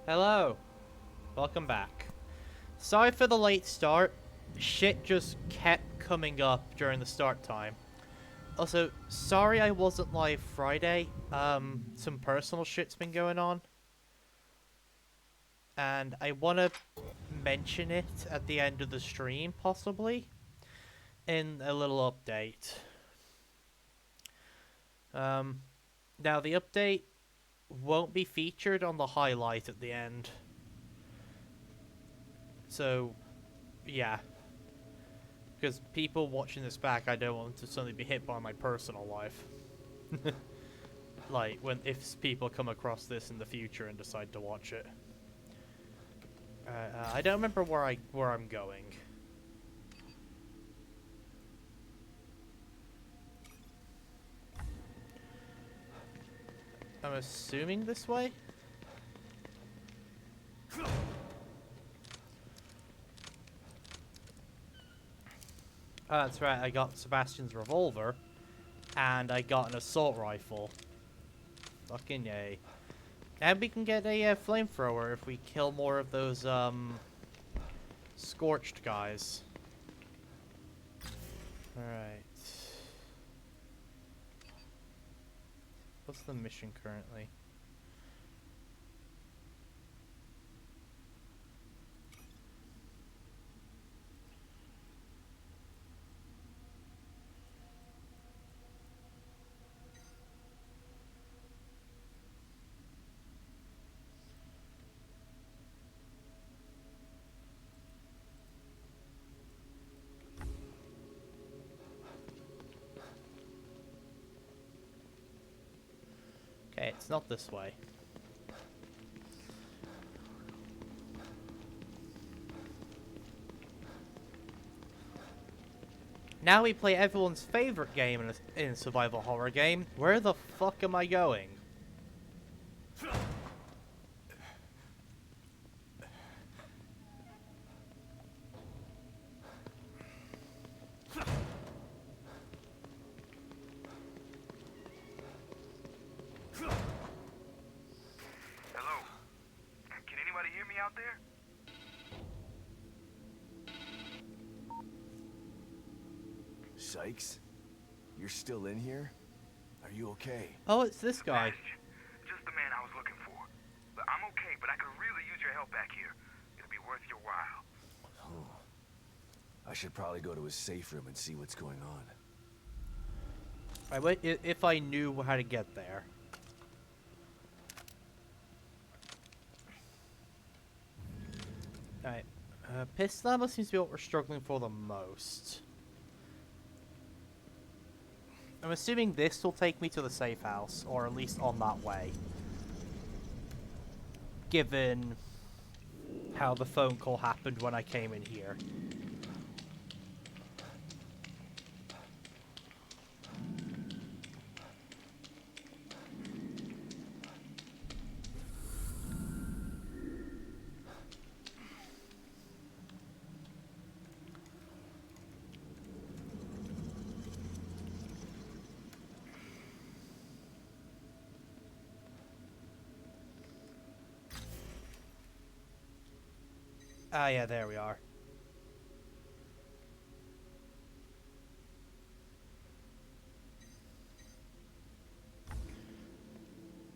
Hello, welcome back. Sorry for the late start. Shit just kept coming up during the start time. Also, sorry I wasn't live Friday. Some personal shit's been going on. And I want to mention it at the end of the stream, possibly, in a little update. Now the update won't be featured on the highlight at the end. So, yeah. Because people watching this back, I don't want to suddenly be hit by my personal life. Like, if people come across this in the future and decide to watch it. I don't remember where I'm going. I'm assuming this way? Oh, that's right, I got Sebastian's revolver, and I got an assault rifle. Fucking yay. And we can get a flamethrower if we kill more of those, scorched guys. Alright. What's the mission currently? Okay, it's not this way. Now we play everyone's favorite game in a survival horror game. Where the fuck am I going? Hello? Can anybody hear me out there? Sykes? You're still in here? Are you okay? Oh, it's this guy. Sebastian, just the man I was looking for. But I'm okay, but I could really use your help back here. It'll be worth your while. I should probably go to his safe room and see what's going on. Alright, wait, if I knew how to get there. Alright. Pistol ammo seems to be what we're struggling for the most. I'm assuming this will take me to the safe house, or at least on that way. Given how the phone call happened when I came in here. Ah, yeah, there we are.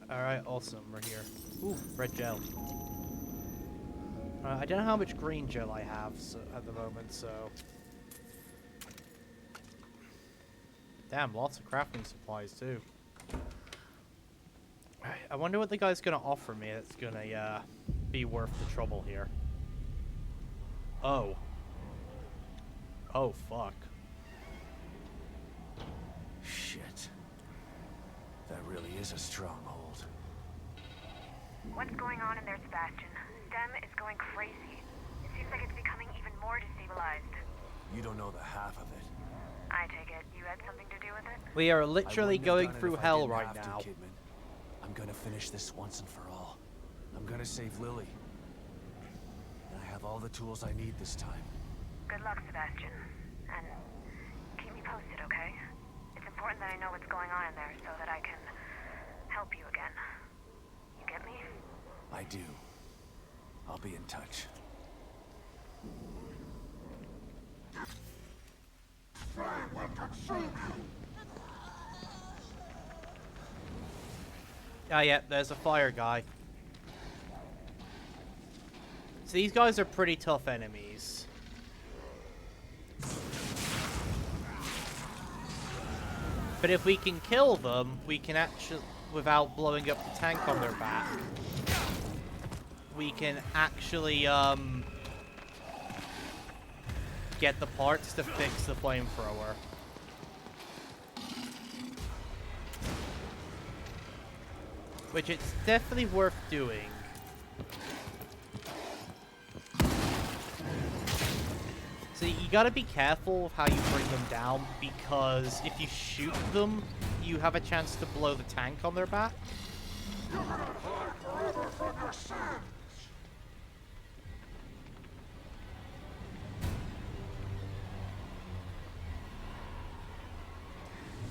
Alright, awesome, we're here. Ooh, red gel. I don't know how much green gel I have at the moment, so... Damn, lots of crafting supplies, too. I wonder what the guy's gonna offer me that's gonna, be worth the trouble here. Oh. Oh, fuck. Shit. That really is a stronghold. What's going on in there, Sebastian? STEM is going crazy. It seems like it's becoming even more destabilized. You don't know the half of it. I take it you had something to do with it? We are I literally wouldn't have going done it through if I hell didn't right have to, now. Kidman. I'm gonna finish this once and for all. I'm gonna save Lily. And I have all the tools I need this time. Good luck, Sebastian. And keep me posted, okay? It's important that I know what's going on in there so that I can help you again. You get me? I do. I'll be in touch. Ah, yeah, there's a fire guy. So these guys are pretty tough enemies. But if we can kill them, we can actually, without blowing up the tank on their back, we can actually, get the parts to fix the flamethrower. Which it's definitely worth doing. So you gotta be careful of how you bring them down, because if you shoot them, you have a chance to blow the tank on their back.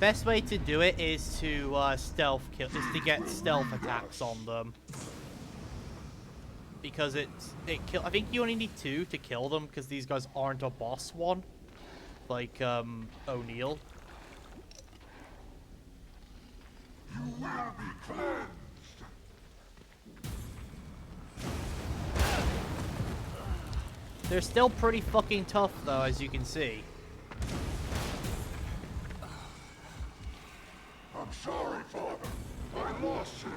Best way to do it is to stealth kill, is to get stealth attacks on them. Because it kill. I think you only need 2 to kill them, because these guys aren't a boss one, like O'Neill. You will be cleansed. They're still pretty fucking tough, though, as you can see. I'm sorry, Father. I lost him.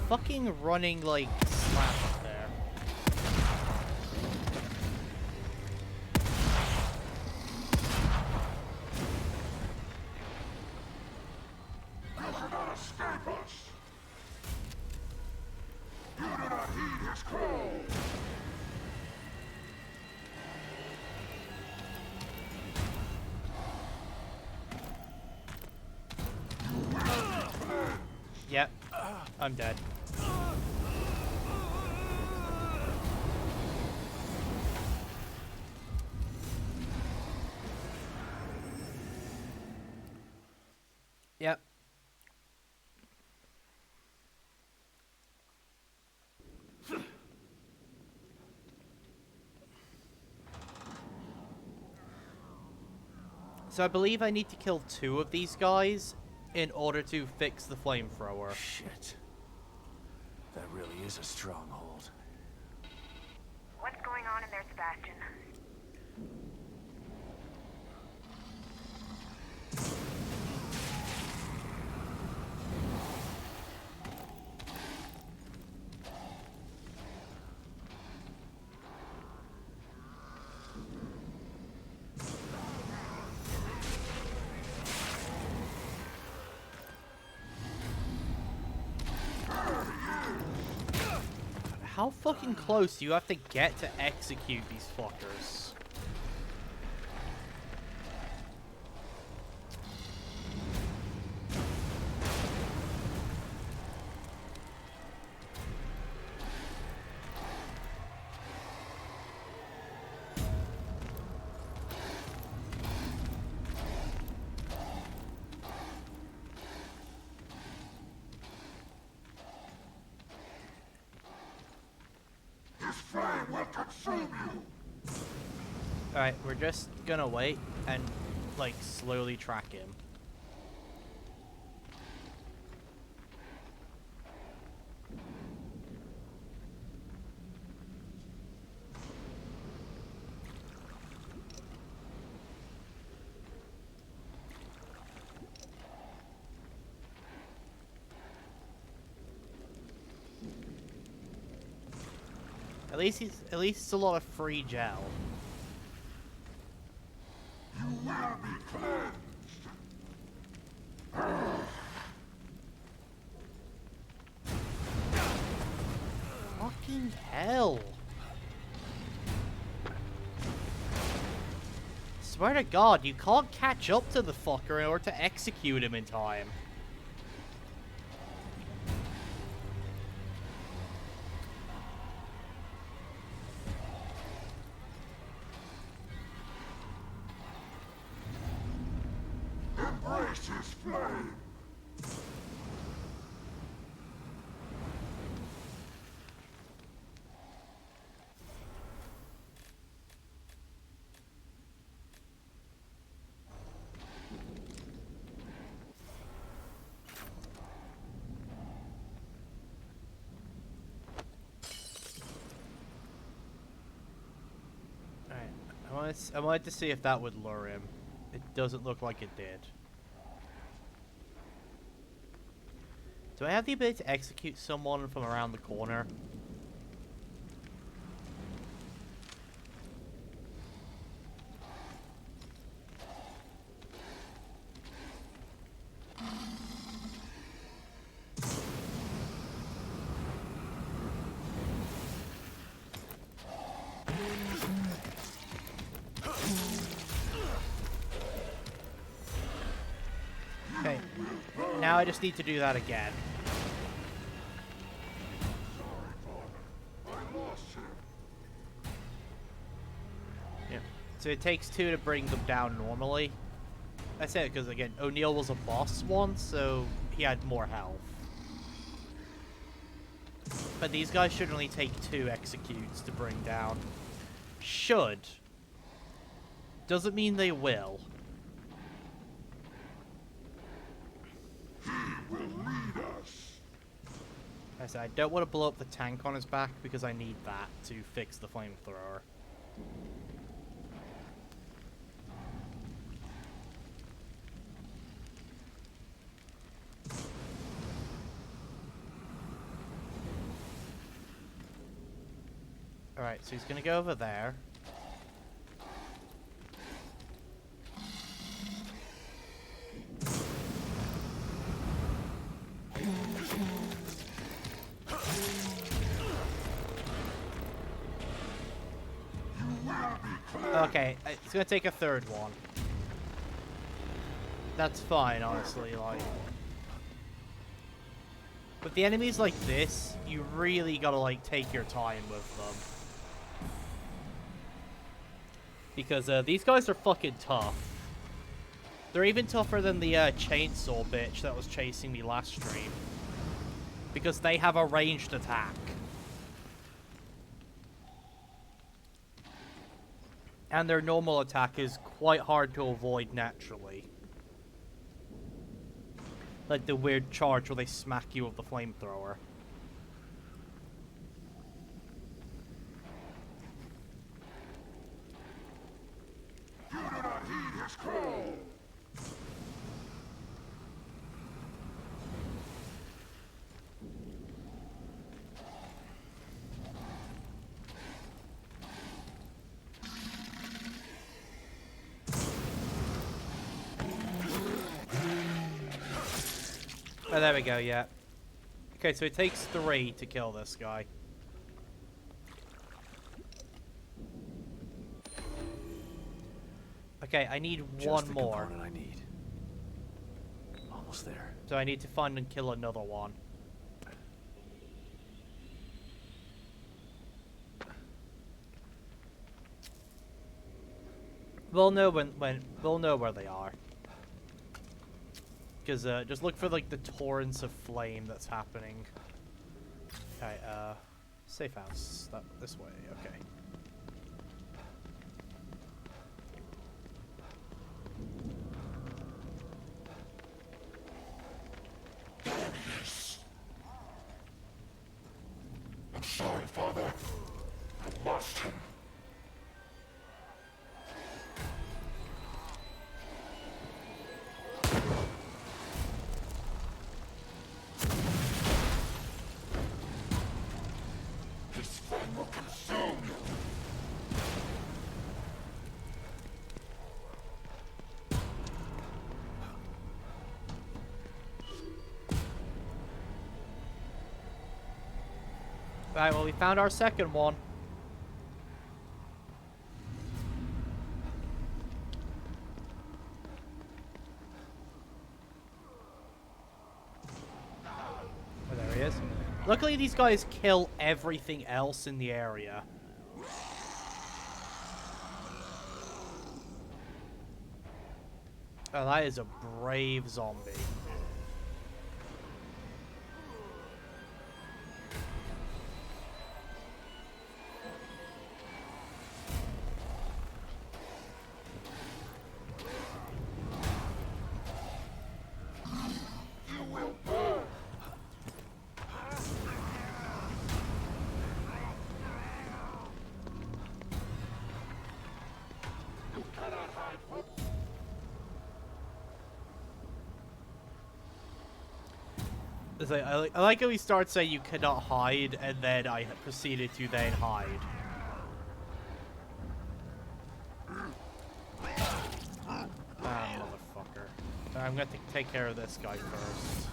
Fucking running like slap up there. You cannot escape us. You do not heed his call. Yep, I'm dead. Yep. So I believe I need to kill 2 of these guys in order to fix the flamethrower. Shit. That really is a stronghold. What's going on in there, Sebastian? How fucking close do you have to get to execute these fuckers? Flame will consume you. Alright, we're just gonna wait and, like, slowly track him. At least it's a lot of free gel. You will be cleansed. Fuck Fucking hell. Swear to God, you can't catch up to the fucker in order to execute him in time. Embrace his flame. Alright, I wanted to see if that would lure him. It doesn't look like it did. Do I have the ability to execute someone from around the corner? Okay, now I just need to do that again. I lost him. Yeah. So it takes 2 to bring them down normally. I say it because, again, O'Neill was a boss once, so he had more health. But these guys should only take 2 executes to bring down. Should. Doesn't mean they will. He will lead us. I said I don't want to blow up the tank on his back because I need that to fix the flamethrower. Alright, so he's gonna go over there. Okay, it's gonna take a 3rd one. That's fine, honestly, like... With the enemies like this, you really gotta, like, take your time with them. Because, these guys are fucking tough. They're even tougher than the, chainsaw bitch that was chasing me last stream. Because they have a ranged attack. And their normal attack is quite hard to avoid naturally. Like the weird charge where they smack you with the flamethrower. You do not heed his call. Oh, there we go, yeah. Okay, so it takes 3 to kill this guy. Okay, I need Just one the more. component I need. Almost there. So I need to find and kill another one. We'll know we'll know where they are. Because just look for like the torrents of flame that's happening. Okay, safe house. This way. Okay. I'm sorry, Father. I lost him. His flame will consume you. Right, well, we found our second one. Oh, there he is. Luckily, these guys kill everything else in the area. Oh, that is a brave zombie. It's like, I like how he starts saying you cannot hide, and then I proceeded to then hide. Ah, motherfucker. I'm gonna take care of this guy first.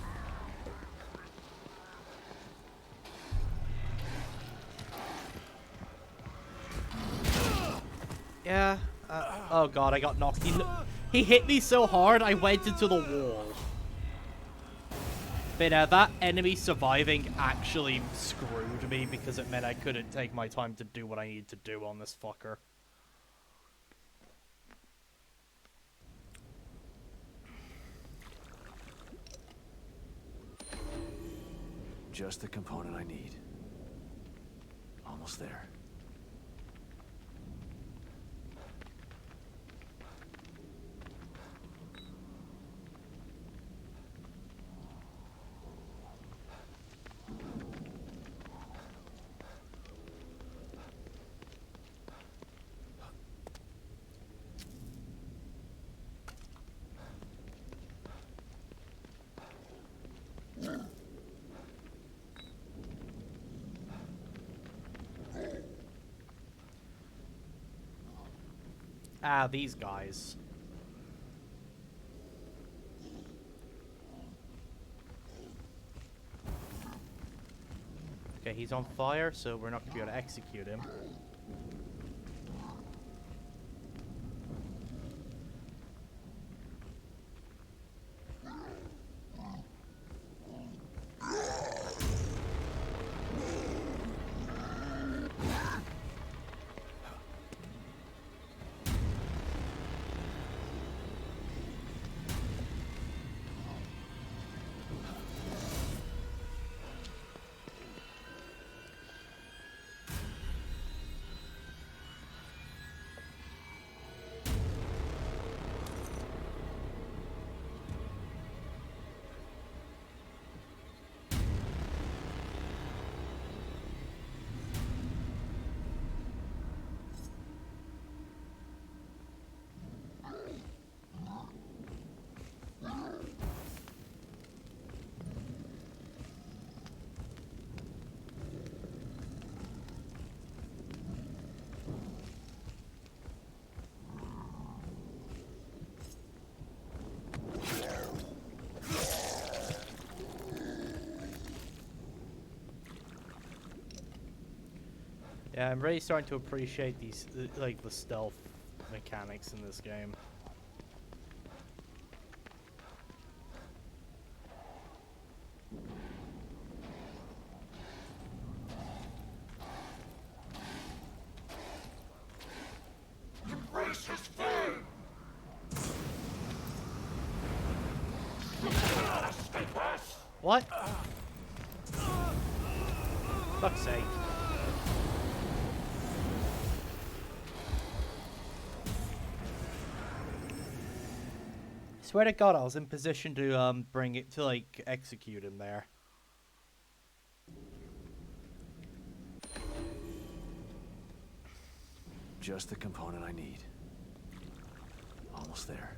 Yeah. Oh god, I got knocked. He hit me so hard, I went into the wall. But that enemy surviving actually screwed me because it meant I couldn't take my time to do what I need to do on this fucker. Just the component I need. Almost there. Ah, these guys. Okay, he's on fire, so we're not going to be able to execute him. Yeah, I'm really starting to appreciate these, like, the stealth mechanics in this game. Embrace his flame! Escape us! What? Fuck's sake. Swear to God, I was in position to bring it to like execute him there. Just the component I need. Almost there.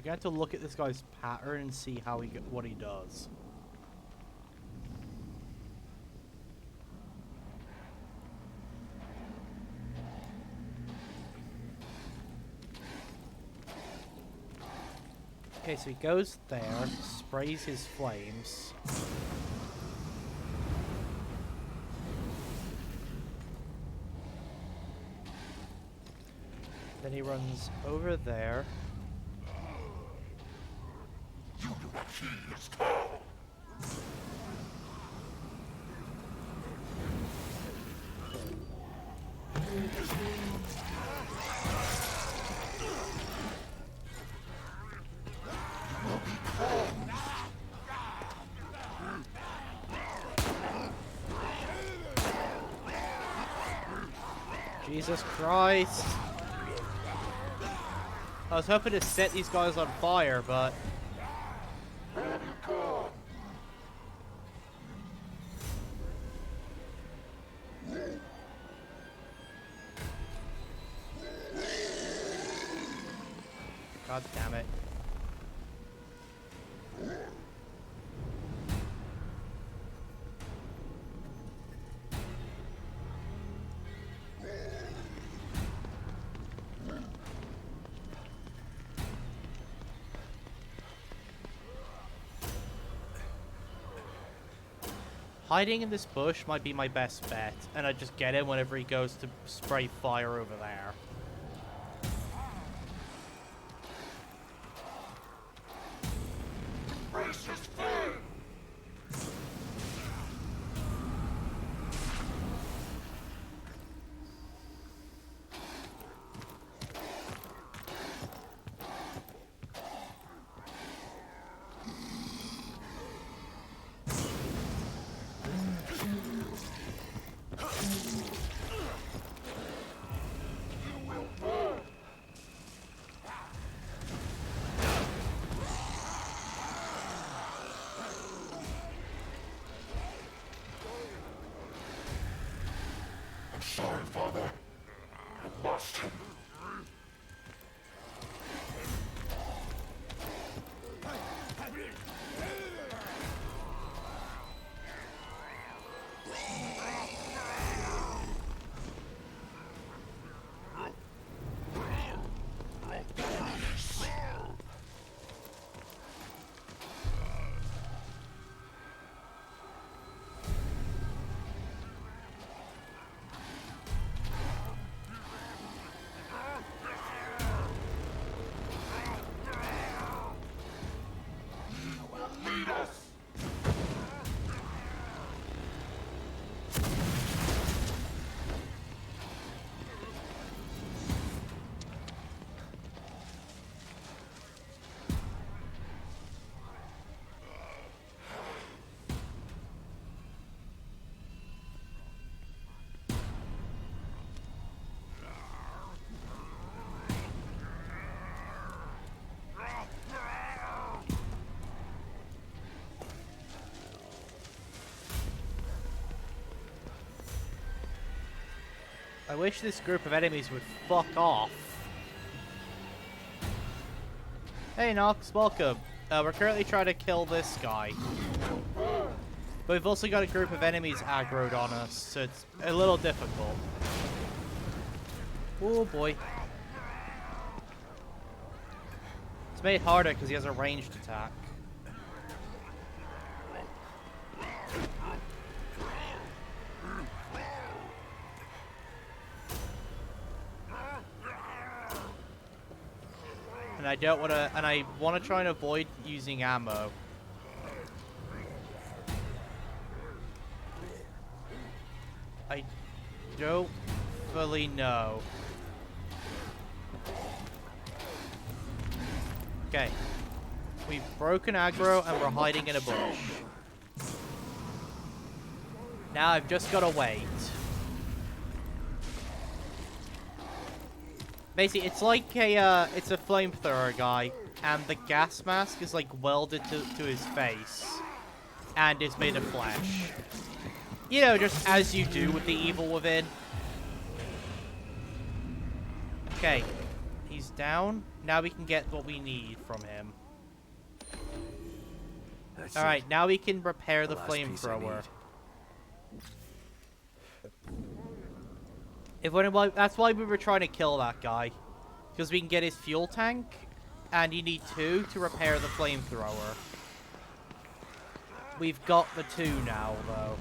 You're going to have to look at this guy's pattern and see how what he does. Okay, so he goes there, sprays his flames. Then he runs over there. You do not heed his call. Jesus Christ. I was hoping to set these guys on fire, but... God damn it. Hiding in this bush might be my best bet, and I just get him whenever he goes to spray fire over there. Race his flame. Sorry, Father. I lost him. Lead us. I wish this group of enemies would fuck off. Hey Nox, welcome. We're currently trying to kill this guy. But we've also got a group of enemies aggroed on us, so it's a little difficult. Oh boy. It's made harder because he has a ranged attack. And I don't want to, and I want to try and avoid using ammo. I don't fully know. Okay. We've broken aggro and we're hiding in a bush. Now I've just got to wait. Basically, it's like a, it's a flamethrower guy, and the gas mask is like welded to his face, and is made of flesh. You know, just as you do with the evil within. Okay, he's down. Now we can get what we need from him. That's Alright, it. now we can repair the last piece I flamethrower. need. That's why we were trying to kill that guy. Because we can get his fuel tank, and you need 2 to repair the flamethrower. We've got the 2 now, though.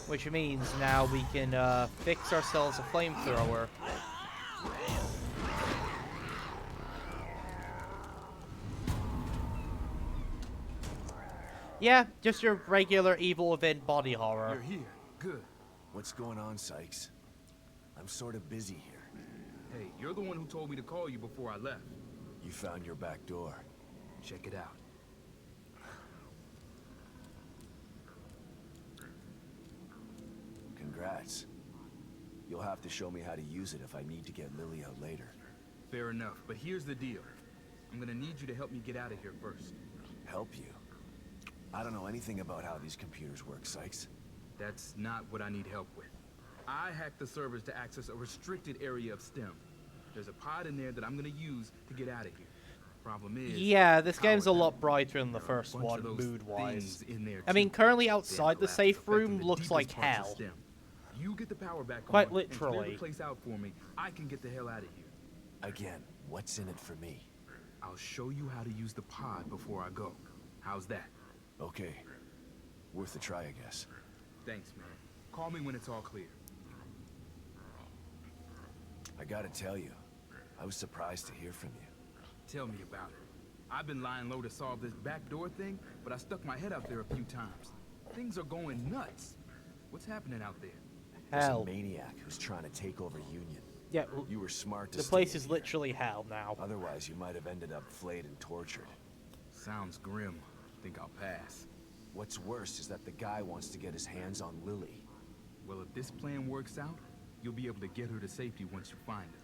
Which means now we can fix ourselves a flamethrower. Yeah, just your regular Evil Within body horror. You're here. Good. What's going on, Sykes? I'm sort of busy here. Hey, you're the one who told me to call you before I left. You found your back door. Check it out. Congrats. You'll have to show me how to use it if I need to get Lily out later. Fair enough, but here's the deal. I'm gonna need you to help me get out of here first. Help you? I don't know anything about how these computers work, Sykes. That's not what I need help with. I hacked the servers to access a restricted area of STEM. There's a pod in there that I'm gonna use to get out of here. Problem is... Yeah, this game's a power lot down. brighter than the There are a first bunch of one, those mood-wise. things in there, I mean, too. currently They have outside the collapsed, safe affecting room the looks deepest like parts of hell. STEM. You get the power back Quite on and clear literally. the place out for me. I can get the hell out of here. Again, what's in it for me? I'll show you how to use the pod before I go. How's that? Okay. Worth a try, I guess. Thanks, man. Call me when it's all clear. I gotta tell you, I was surprised to hear from you. Tell me about it. I've been lying low to solve this backdoor thing, but I stuck my head out there a few times. Things are going nuts. What's happening out there? There's a Hell. maniac who's trying to take over Union. Yeah, You were smart to the stay place is here. literally hell now. Otherwise, you might have ended up flayed and tortured. Sounds grim. Think I'll pass. What's worse is that the guy wants to get his hands on Lily. Well, if this plan works out, you'll be able to get her to safety once you find her.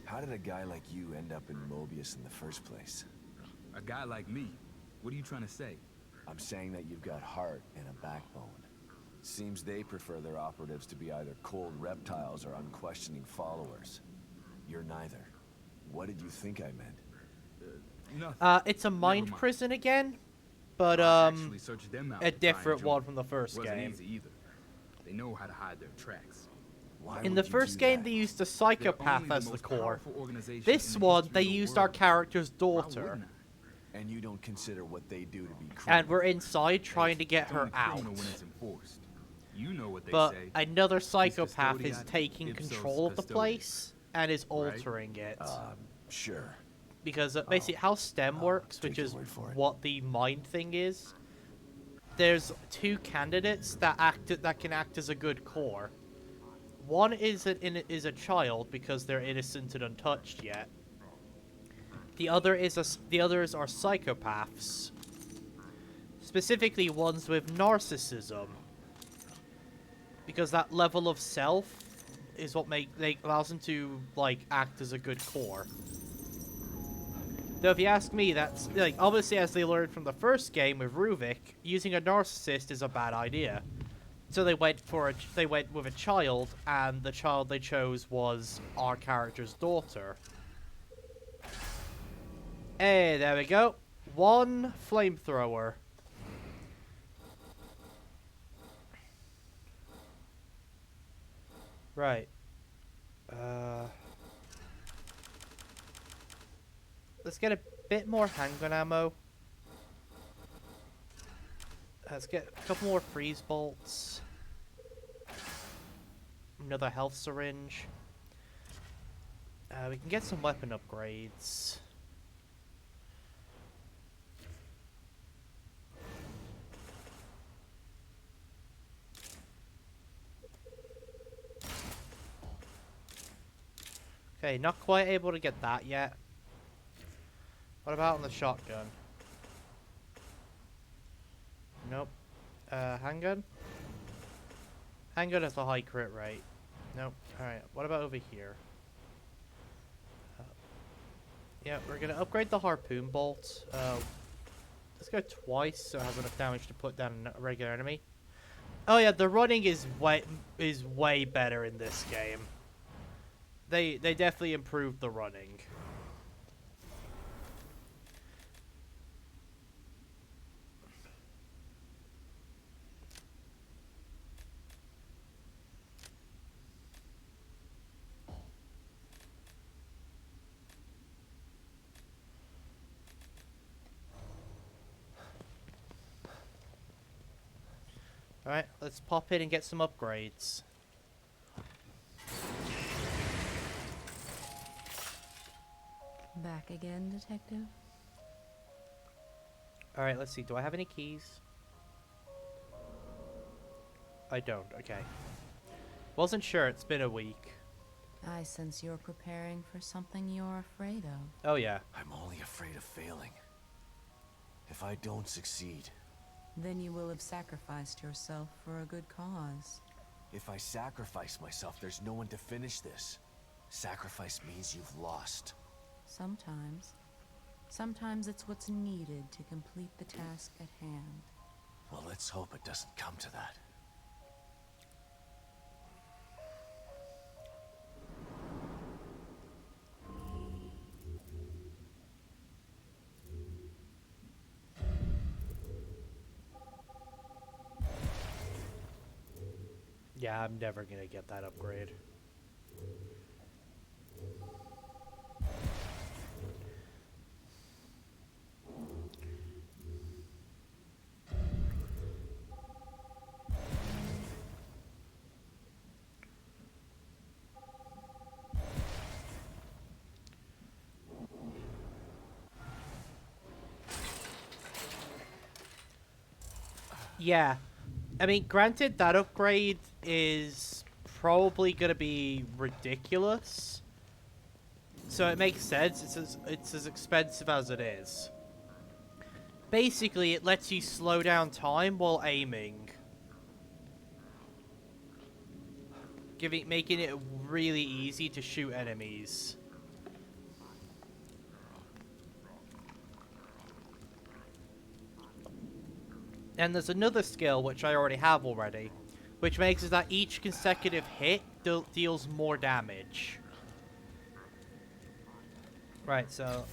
How did a guy like you end up in Mobius in the first place? A guy like me? What are you trying to say? I'm saying that you've got heart and a backbone. Seems they prefer their operatives to be either cold reptiles or unquestioning followers. You're neither. What did you think I meant? Nothing. It's a Never mind mind. prison again, but I actually searched them out a to try and different join. one from the first Wasn't game. easy either. They know how to hide their tracks. Why In would the you first do game, that? they used a They're psychopath only as the most core. powerful organization This in the one, history they of the used our world. character's Why daughter, wouldn't I? And you don't consider what they do to be criminal. and we're inside trying to get It's her only out. criminal when it's enforced. You know what they But say. another psychopath is custodiat, taking ipsos control of the custodiet. place and is Right? altering it. Sure. Because basically how STEM works, take which your is word for it. what the mind thing is, there's 2 candidates that can act as a good core. One is a child because they're innocent and untouched yet. The others are psychopaths, specifically ones with narcissism, because that level of self is what allows them to like act as a good core. Though if you ask me, that's like obviously as they learned from the first game with Ruvik, using a narcissist is a bad idea. So they went with a child, and the child they chose was our character's daughter. Hey, there we go. 1 flamethrower. Right. Let's get a bit more handgun ammo. Let's get a couple more freeze bolts. Another health syringe. We can get some weapon upgrades. Okay, not quite able to get that yet. What about on the shotgun? Nope. Handgun? Handgun has a high crit rate. Nope. Alright, what about over here? Yeah, we're gonna upgrade the harpoon bolt. Let's go twice so it has enough damage to put down a regular enemy. Oh yeah, the running is way better in this game. They definitely improved the running. Alright, let's pop in and get some upgrades. Back again, Detective? Alright, let's see. Do I have any keys? I don't. Okay. Wasn't sure. It's been a week. I sense you're preparing for something you're afraid of. Oh, yeah. I'm only afraid of failing. If I don't succeed, Then you will have sacrificed yourself for a good cause. if I sacrifice myself, there's no one to finish this. Sacrifice means you've lost. Sometimes. Sometimes it's what's needed to complete the task at hand. Well, let's hope it doesn't come to that. Yeah, I'm never gonna get that upgrade. Yeah. I mean, granted, that upgrade is probably going to be ridiculous. So it makes sense. It's as expensive as it is. Basically, it lets you slow down time while aiming. Making it really easy to shoot enemies. And there's another skill, which I already have already, which makes it that each consecutive hit deals more damage. Right, so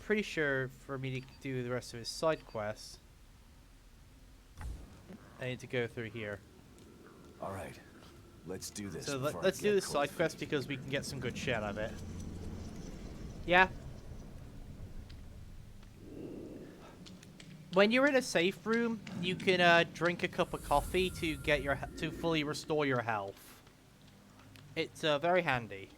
pretty sure for me to do the rest of his side quests, I need to go through here. All right, let's do this. So before I let's do get this cold side quest feet. because we can get some good shit out of it. Yeah. When you're in a safe room, you can drink a cup of coffee to get to fully restore your health. It's very handy.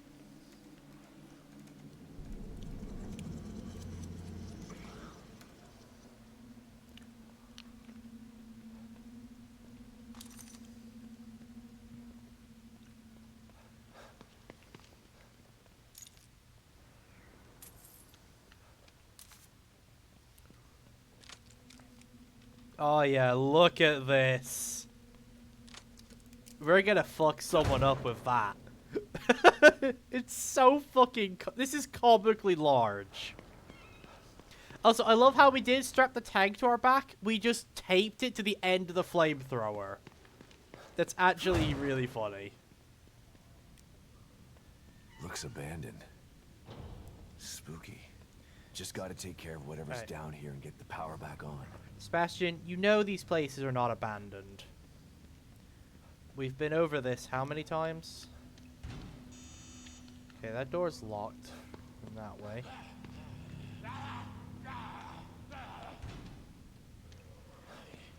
Oh yeah, look at this. We're gonna fuck someone up with that. It's so fucking... This is comically large. Also, I love how we did strap the tank to our back. We just taped it to the end of the flamethrower. That's actually really funny. Looks abandoned. Spooky. Just gotta take care of whatever's Right. down here and get the power back on. Sebastian, you know these places are not abandoned. We've been over this how many times? Okay, that door's locked from that way.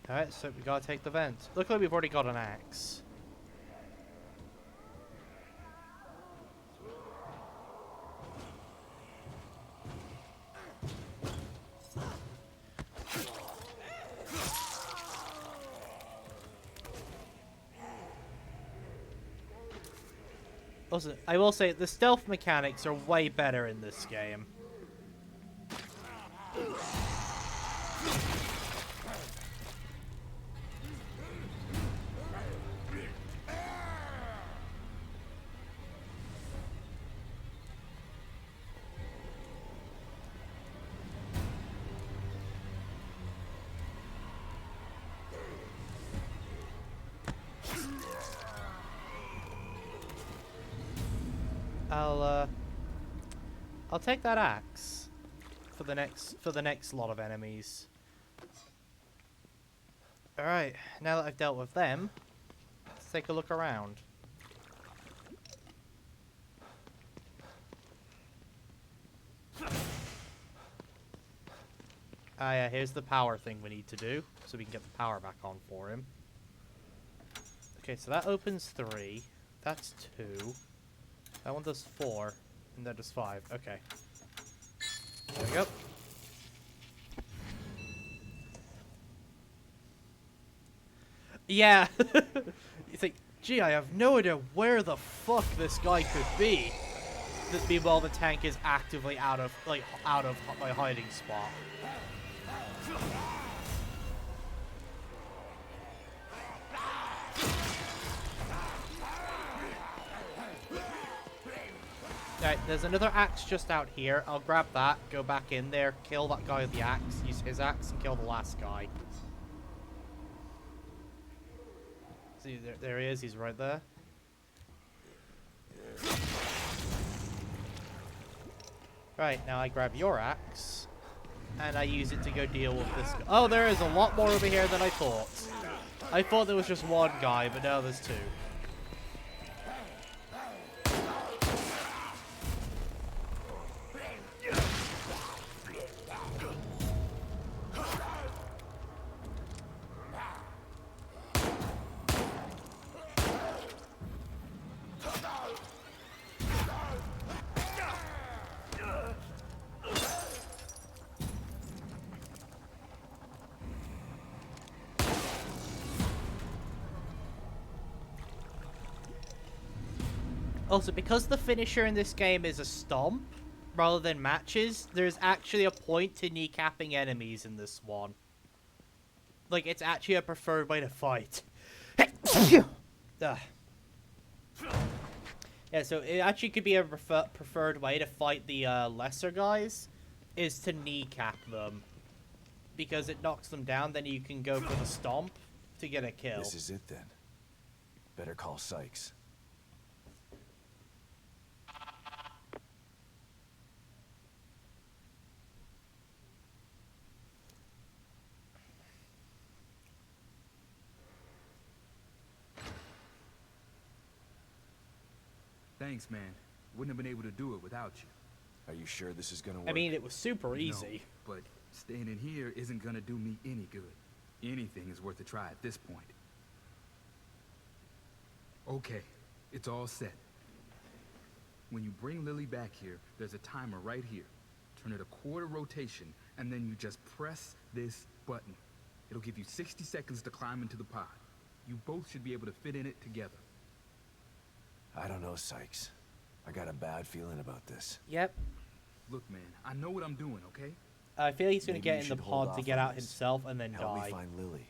Alright, so we gotta take the vent. Look like we've already got an axe. Also, I will say the stealth mechanics are way better in this game. I'll take that axe for the next lot of enemies. All right, now that I've dealt with them, let's take a look around. Ah, yeah, here's the power thing we need to do, so we can get the power back on for him. Okay, so that opens 3. That's 2. That one does 4. And that does 5. Okay. There we go. Yeah. You think, gee, I have no idea where the fuck this guy could be. Meanwhile, the tank is actively out of my hiding spot. Alright, there's another axe just out here. I'll grab that, go back in there, kill that guy with the axe, use his axe, and kill the last guy. See, there he is, he's right there. Right, now I grab your axe, and I use it to go deal with this guy. Oh, there is a lot more over here than I thought. I thought there was just one guy, but now there's 2. Also, because the finisher in this game is a stomp, rather than matches, there's actually a point to kneecapping enemies in this one. Like, it's actually a preferred way to fight. Yeah, so it actually could be a preferred way to fight the lesser guys, is to kneecap them. Because it knocks them down, then you can go for the stomp to get a kill. This is it then. Better call Sykes. Thanks, man. Wouldn't have been able to do it without you. Are you sure this is gonna work? I mean, it was super easy. No, but staying in here isn't gonna do me any good. Anything is worth a try at this point. Okay, it's all set. When you bring Lily back here, there's a timer right here. Turn it a quarter rotation, and then you just press this button. It'll give you 60 seconds to climb into the pod. You both should be able to fit in it together. I don't know, Sykes. I got a bad feeling about this. Yep. Look, man, I know what I'm doing, okay? I feel he's going to Maybe get you in the should hold pod to off get on out this. himself and then Help die. me find Lily,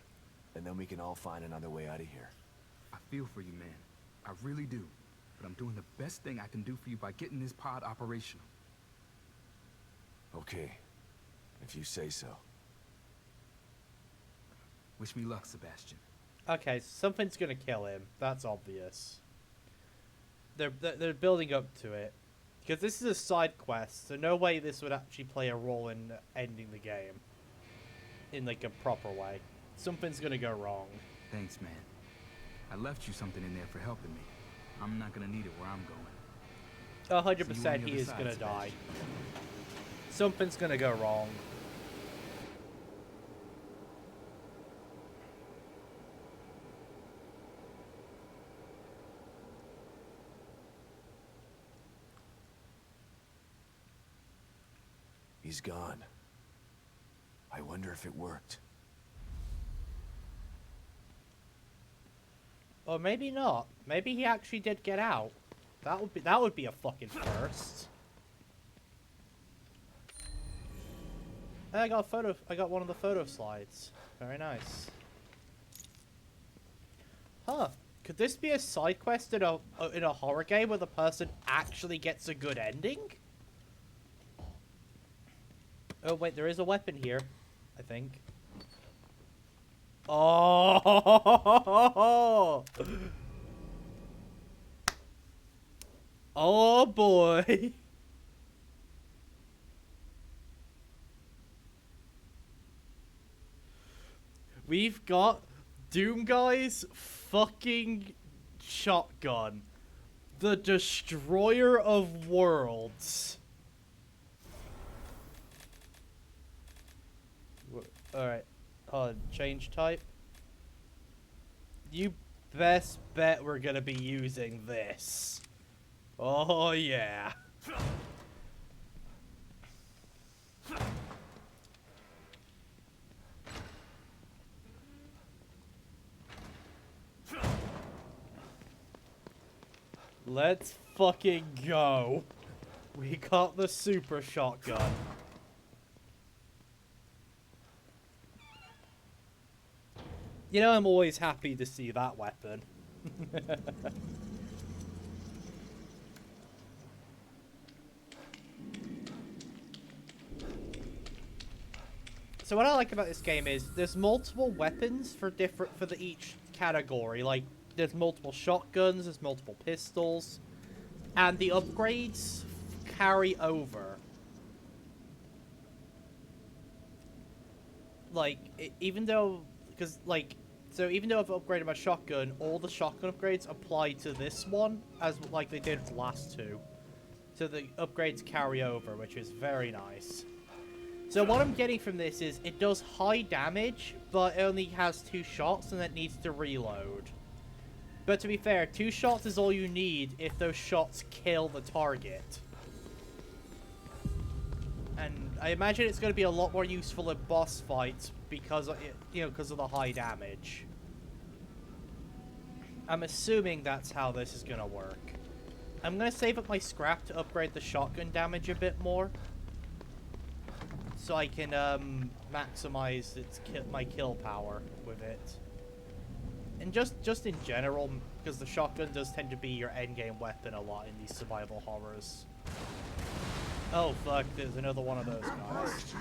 and then we can all find another way out of here. I feel for you, man. I really do. But I'm doing the best thing I can do for you by getting this pod operational. Okay, if you say so. Wish me luck, Sebastian. Okay, something's going to kill him. That's obvious. They're building up to it. Because this is a side quest, so no way this would actually play a role in ending the game. In, like, a proper way. Something's gonna go wrong. Thanks, man. I left you something in there for helping me. I'm not gonna need it where I'm going. 100% he is gonna die. Something's gonna go wrong. He's gone. I wonder if it worked. Or maybe not. Maybe he actually did get out. That would be a fucking first. Hey, I got one of the photo slides. Very nice. Huh. Could this be a side quest in a horror game where the person actually gets a good ending? Oh wait, there is a weapon here, I think. Oh! Oh boy. We've got Doomguy's fucking shotgun. The Destroyer of Worlds. Alright. Change type. You best bet we're gonna be using this. Oh yeah. Let's fucking go. We got the super shotgun. You know, I'm always happy to see that weapon. So what I like about this game is there's multiple weapons for each category. Like there's multiple shotguns, there's multiple pistols, and the upgrades carry over. Like even though even though I've upgraded my shotgun, all the shotgun upgrades apply to this one as like they did the last two. So the upgrades carry over, which is very nice. So what I'm getting from this is it does high damage, but it only has 2 shots and it needs to reload. But to be fair, 2 shots is all you need if those shots kill the target. And I imagine it's going to be a lot more useful in boss fights because of, because of the high damage. I'm assuming that's how this is going to work. I'm going to save up my scrap to upgrade the shotgun damage a bit more, so I can maximize my kill power with it. And just in general, because the shotgun does tend to be your endgame weapon a lot in these survival horrors. Oh fuck! There's another one of those guys.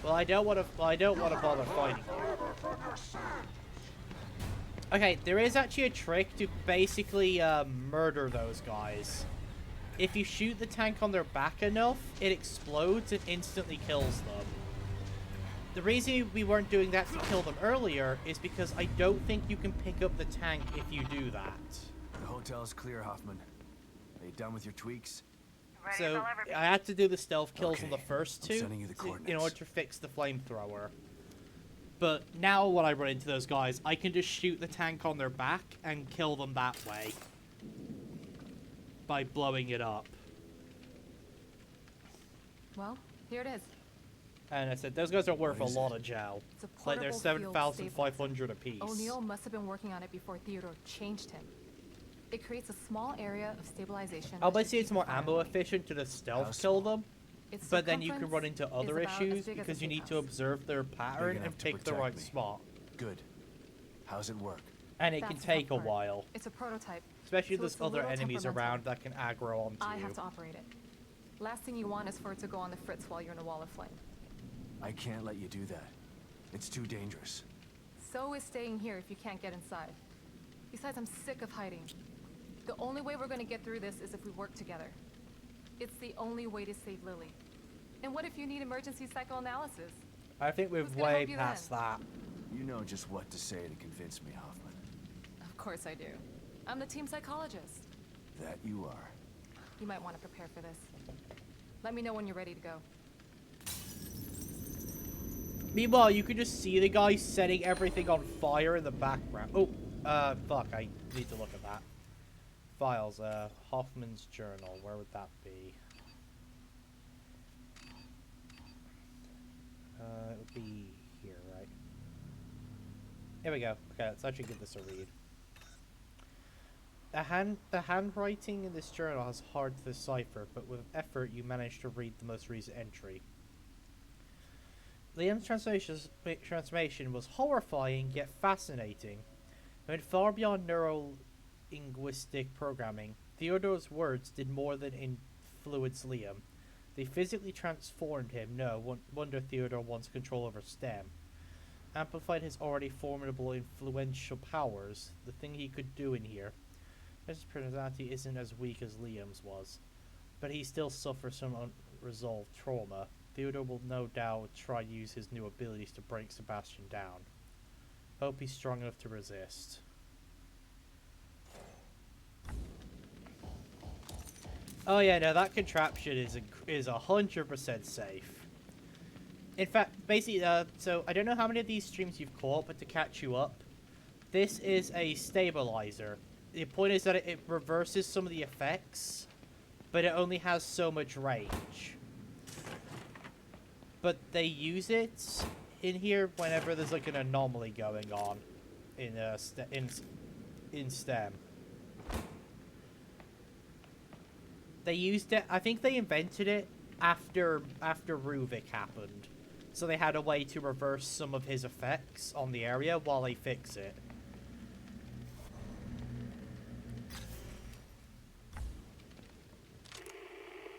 Well, I don't want to bother fighting you. Okay, there is actually a trick to basically murder those guys. If you shoot the tank on their back enough, it explodes and instantly kills them. The reason we weren't doing that to kill them earlier is because I don't think you can pick up the tank if you do that. The hotel's clear, Hoffman. Are you done with your tweaks? Ready to So sell everything. I had to do the stealth kills on Okay, the first I'm 2 sending you the in coordinates. order to fix the flamethrower. But now when I run into those guys, I can just shoot the tank on their back and kill them that way. By blowing it up. Well, here it is. And I said, those guys are worth a What is lot it? of gel. It's a Like they're portable field 7,500 apiece. O'Neill must have been working on it before Theodore changed him. It creates a small area of stabilization. I'll that bet should you it's keep more the fire ammo away. efficient to just How stealth kill small? them. Its But then you can run into circumference other is about as issues big as a because you need to safe house. observe their pattern enough and to pick the protect right me. spot. Good. How's it work? And it can That's the take a tough part. while. It's a prototype. Especially so there's it's a other little enemies temperamental. around that can aggro onto I you. have to operate it. Last thing you want is for it to go on the fritz while you're in a wall of flame. I can't let you do that. It's too dangerous. So is staying here if you can't get inside. Besides, I'm sick of hiding. The only way we're gonna get through this is if we work together. It's the only way to save Lily. And what if you need emergency psychoanalysis? I think we're Who's gonna way help you past then? that. You know just what to say to convince me, Hoffman. Of course I do. I'm the team psychologist. That you are. You might want to prepare for this. Let me know when you're ready to go. Meanwhile, you can just see the guy setting everything on fire in the background. Oh, fuck, I need to look at that. Files, Hoffman's journal, where would that be? It would be here, right? Here we go. Okay, let's actually give this a read. The handwriting in this journal is hard to decipher, but with effort you manage to read the most recent entry. Liam's transformation was horrifying yet fascinating. When far beyond neuro-linguistic programming, Theodore's words did more than influence Liam. They physically transformed him. No wonder Theodore wants control over STEM. Amplified his already formidable influential powers, the thing he could do in here. His personality isn't as weak as Liam's was, but he still suffers from unresolved trauma. Theodore will no doubt try to use his new abilities to break Sebastian down. Hope he's strong enough to resist. Oh yeah, no, that contraption is 100% safe. In fact, basically, so I don't know how many of these streams you've caught, but to catch you up, this is a stabilizer. The point is that it reverses some of the effects, but it only has so much range. But they use it in here whenever there's like an anomaly going on in STEM. They used it. I think they invented it after Ruvik happened, so they had a way to reverse some of his effects on the area while they fix it.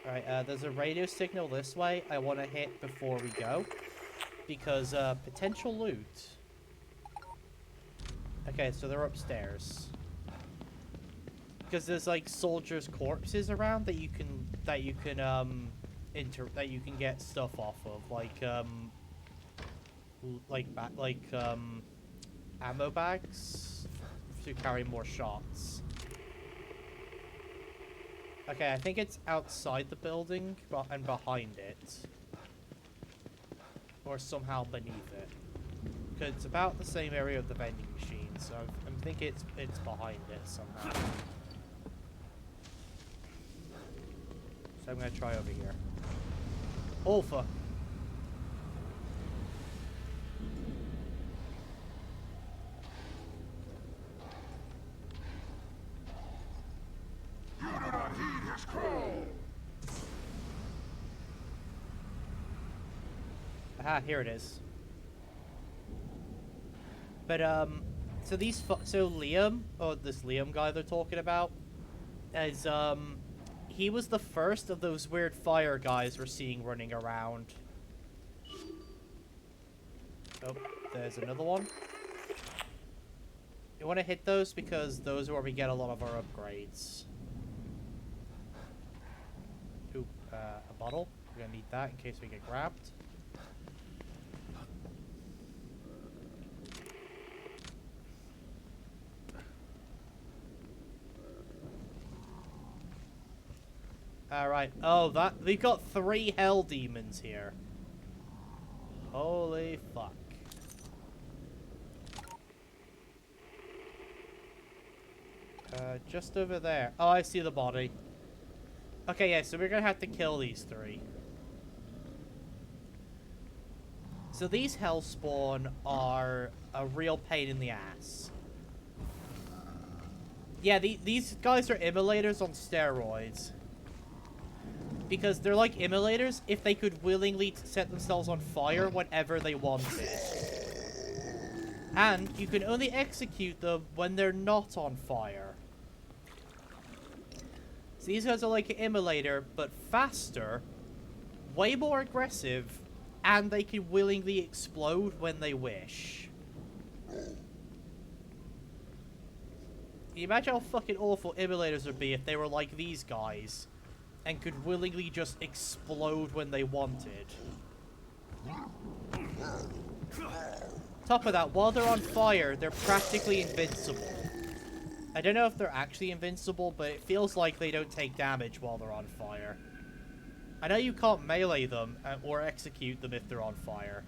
Alright, there's a radio signal this way I want to hit before we go, because potential loot. Okay, so they're upstairs. Because there's like soldiers' corpses around that you can get stuff off of, like ammo bags to carry more shots. Okay, I think it's outside the building and behind it, or somehow beneath it. Because it's about the same area of the vending machine, so I think it's behind it somehow. So I'm gonna try over here. Oh fuck. You do not heed his call. Aha, here it is. But so Liam, or this Liam guy they're talking about, is he was the first of those weird fire guys we're seeing running around. Oh, there's another one. You want to hit those because those are where we get a lot of our upgrades. Ooh, a bottle. We're gonna need that in case we get grabbed. Alright. Oh, we've got 3 hell demons here. Holy fuck. Just over there. Oh, I see the body. Okay, yeah, so we're gonna have to kill these 3. So these hellspawn are a real pain in the ass. Yeah, these guys are immolators on steroids. Because they're like immolators if they could willingly set themselves on fire whenever they wanted. And you can only execute them when they're not on fire. So these guys are like an immolator, but faster, way more aggressive, and they can willingly explode when they wish. Can you imagine how fucking awful immolators would be if they were like these guys? And could willingly just explode when they wanted. Top of that, while they're on fire, they're practically invincible. I don't know if they're actually invincible, but it feels like they don't take damage while they're on fire. I know you can't melee them or execute them if they're on fire.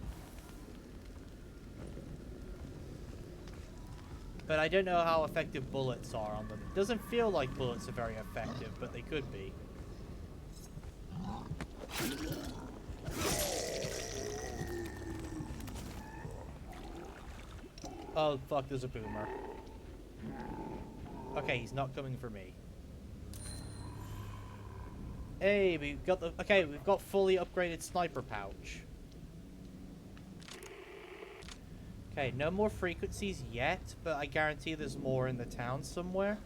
But I don't know how effective bullets are on them. It doesn't feel like bullets are very effective, but they could be. Oh fuck, there's a boomer. Okay, he's not coming for me. Hey, we've got fully upgraded sniper pouch. Okay, no more frequencies yet, but I guarantee there's more in the town somewhere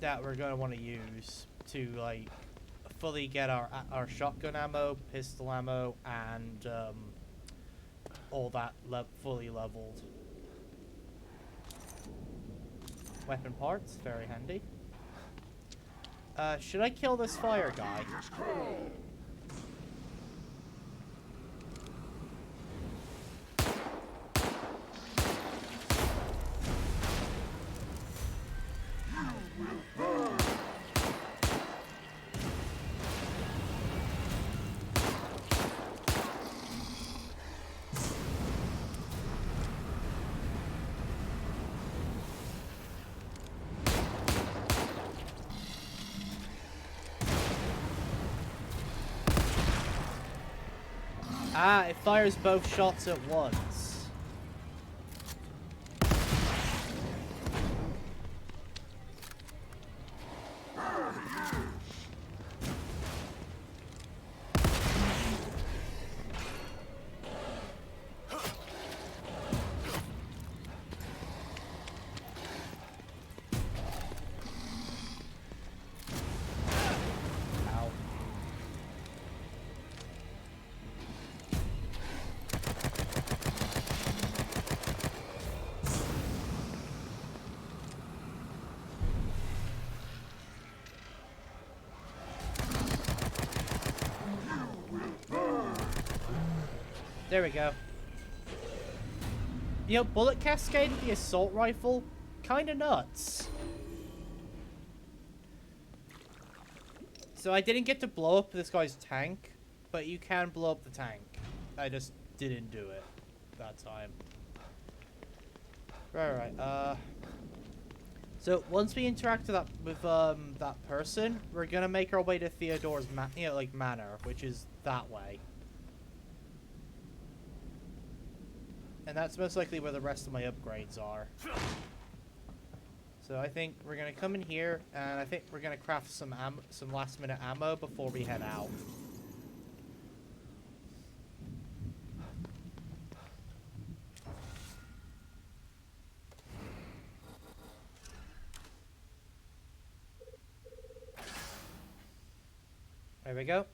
that we're gonna want to use to like fully get our shotgun ammo, pistol ammo, and all that fully leveled. Weapon parts, very handy. Should I kill this fire guy? Ah, it fires both shots at once. Ow. There we go. You know, bullet cascade with the assault rifle, kinda nuts. So I didn't get to blow up this guy's tank, but you can blow up the tank. I just didn't do it that time. Right. So once we interact with that person, we're gonna make our way to Theodore's manor, which is that way. And that's most likely where the rest of my upgrades are. So I think we're gonna come in here, and I think we're gonna craft some last minute ammo before we head out. There we go.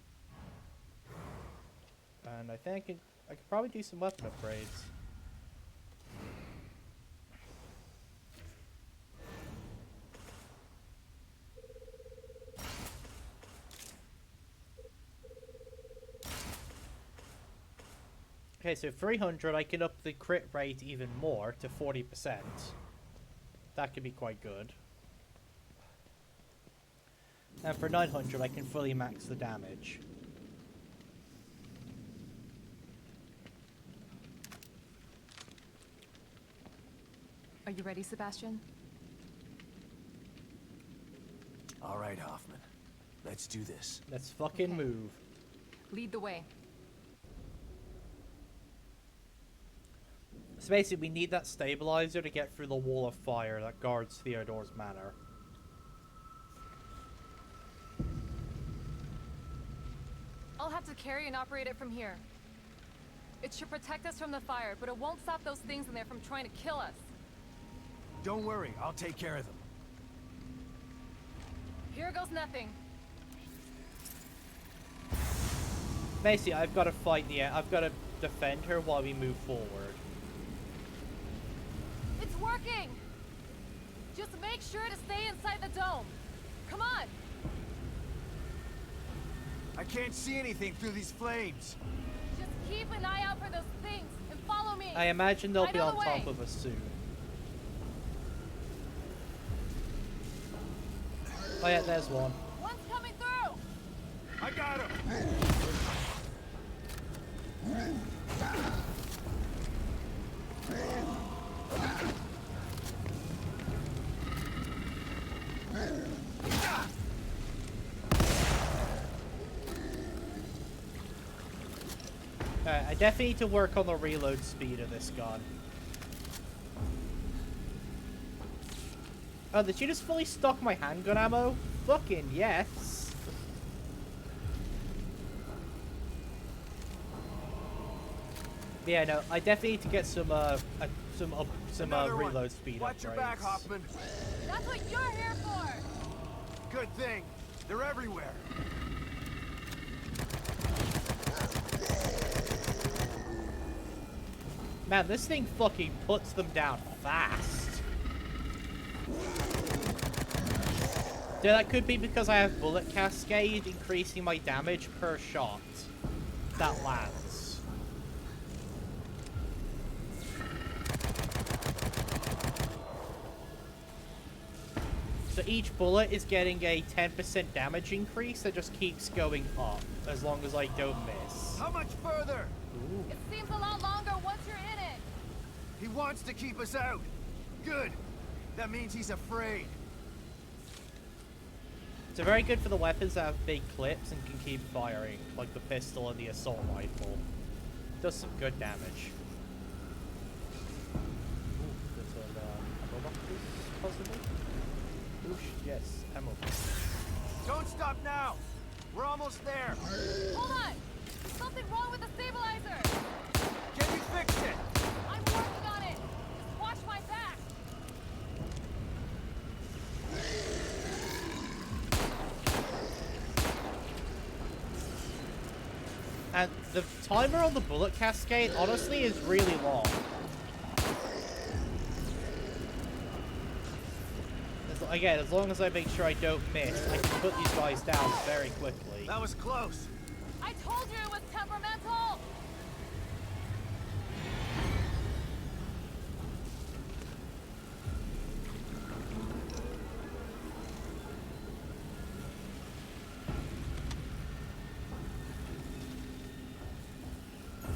And I think I could probably do some weapon upgrades. Okay, so 300, I can up the crit rate even more to 40%. That could be quite good. And for 900, I can fully max the damage. Are you ready, Sebastian? All right, Hoffman. Let's do this. Let's fucking Okay. move. Lead the way. So basically, we need that stabilizer to get through the wall of fire that guards Theodore's manor. I'll have to carry and operate it from here. It should protect us from the fire, but it won't stop those things in there from trying to kill us. Don't worry, I'll take care of them. Here goes nothing. Basically, I've got to fight I've got to defend her while we move forward. It's working! Just make sure to stay inside the dome. Come on! I can't see anything through these flames. Just keep an eye out for those things and follow me. I imagine they'll I be know on the top way. of us soon. Oh yeah, there's one. One's coming through! I got him! I definitely need to work on the reload speed of this gun. Oh, did you just fully stock my handgun ammo? Fucking yes. Yeah, no, I definitely need to get some reload speed Watch your back, upgrades. Hoffman. That's what you're here for! Good thing. They're everywhere. Man, this thing fucking puts them down fast. Yeah, that could be because I have Bullet Cascade, increasing my damage per shot that lands. So each bullet is getting a 10% damage increase that just keeps going up as long as I don't miss. How much further? Ooh. It seems a lot longer once you're in it. He wants to keep us out. Good. That means he's afraid. It's very good for the weapons that have big clips and can keep firing, like the pistol and the assault rifle. Does some good damage. Ooh, there's ammo boxes, possibly? Ooh, yes, ammo boxes. Don't stop now. We're almost there. Hold on! There's something wrong with the stabilizer! Can you fix it? I'm working on it! Just watch my back! And the timer on the Bullet Cascade, honestly, is really long. Again, as long as I make sure I don't miss, I can put these guys down very quickly. That was close. I told you it was temperamental!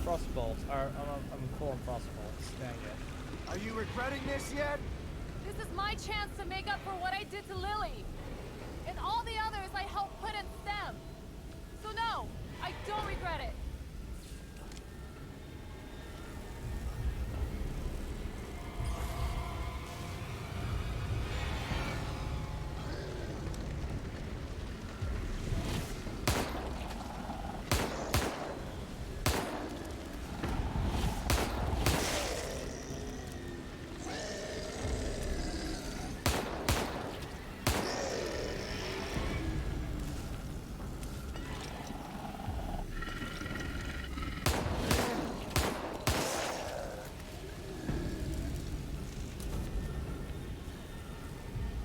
Frostbolts. I'm full on frostbolts. Dang it. Are you regretting this yet? This is my chance to make up for what I did to Lily. And all the others I helped put in STEM. So no, I don't regret it.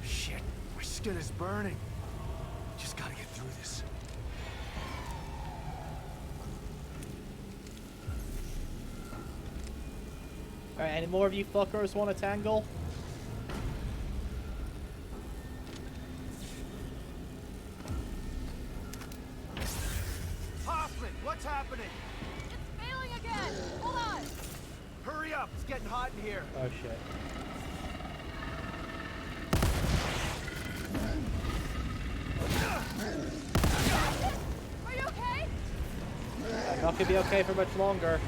Shit, my skin is burning. Just gotta get through this. Alright, any more of you fuckers want to tangle? Hoffman, what's happening? It's failing again! Hold on! Hurry up, it's getting hot in here. Oh shit. Are you okay? I'm not gonna be okay for much longer.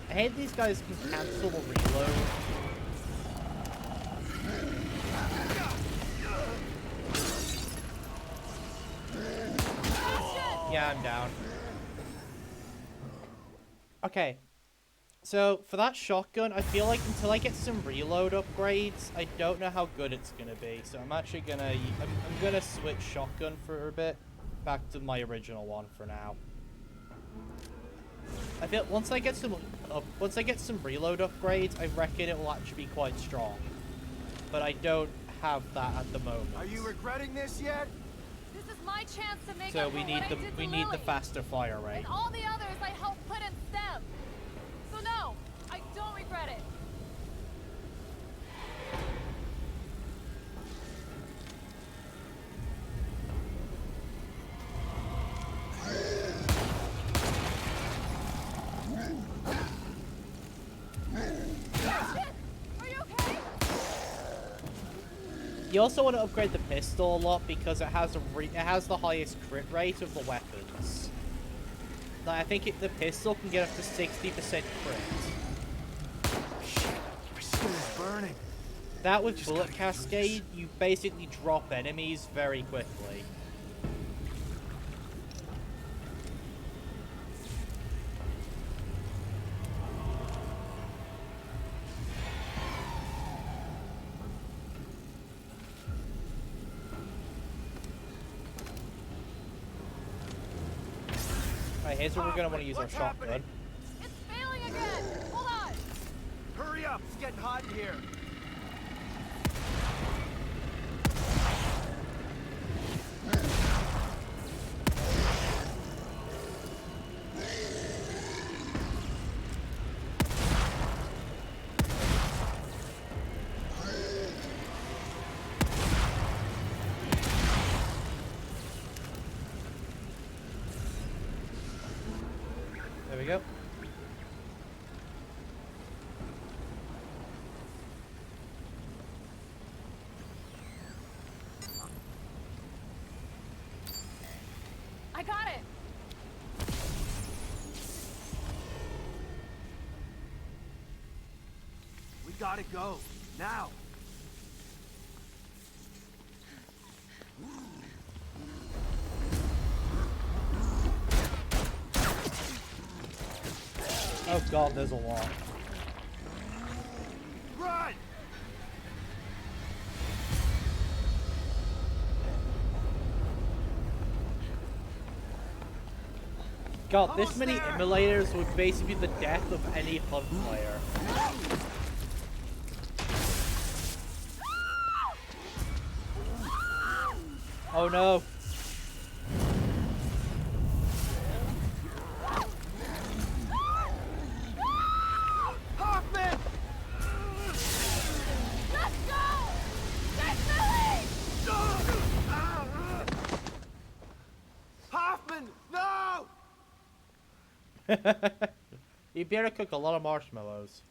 I hate these guys can cancel the reload. Yeah, I'm down. Okay. So, for that shotgun, I feel like until I get some reload upgrades, I don't know how good it's gonna be. So I'm actually gonna... I'm gonna switch shotgun for a bit. Back to my original one for now. I feel once I get some reload upgrades, I reckon it will actually be quite strong. But I don't have that at the moment. Are you regretting this yet? This is my chance to make So up we for need what I the did to we need the Lily. faster fire rate. And all the others I helped put in STEM. So no, I don't regret it. Shit! Are you okay? You also want to upgrade the pistol a lot because it has the highest crit rate of the weapons. Like, I think the pistol can get up to 60% crit. Shit, my skin is burning. That with Just Bullet gotta get through Cascade, you basically drop enemies very quickly. Alright, here's where we're gonna want to use our shotgun. It's failing again! Hold on! Hurry up! It's getting hot in here. There we go. I got it! We gotta go. Now. Oh god, there's a lot. Run! God, this many immolators would basically be the death of any hunt player. Oh no. Hoffman! Let's go! Get Lily! Hoffman! No! You better cook a lot of marshmallows.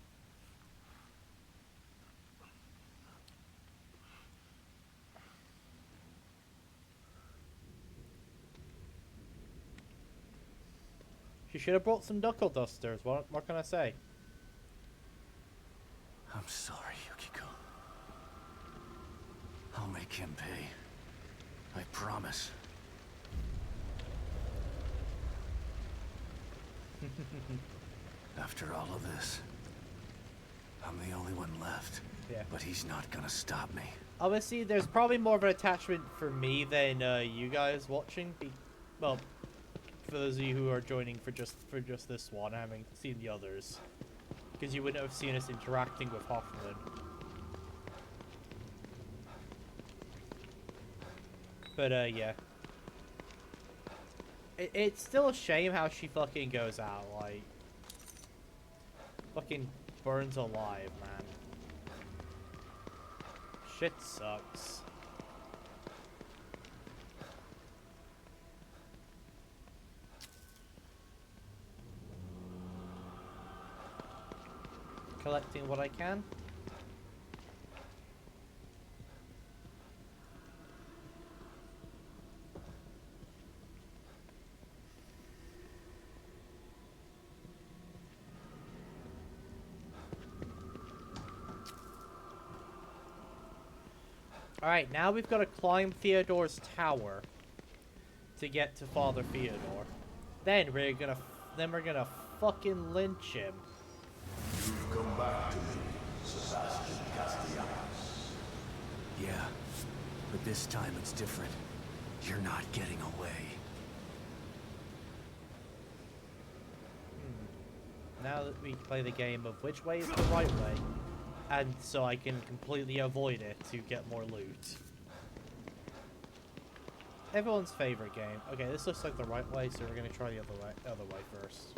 She should have brought some knuckle dusters. What can I say? I'm sorry, Yukiko. I'll make him pay. I promise. After all of this, I'm the only one left. Yeah. But he's not gonna stop me. Obviously, there's probably more of an attachment for me than you guys watching. Well, for those of you who are joining for just this one, having seen the others, because you wouldn't have seen us interacting with Hoffman. But yeah, it's still a shame how she fucking goes out, like fucking burns alive, man. Shit sucks. Collecting what I can. Alright, now we've got to climb Theodore's tower to get to Father Theodore. Then we're gonna fucking lynch him. You've come back to me, Sebastian Castellanos. Yeah, but this time it's different. You're not getting away. Now that we play the game of which way is the right way, and so I can completely avoid it to get more loot. Everyone's favorite game. Okay, this looks like the right way, so we're gonna try the other way first.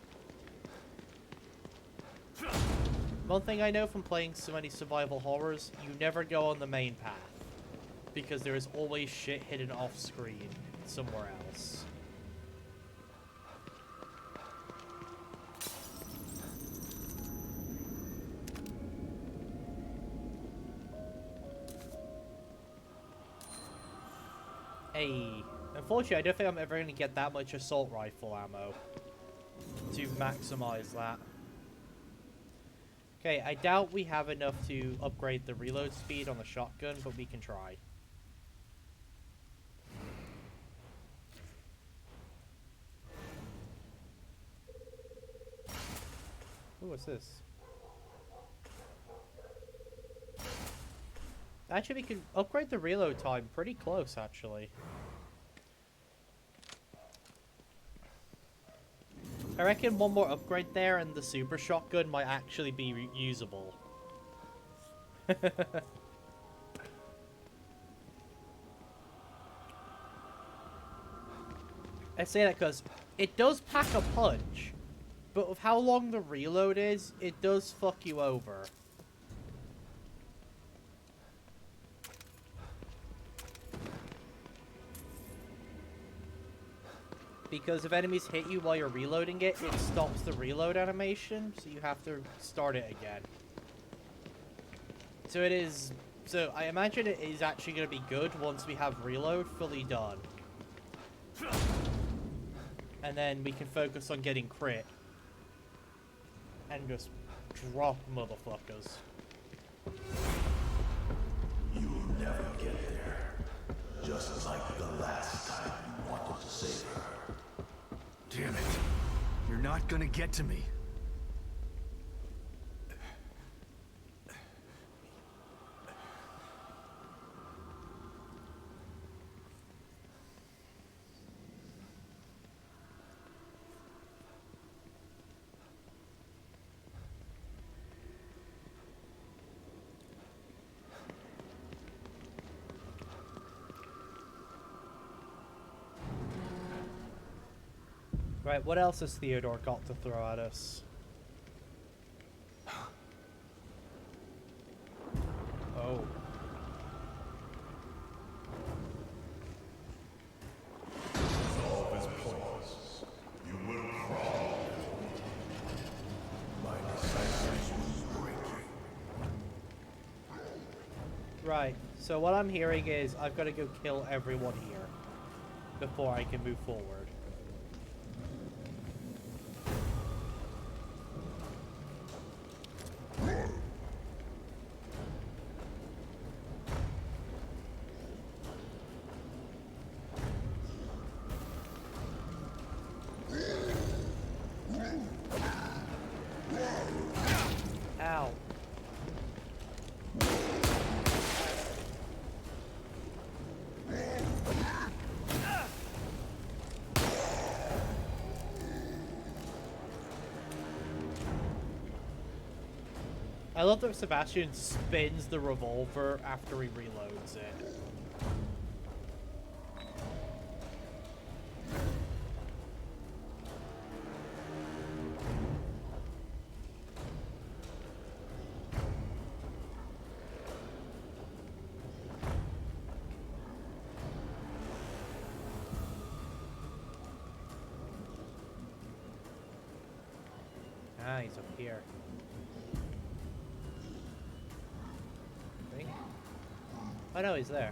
One thing I know from playing so many survival horrors, you never go on the main path, because there is always shit hidden off screen somewhere else. Hey, unfortunately, I don't think I'm ever going to get that much assault rifle ammo to maximize that. Okay, I doubt we have enough to upgrade the reload speed on the shotgun, but we can try. Ooh, what's this? Actually, we can upgrade the reload time pretty close, actually. I reckon one more upgrade there and the super shotgun might actually be usable. I say that because it does pack a punch, but with how long the reload is, it does fuck you over. Because if enemies hit you while you're reloading it, it stops the reload animation, so you have to start it again. So it is... So I imagine it is actually going to be good once we have reload fully done. And then we can focus on getting crit. And just drop motherfuckers. You'll never get there. Just like the last time you wanted to save her. Damn it. You're not gonna get to me. Right, what else has Theodore got to throw at us? Oh. Resolve is pointless. You will crawl. My necessities will break you. Right, so what I'm hearing is I've got to go kill everyone here before I can move forward. Ow. I love that Sebastian spins the revolver after he reloads it. Ah, he's up here. I think. Oh no, he's there.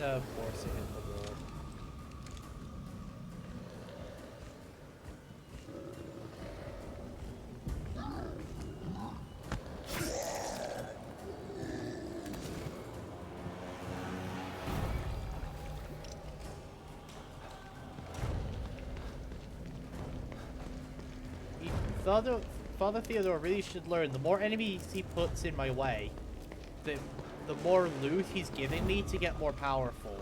Of course it hit the wall. Father Theodore really should learn, the more enemies he puts in my way, the more loot he's giving me to get more powerful.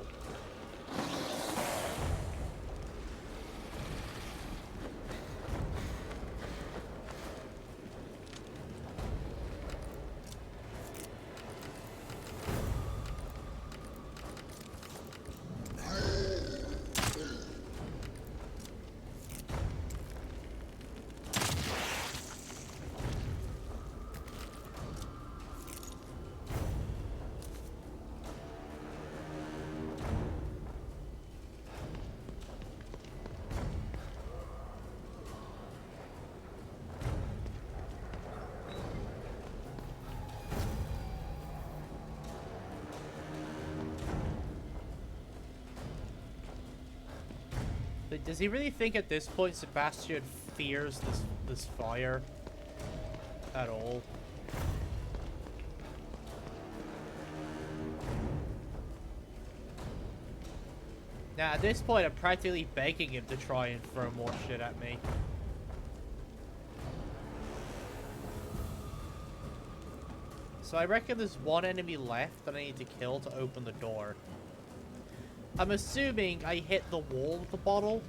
But does he really think at this point Sebastian fears this fire at all? Now at this point I'm practically begging him to try and throw more shit at me. So I reckon there's one enemy left that I need to kill to open the door. I'm assuming I hit the wall with the bottle.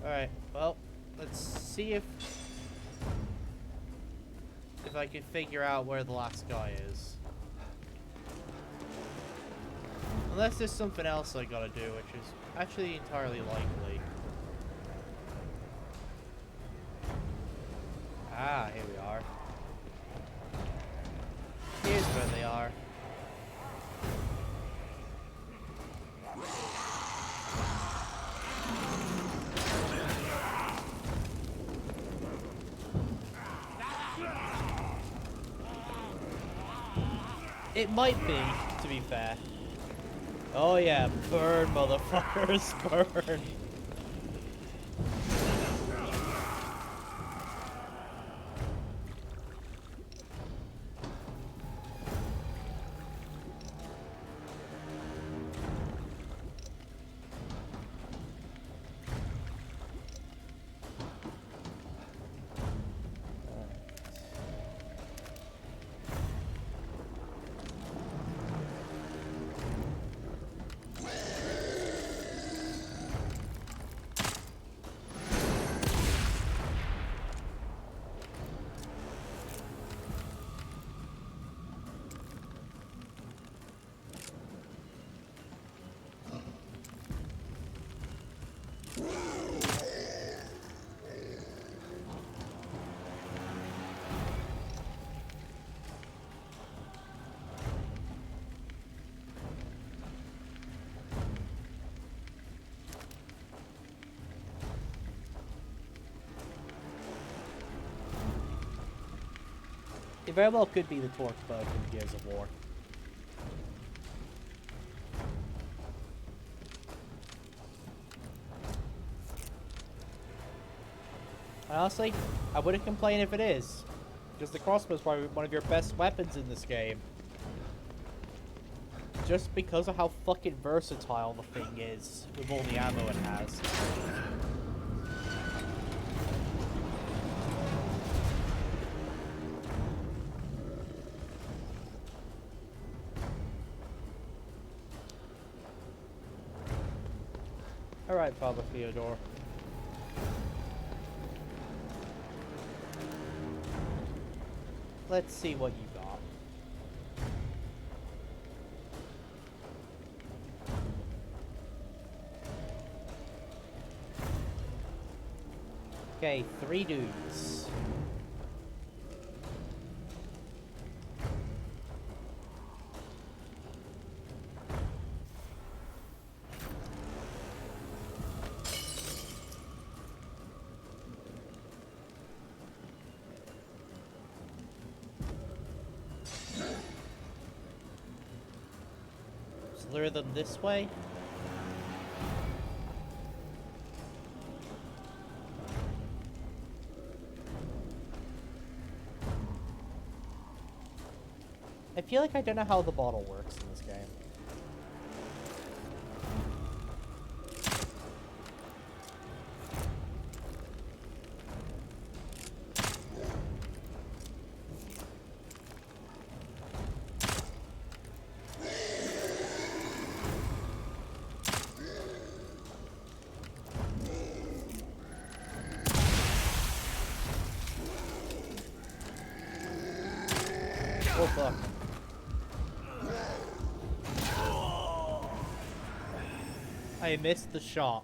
Alright, well, let's see if I can figure out where the last guy is. Unless there's something else I gotta do, which is actually entirely likely. Ah, here we are. Here's where they are. It might be, to be fair. Oh yeah, burn, motherfuckers, burn. It very well could be the torch bow from Gears of War. Honestly, I wouldn't complain if it is, because the crossbow is probably one of your best weapons in this game. Just because of how fucking versatile the thing is, with all the ammo it has. Alright, Father Theodore. Let's see what you got. Okay, 3 dudes. Lure them this way. I feel like I don't know how the bottle works in this game. Oh fuck. I missed the shot.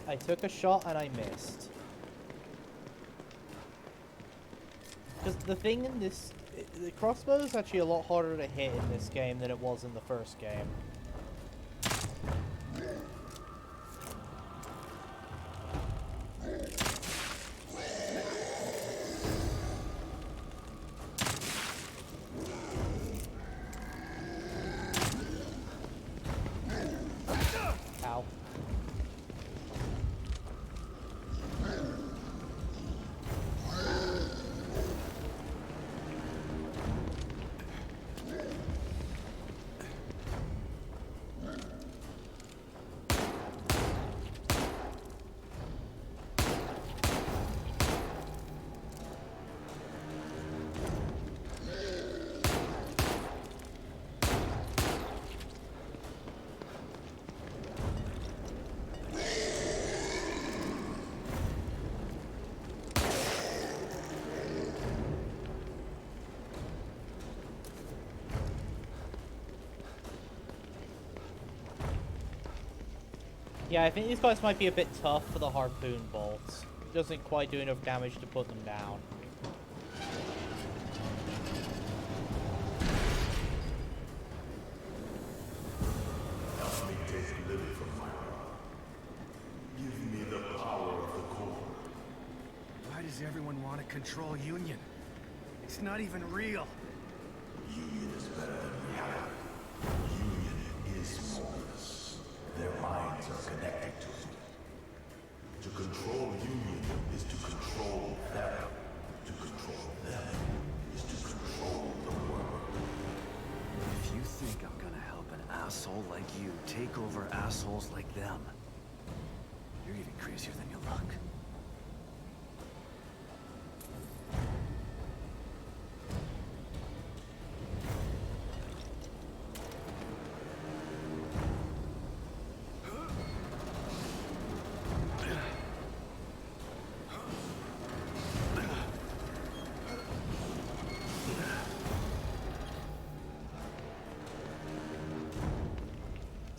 I took a shot and I missed. Because the thing in this... The crossbow is actually a lot harder to hit in this game than it was in the first game. Ow. Yeah, I think these guys might be a bit tough for the harpoon bolts. It doesn't quite do enough damage to put them down. Help me take Lily from Myra. Give me the power of the core. Why does everyone want to control Union? It's not even real. Union is better than reality. Union is Morpheus. Their minds are connected to it. To control Union is to control them. To control them is to control the world. If you think I'm gonna help an asshole like you take over assholes like them, you're even crazier than you look.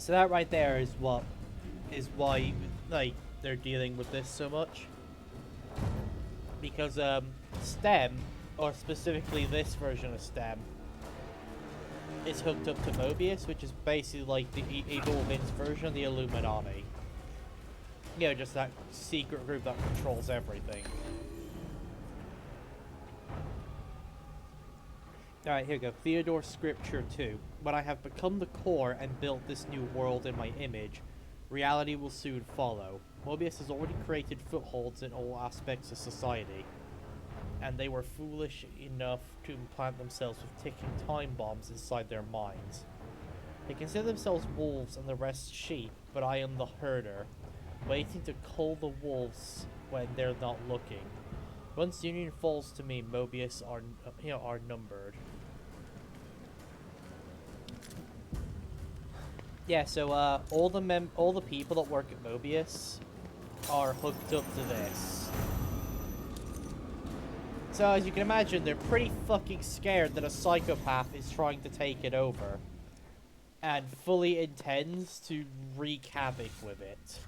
So that right there is why like they're dealing with this so much. Because STEM, or specifically this version of STEM, is hooked up to Mobius, which is basically like the Evil Within's version of the Illuminati. You know, just that secret group that controls everything. Alright, here we go. Theodore Scripture 2. When I have become the core and built this new world in my image, reality will soon follow. Mobius has already created footholds in all aspects of society, and they were foolish enough to implant themselves with ticking time bombs inside their minds. They consider themselves wolves and the rest sheep, but I am the herder, waiting to cull the wolves when they're not looking. Once Union falls to me, Mobius are numbered. Yeah, so all the people that work at Mobius are hooked up to this. So as you can imagine, they're pretty fucking scared that a psychopath is trying to take it over, and fully intends to wreak havoc with it.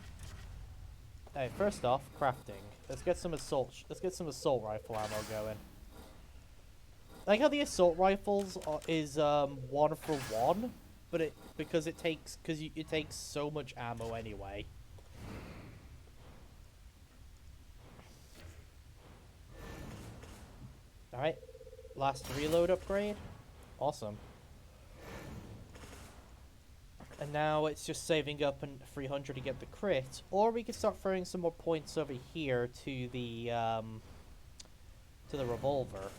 Hey, first off, crafting. Let's get some assault rifle ammo going. I like how the assault rifles is 1 for 1, but it takes so much ammo anyway. All right, last reload upgrade. Awesome. And now it's just saving up in 300 to get the crit, or we could start throwing some more points over here to the revolver.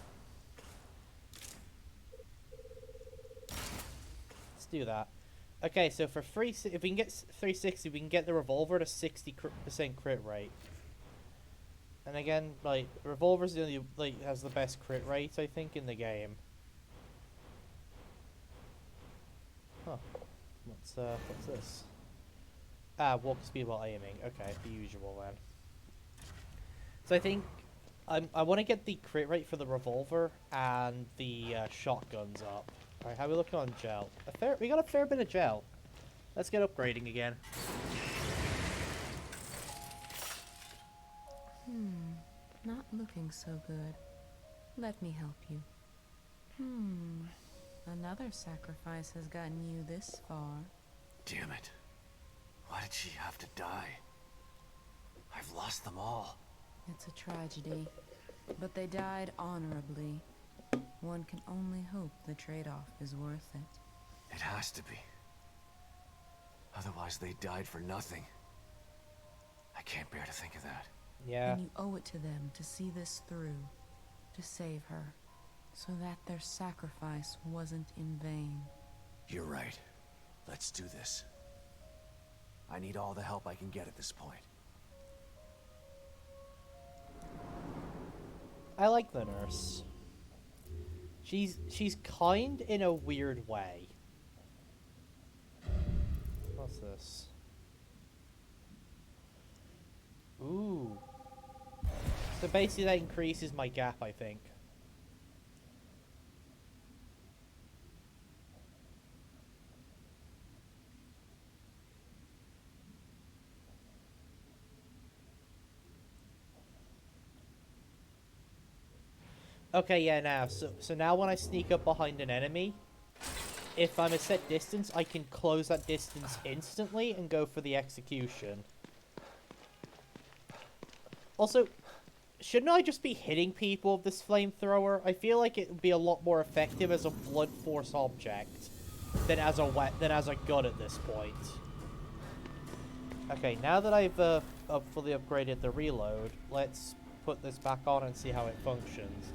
Let's do that. Okay, so for if we can get 360, we can get the revolver to 60% crit rate. And again, like, revolver's the only, like, has the best crit rate, I think, in the game. What's this? Ah, walk speed while aiming. Okay, the usual then. So I think I want to get the crit rate for the revolver and the shotguns up. Alright, how are we looking on gel? We got a fair bit of gel. Let's get upgrading again. Not looking so good. Let me help you. Another sacrifice has gotten you this far. Damn it. Why did she have to die? I've lost them all. It's a tragedy, but they died honorably. One can only hope the trade-off is worth it. It has to be. Otherwise they died for nothing. I can't bear to think of that. Yeah. And you owe it to them to see this through, to save her, so that their sacrifice wasn't in vain. You're right. Let's do this. I need all the help I can get at this point. I like the nurse. She's kind in a weird way. What's this? Ooh. So basically that increases my gap, I think. Okay, yeah, now. So now when I sneak up behind an enemy, if I'm a set distance, I can close that distance instantly and go for the execution. Also, shouldn't I just be hitting people with this flamethrower? I feel like it would be a lot more effective as a blood force object than as a gun at this point. Okay, now that I've fully upgraded the reload, let's put this back on and see how it functions.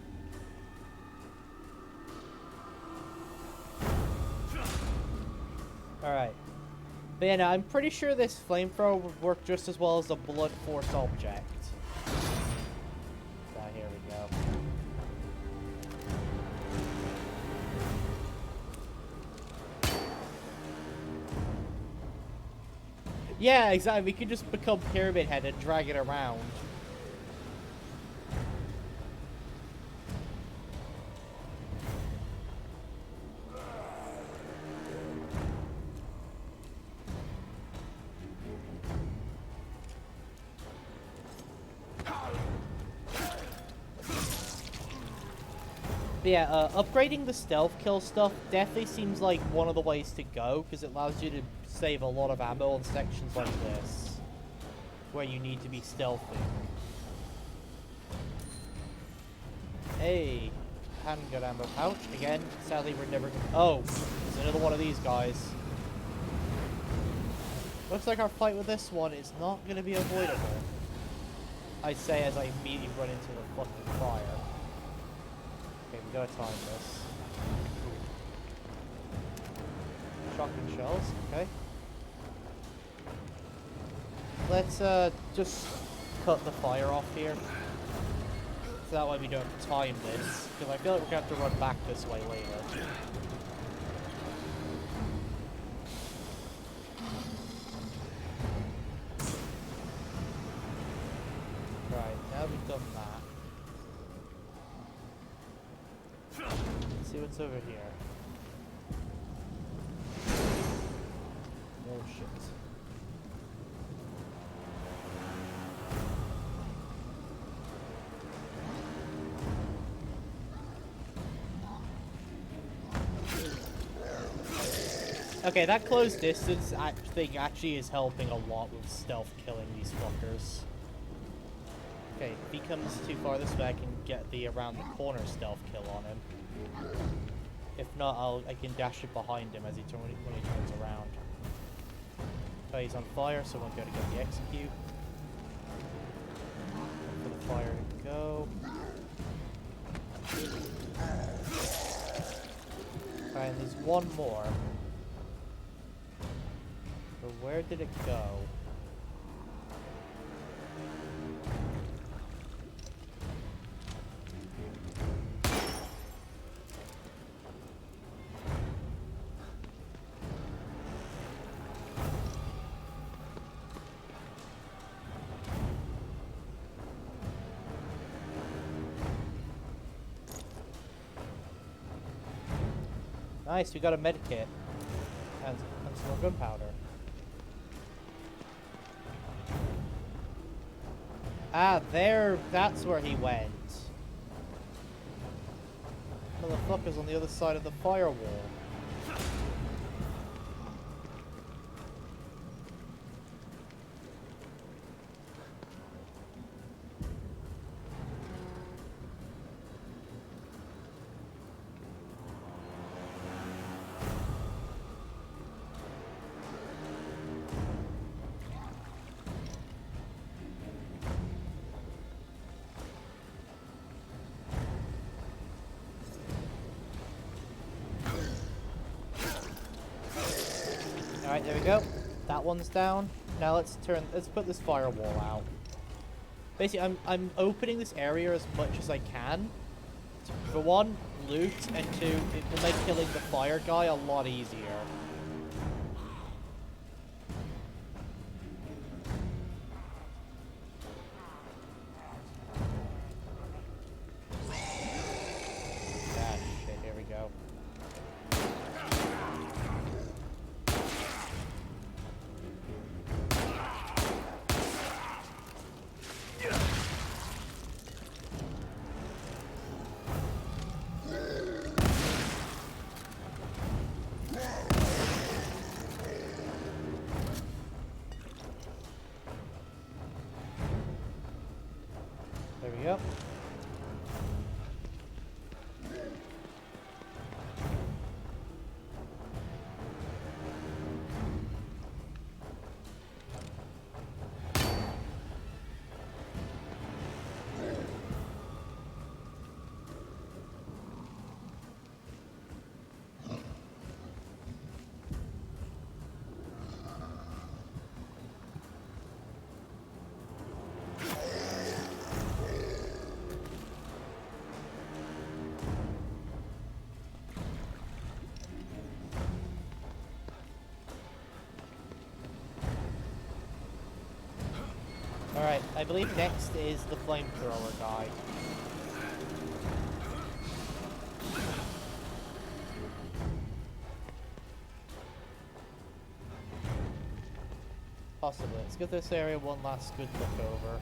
Alright. But yeah, no, I'm pretty sure this flamethrower would work just as well as a blood force object. Ah, here we go. Yeah, exactly. We could just become Pyramid Head and drag it around. But yeah, upgrading the stealth kill stuff definitely seems like one of the ways to go, because it allows you to save a lot of ammo on sections like this, where you need to be stealthy. Hey, handgun ammo pouch. Again, sadly we're never gonna... Oh, there's another one of these guys. Looks like our fight with this one is not going to be avoidable. I say as I immediately run into the fucking fire. Okay, we gotta time this. Shotgun shells, okay. Let's just cut the fire off here. So that way we don't have to time this. Because I feel like we're gonna have to run back this way later. Right, now we've done that. Let's see what's over here. Oh shit. Okay, that close distance thing actually is helping a lot with stealth killing these fuckers. Okay, if he comes too far this way, I can get the around the corner stealth kill on him. If not, I can dash it behind him as when he turns around. Okay, he's on fire, so I won't be able to get the execute. For the fire to go. Alright, and there's one more. But where did it go? Nice, we got a med kit. And some more gunpowder. Ah, there, that's where he went. Motherfucker's on the other side of the firewall. Alright, there we go. That one's down. Now let's put this firewall out. Basically, I'm opening this area as much as I can. For one, loot, and two, it will make killing the fire guy a lot easier. Ah, shit, here we go. There we go. Alright, I believe next is the flamethrower guy. Possibly. Let's give this area one last good look over.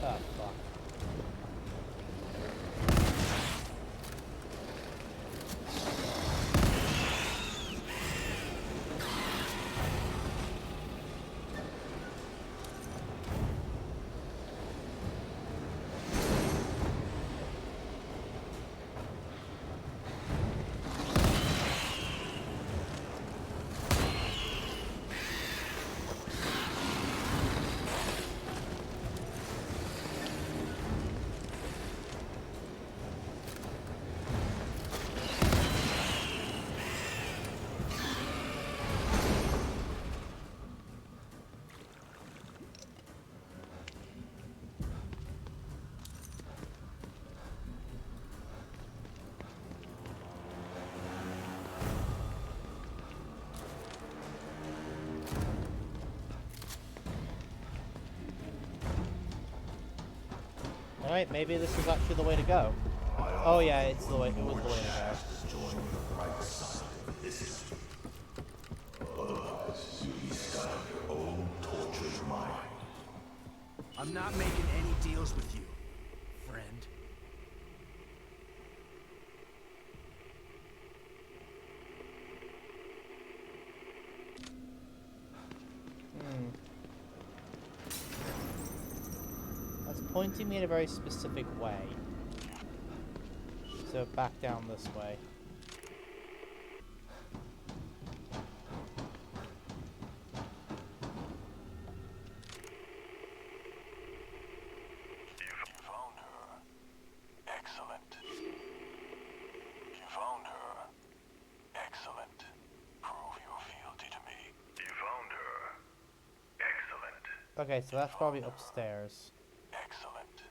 Oh, fuck. Alright, maybe this is actually the way to go. Oh yeah, it's the way. It was the way to go. Join the bright side of history. Otherwise, you'll be stuck in your own tortured mind. I'm not making any deals with you, friend. That's pointing me in a very specific way. So back down this way. You found her. Excellent. You found her. Excellent. Prove your fealty to me. You found her. Excellent. Okay, so that's probably upstairs. Excellent.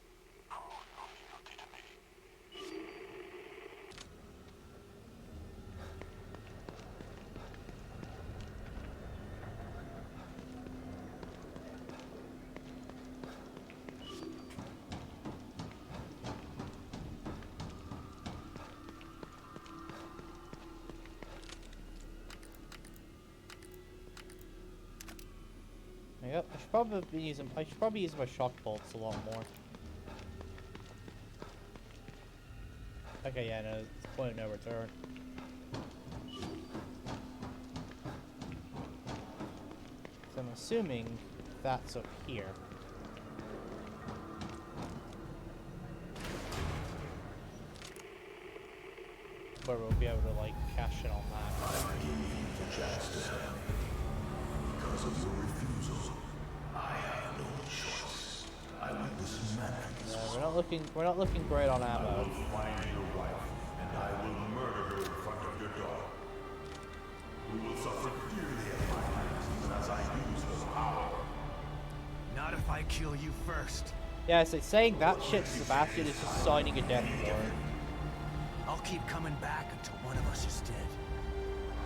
Prove your fealty to me. Yep, I should probably use my shock bolts a lot more. Okay, yeah, no, it's point of no return. So I'm assuming that's up here. Where we'll be able to, like, cash in on that. I gave you the chance to help me. Because of your refusal, I have no choice. I will dismantle this. No, we're not looking great on I ammo. will find your wife, and I will murder her in front of your daughter. Who will suffer dearly at my hands even as I use her power. Not if I kill you first. Yeah, so saying that shit to Sebastian is just signing a death warrant. I'll keep coming back until one of us is dead.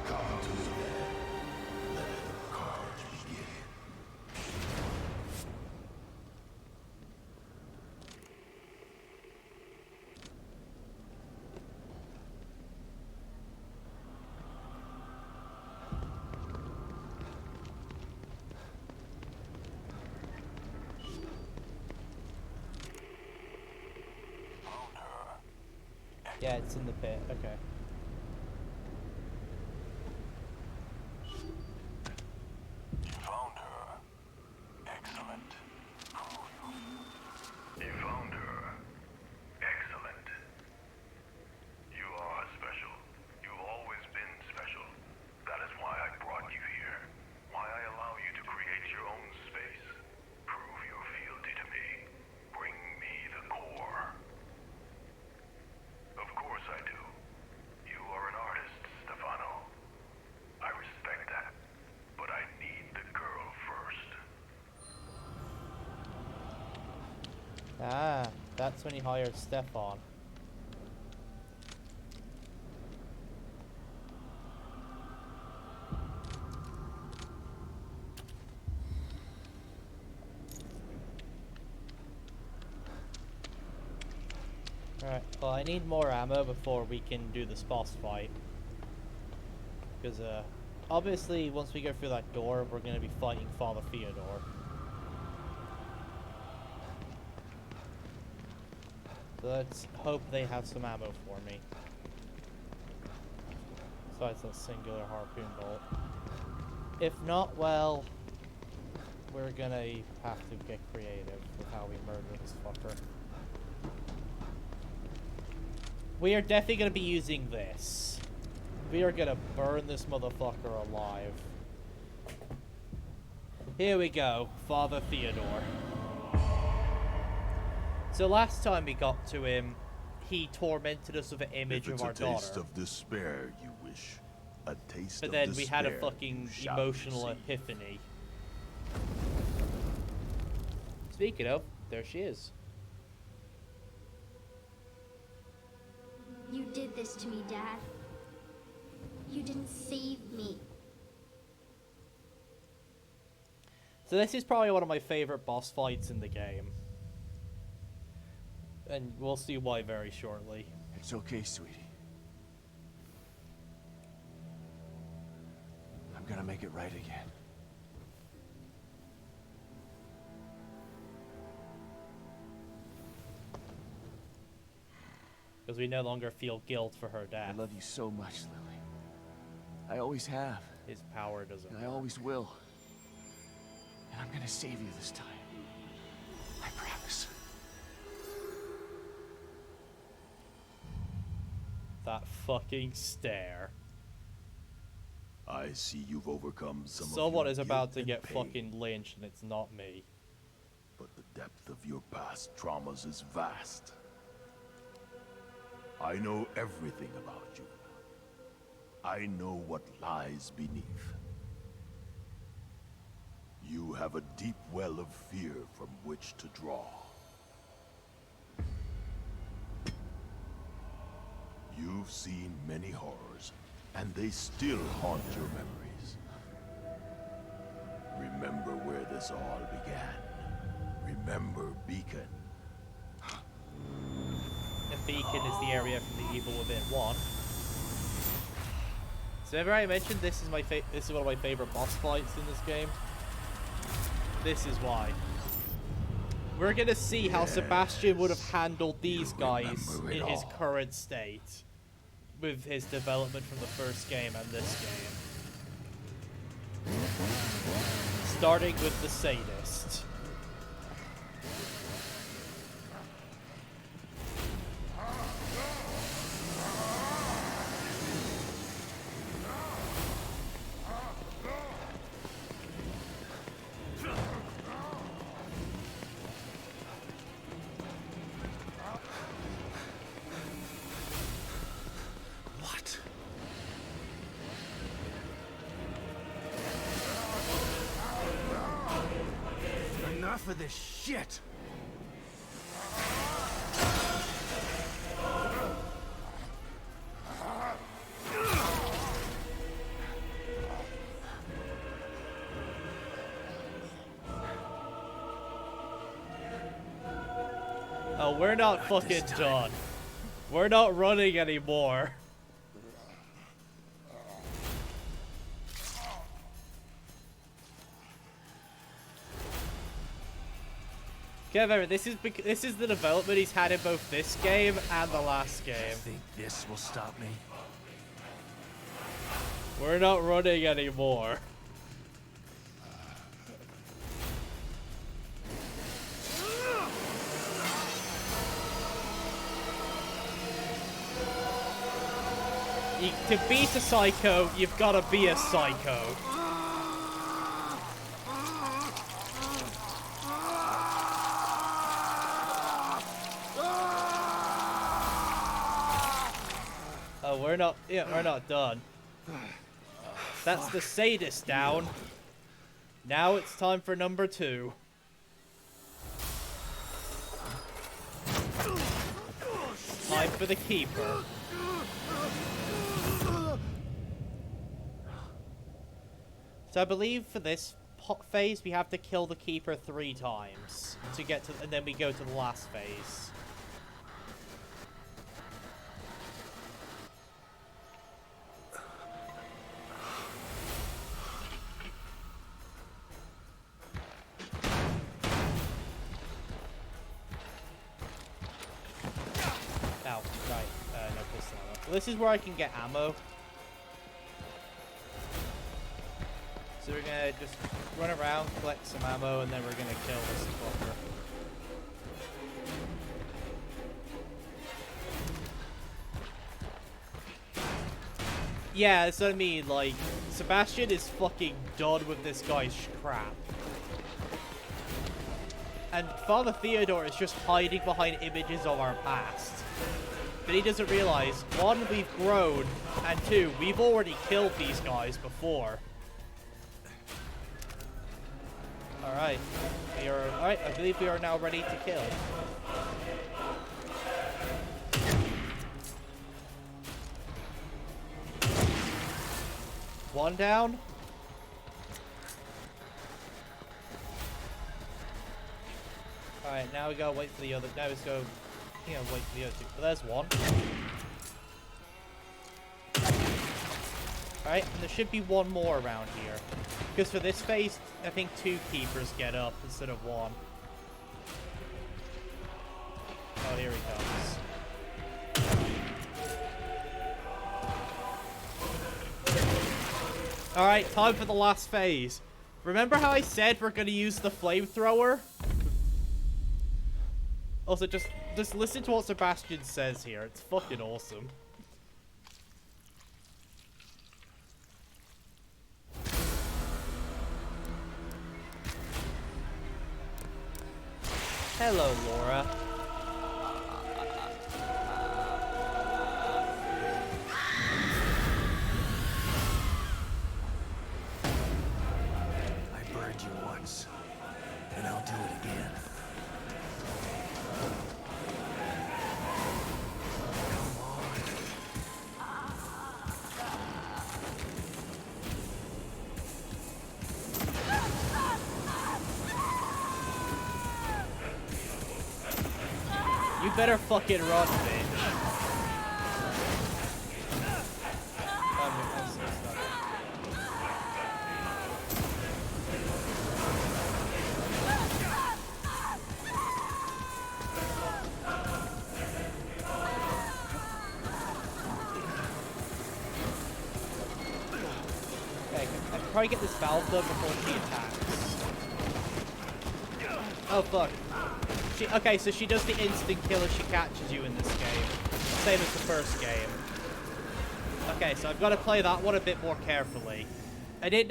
Come to me then. Let the carnage begin. Yeah, it's in the pit. Okay. You found her. Excellent. You found her. Excellent. You are special. You've always been special. That is why I brought you here. Why I allow you to create your own space. Prove your fealty to me. Bring me the core. Of course I do. You are an artist, Stefano. I respect that. But I need the girl first. Ah, that's when he hired Stefan. Alright, well I need more ammo before we can do this boss fight. Because, obviously once we go through that door, we're going to be fighting Father Theodore. So let's hope they have some ammo for me. Besides that singular harpoon bolt. If not, well, we're gonna have to get creative with how we murder this fucker. We are definitely gonna be using this. We are gonna burn this motherfucker alive. Here we go, Father Theodore. So last time we got to him, he tormented us with an image of our daughter. If it's a taste of despair you wish, a taste But of then despair we had a fucking you shall emotional receive. epiphany. Speaking of, there she is. You did this to me, Dad. You didn't save me. So this is probably one of my favorite boss fights in the game. And we'll see why very shortly. It's okay, sweetie. I'm gonna make it right again. Because we no longer feel guilt for her I death. love you so much, Lily. I always have, His power doesn't and I work. always will. And I'm gonna save you this time. I promise. That fucking stare. I see you've overcome some Someone of is your about guilt to and get pain, fucking lynched and it's not me. but the depth of your past traumas is vast. I know everything about you. I know what lies beneath. You have a deep well of fear from which to draw. You've seen many horrors, and they still haunt your memories. Remember where this all began. Remember Beacon. And Beacon is the area from the Evil Within 1. So remember I mentioned this is one of my favorite boss fights in this game. this is why. We're gonna see how Sebastian would have handled these guys in his current state. With his development from the first game and this game. Starting with the sadist. Enough of this shit! Oh, we're not fucking done. We're not running anymore. Okay, remember, this is the development he's had in both this game and the last game. I think this will stop me. We're not running anymore. To beat a psycho, you've got to be a psycho. Oh, we're not done. That's the sadist down. Now it's time for number 2. Time for the keeper. So I believe for this phase we have to kill the keeper 3 times to get to, and then we go to the last phase. Ow, right, no pistol ammo. Well, this is where I can get ammo. So we're gonna just run around, collect some ammo, and then we're gonna kill this fucker. Yeah, that's what I mean, like, Sebastian is fucking done with this guy's crap. And Father Theodore is just hiding behind images of our past. But he doesn't realize, 1, we've grown, and 2, we've already killed these guys before. Alright. Alright, I believe we are now ready to kill. One down. Alright, now we gotta wait for the other. Now let's go. You know, wait for the other 2. But there's one. Alright, and there should be one more around here. Because for this phase, I think 2 keepers get up instead of 1. Oh, here he comes. Alright, time for the last phase. Remember how I said we're gonna use the flamethrower? Also, just listen to what Sebastian says here. It's fucking awesome. Hello, Laura. I burned you once, and I'll do it again. Come on. You better fucking run, bitch. try to get this valve done before she attacks. Oh fuck. Okay, so she does the instant kill if she catches you in this game. Same as the first game. Okay, so I've got to play that one a bit more carefully. I didn't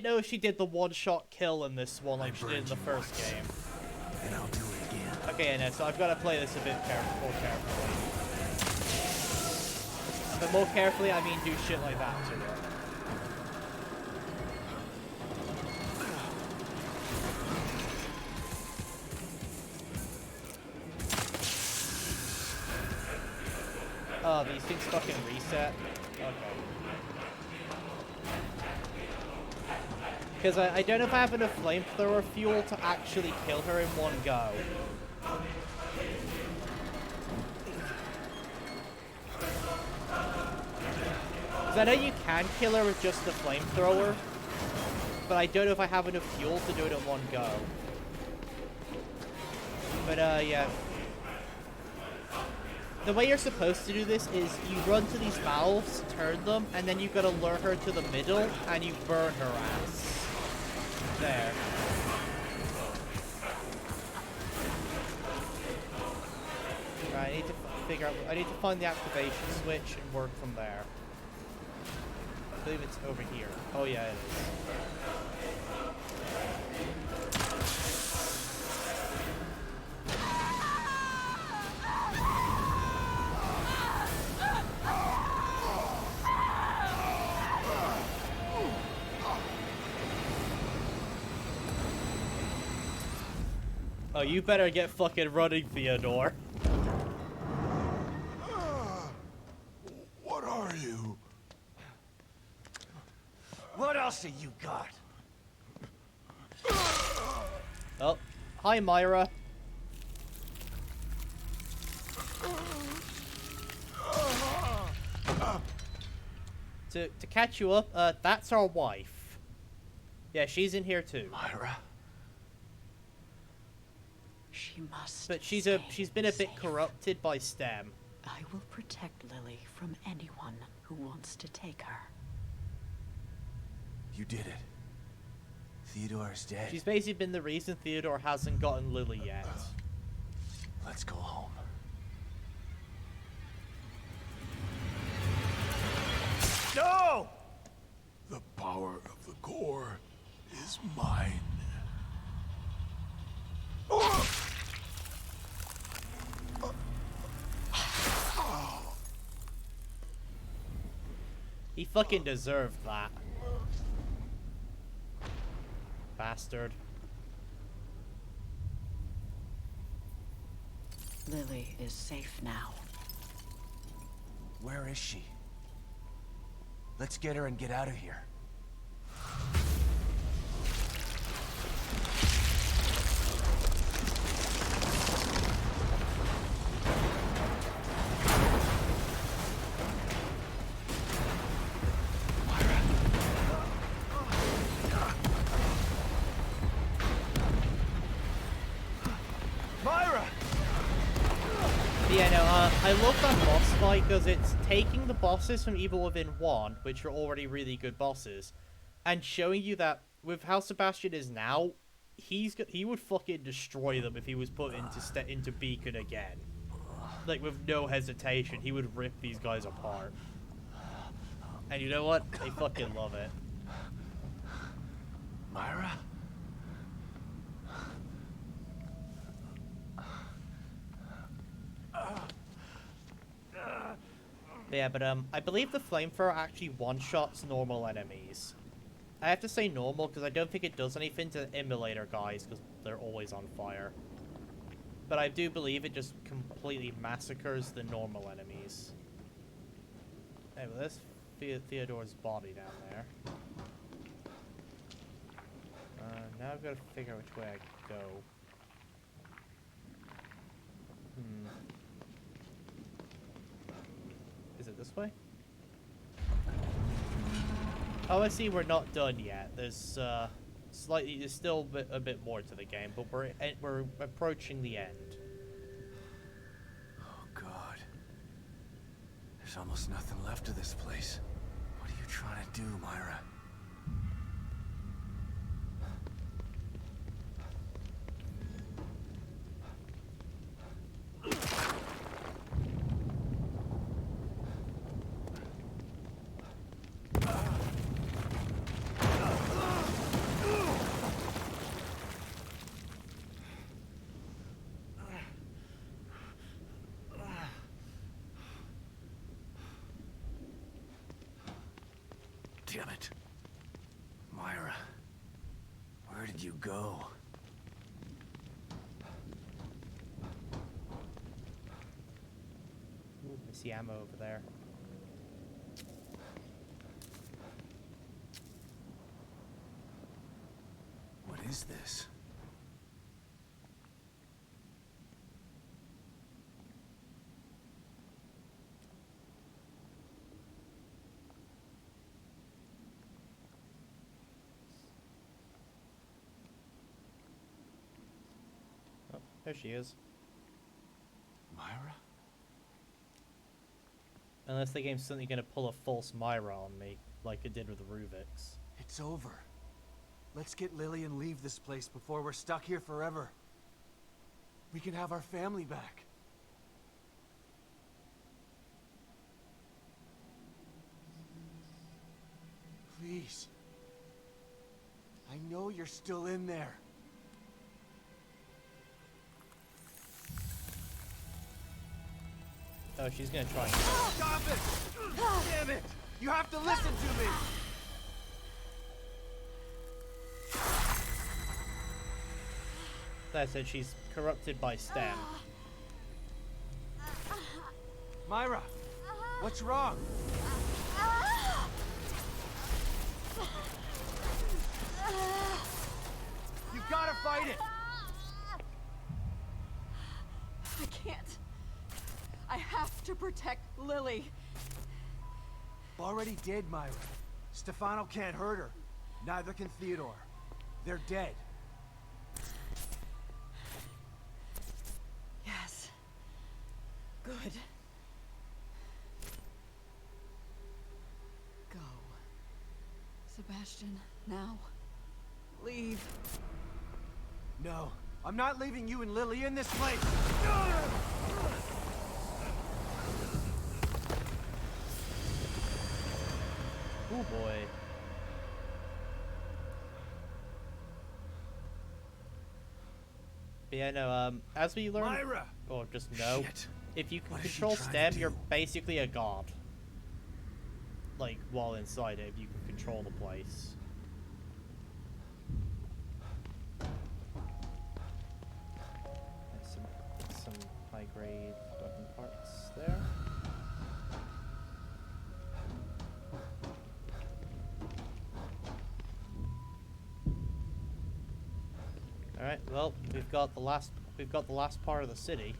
know if she did the one-shot kill in this one like she did in the first game. And I'll do it again. Okay, no, so I've got to play this a bit more carefully. But more carefully, I mean do shit like that to her. Oh, these things fucking reset? Okay. Because I don't know if I have enough flamethrower fuel to actually kill her in one go. Because I know you can kill her with just the flamethrower, but I don't know if I have enough fuel to do it in one go. But, yeah. The way you're supposed to do this is you run to these valves, turn them, and then you've got to lure her to the middle, and you burn her ass. There. Right, I need to figure out... I need to find the activation switch and work from there. I believe it's over here. Oh yeah, it is. Oh, you better get fucking running, Theodore. What are you? What else have you got? Oh, hi, Myra. To catch you up, that's our wife. Yeah, she's in here too. Myra? She must. But she's been a bit corrupted by STEM. I will protect Lily from anyone who wants to take her. You did it. Theodore's dead. She's basically been the reason Theodore hasn't gotten Lily yet. Let's go home. No! The power of the core is mine. He fucking deserved that. Bastard. Lily is safe now. Where is she? Let's get her and get out of here. I love that boss fight because it's taking the bosses from Evil Within 1, which are already really good bosses, and showing you that with how Sebastian is now, he would fucking destroy them if he was put into Beacon again. Like, with no hesitation, he would rip these guys apart. And you know what? They fucking love it. Myra? Yeah, but I believe the flamethrower actually one-shots normal enemies. I have to say normal because I don't think it does anything to the immolator guys because they're always on fire. But I do believe it just completely massacres the normal enemies. Hey, well, there's Theodore's body down there. Now I've got to figure out which way I go. Is it this way? Oh, I see. We're not done yet. There's still a bit more to the game, but we're approaching the end. Oh God, there's almost nothing left of this place. What are you trying to do, Myra? damn it. Myra, where did you go? Ooh, I see ammo over there. What is this? Oh, there she is. Myra? Unless the game's suddenly gonna pull a false Myra on me, like it did with the Ruvix. It's over. Let's get Lily and leave this place before we're stuck here forever. We can have our family back. Please. I know you're still in there. Oh, she's gonna try and... Stop it! Damn it! You have to listen to me! That said, she's corrupted by STEM. Myra! What's wrong? You gotta fight it! I can't. I have to protect Lily. Already did, Myra. Stefano can't hurt her. Neither can Theodore. They're dead. Yes. Good. Go. Sebastian, now. Leave. No, I'm not leaving you and Lily in this place! Oh boy. But yeah, no, as we learn... Myra! Or just know, Shit. if you can What is she control trying to STEM, do? you're basically a god. Like, while inside it, if you can control the place. There's some high-grade weapon parts there. Alright, well, we've got the last part of the city.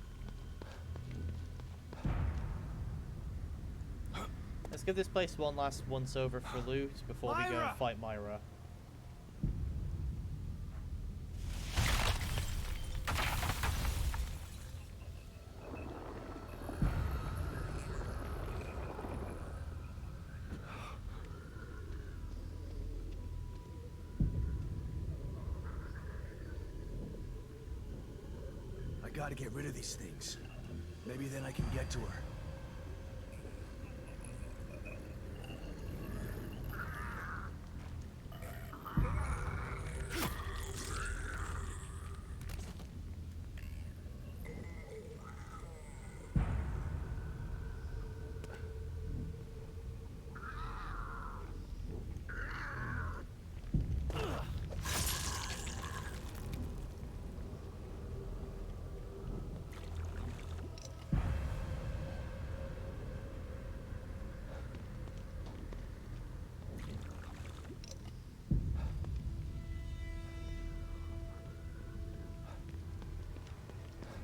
Let's give this place one last once over for loot before we go and fight Myra. I gotta get rid of these things. Maybe then I can get to her.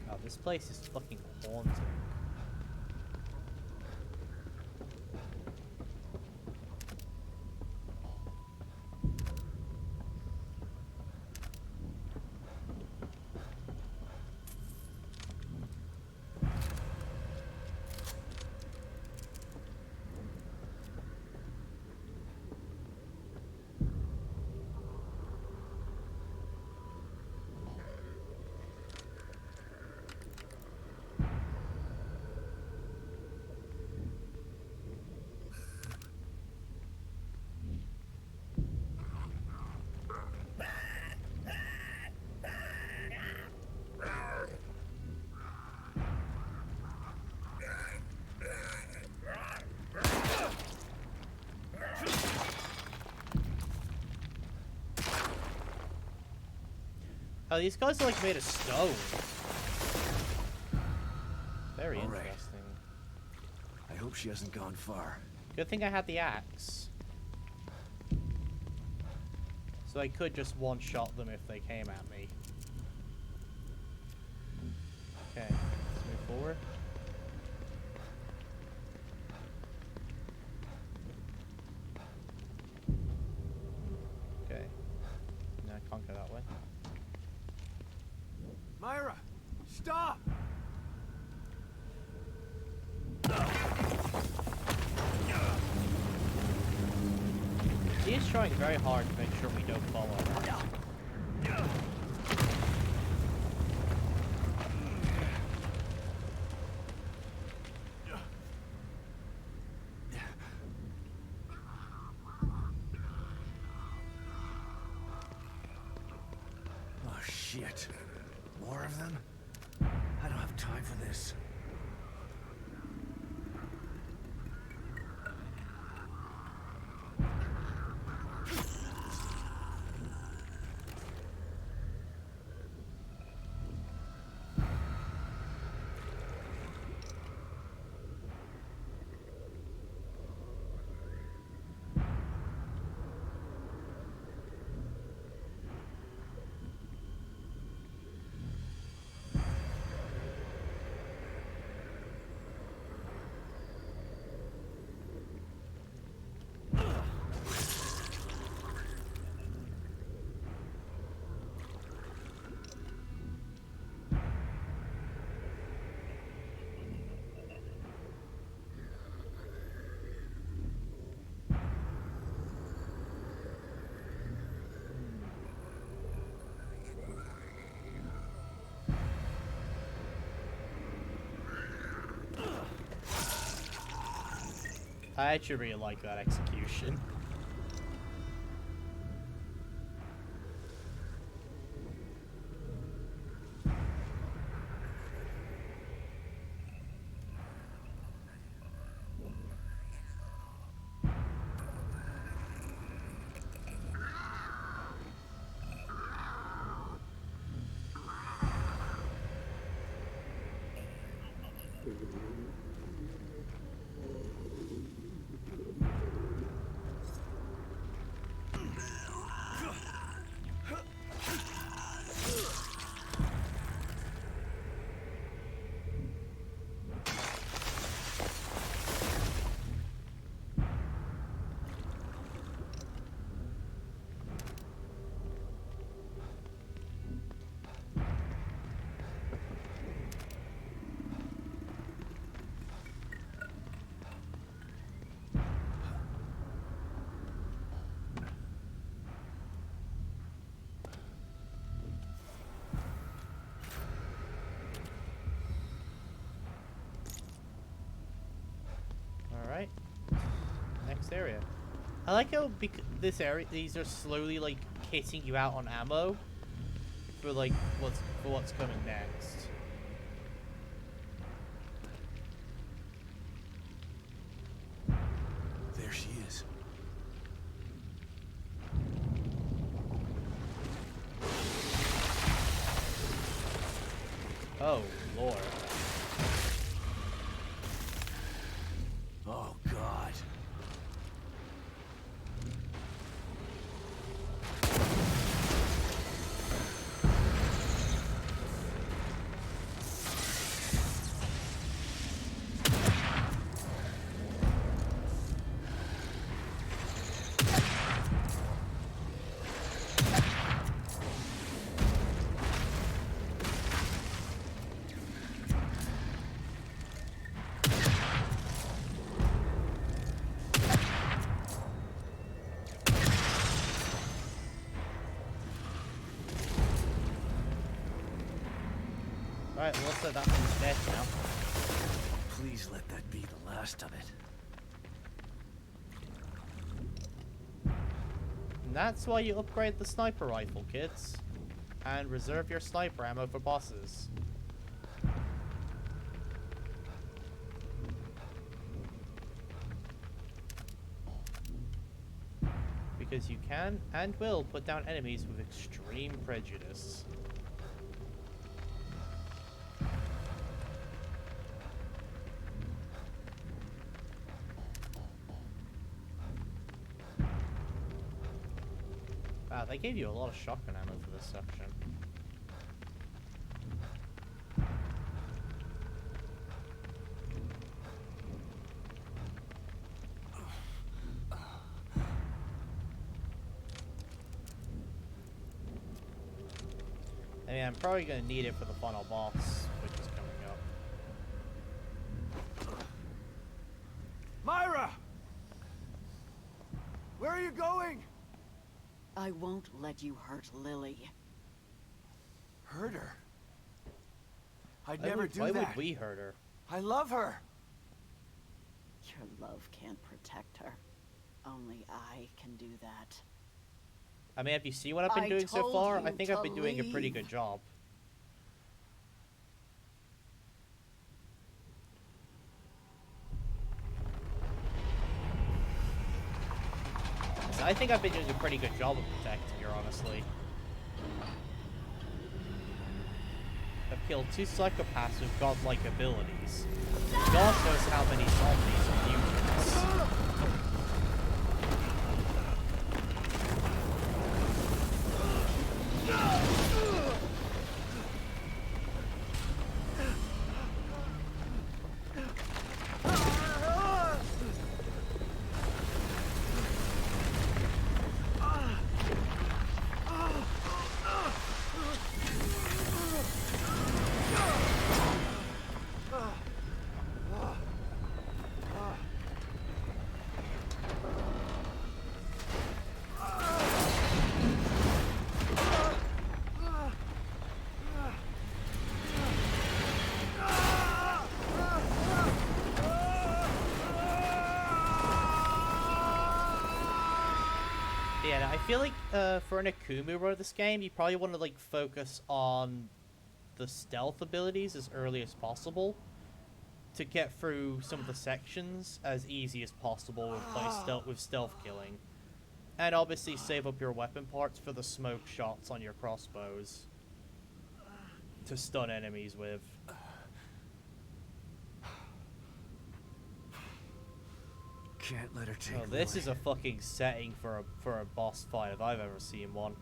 God, this place is fucking haunting. Oh, these guys are like made of stone. Very All right. interesting. I hope she hasn't gone far. Good thing I had the axe. So I could just one-shot them if they came at me. Okay, let's move forward. Okay. No, I can't go that way. Myra, stop! He is trying very hard to make sure we don't follow her. Oh shit. More of them? I don't have time for this. I actually really like that execution. Alright. Next area. I like how this area, these are slowly like kitting you out on ammo for like what's coming next. There she is. Oh, Lord. Oh God. Alright, well, so that one's dead now. Please let that be the last of it. And that's why you upgrade the sniper rifle, kids. And reserve your sniper ammo for bosses. because you can and will put down enemies with extreme prejudice. Wow, they gave you a lot of shotgun ammo for this section. I mean, I'm probably going to need it for the final boss, which is coming up. Myra! Where are you going? I won't let you hurt Lily. Hurt her? I'd never do that. Why would we hurt her? I love her. Your love can't protect her. Only I can do that. I mean, have you seen what I've been doing so far? I think I've been doing a pretty good job. So I think I've been doing a pretty good job of protecting her, honestly. I've killed 2 psychopaths with godlike abilities. God knows how many zombies and mutants. Yeah, I feel like for an Akumu run of this game, you probably want to like focus on the stealth abilities as early as possible to get through some of the sections as easy as possible with stealth killing. And obviously save up your weapon parts for the smoke shots on your crossbows to stun enemies with. Can't let her take Oh, this is a fucking setting for a boss fight if I've ever seen one.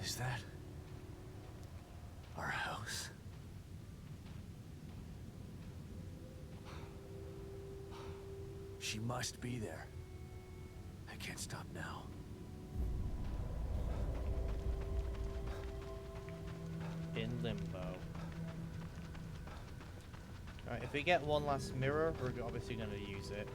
Is that our house? She must be there. I can't stop now. In limbo. Alright, if we get one last mirror, we're obviously going to use it.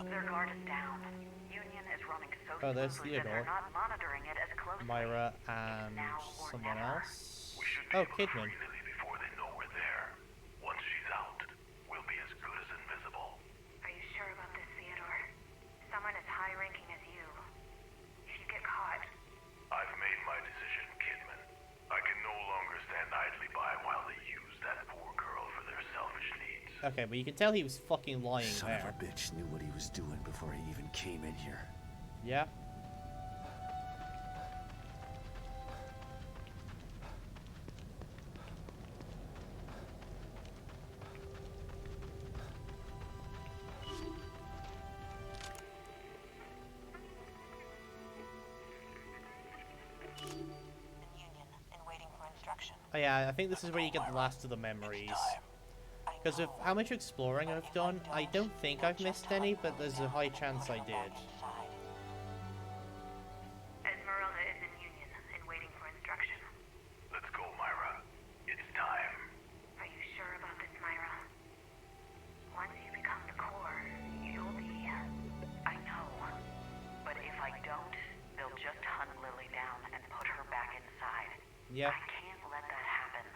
Their guard is down. Union is running so Oh, there's smoothly that Theodore. they're not monitoring it as closely. Myra and someone else. Oh, Kidman. Before they know we're there. Once she's out, we'll be as good as invisible. Are you sure about this, Theodore? Someone as high-ranking as you. If you get caught... I've made my decision, Kidman. I can no longer stand idly by while they use that poor girl for their selfish needs. Okay, but you can tell he was fucking lying Son there. of a bitch knew what he was doing before he even came in here. Yeah. Oh yeah, I think this is where you get the last of the memories. Because of how much exploring I've done, I don't think I've missed any, but there's a high chance I did. Esmeralda is in Union and waiting for instruction. Let's go, Myra. It's time. Are you sure about this, Myra? Once you become the core, you'll be... I know. But if I don't, they'll just hunt Lily down and put her back inside. Yeah. I can't let that happen.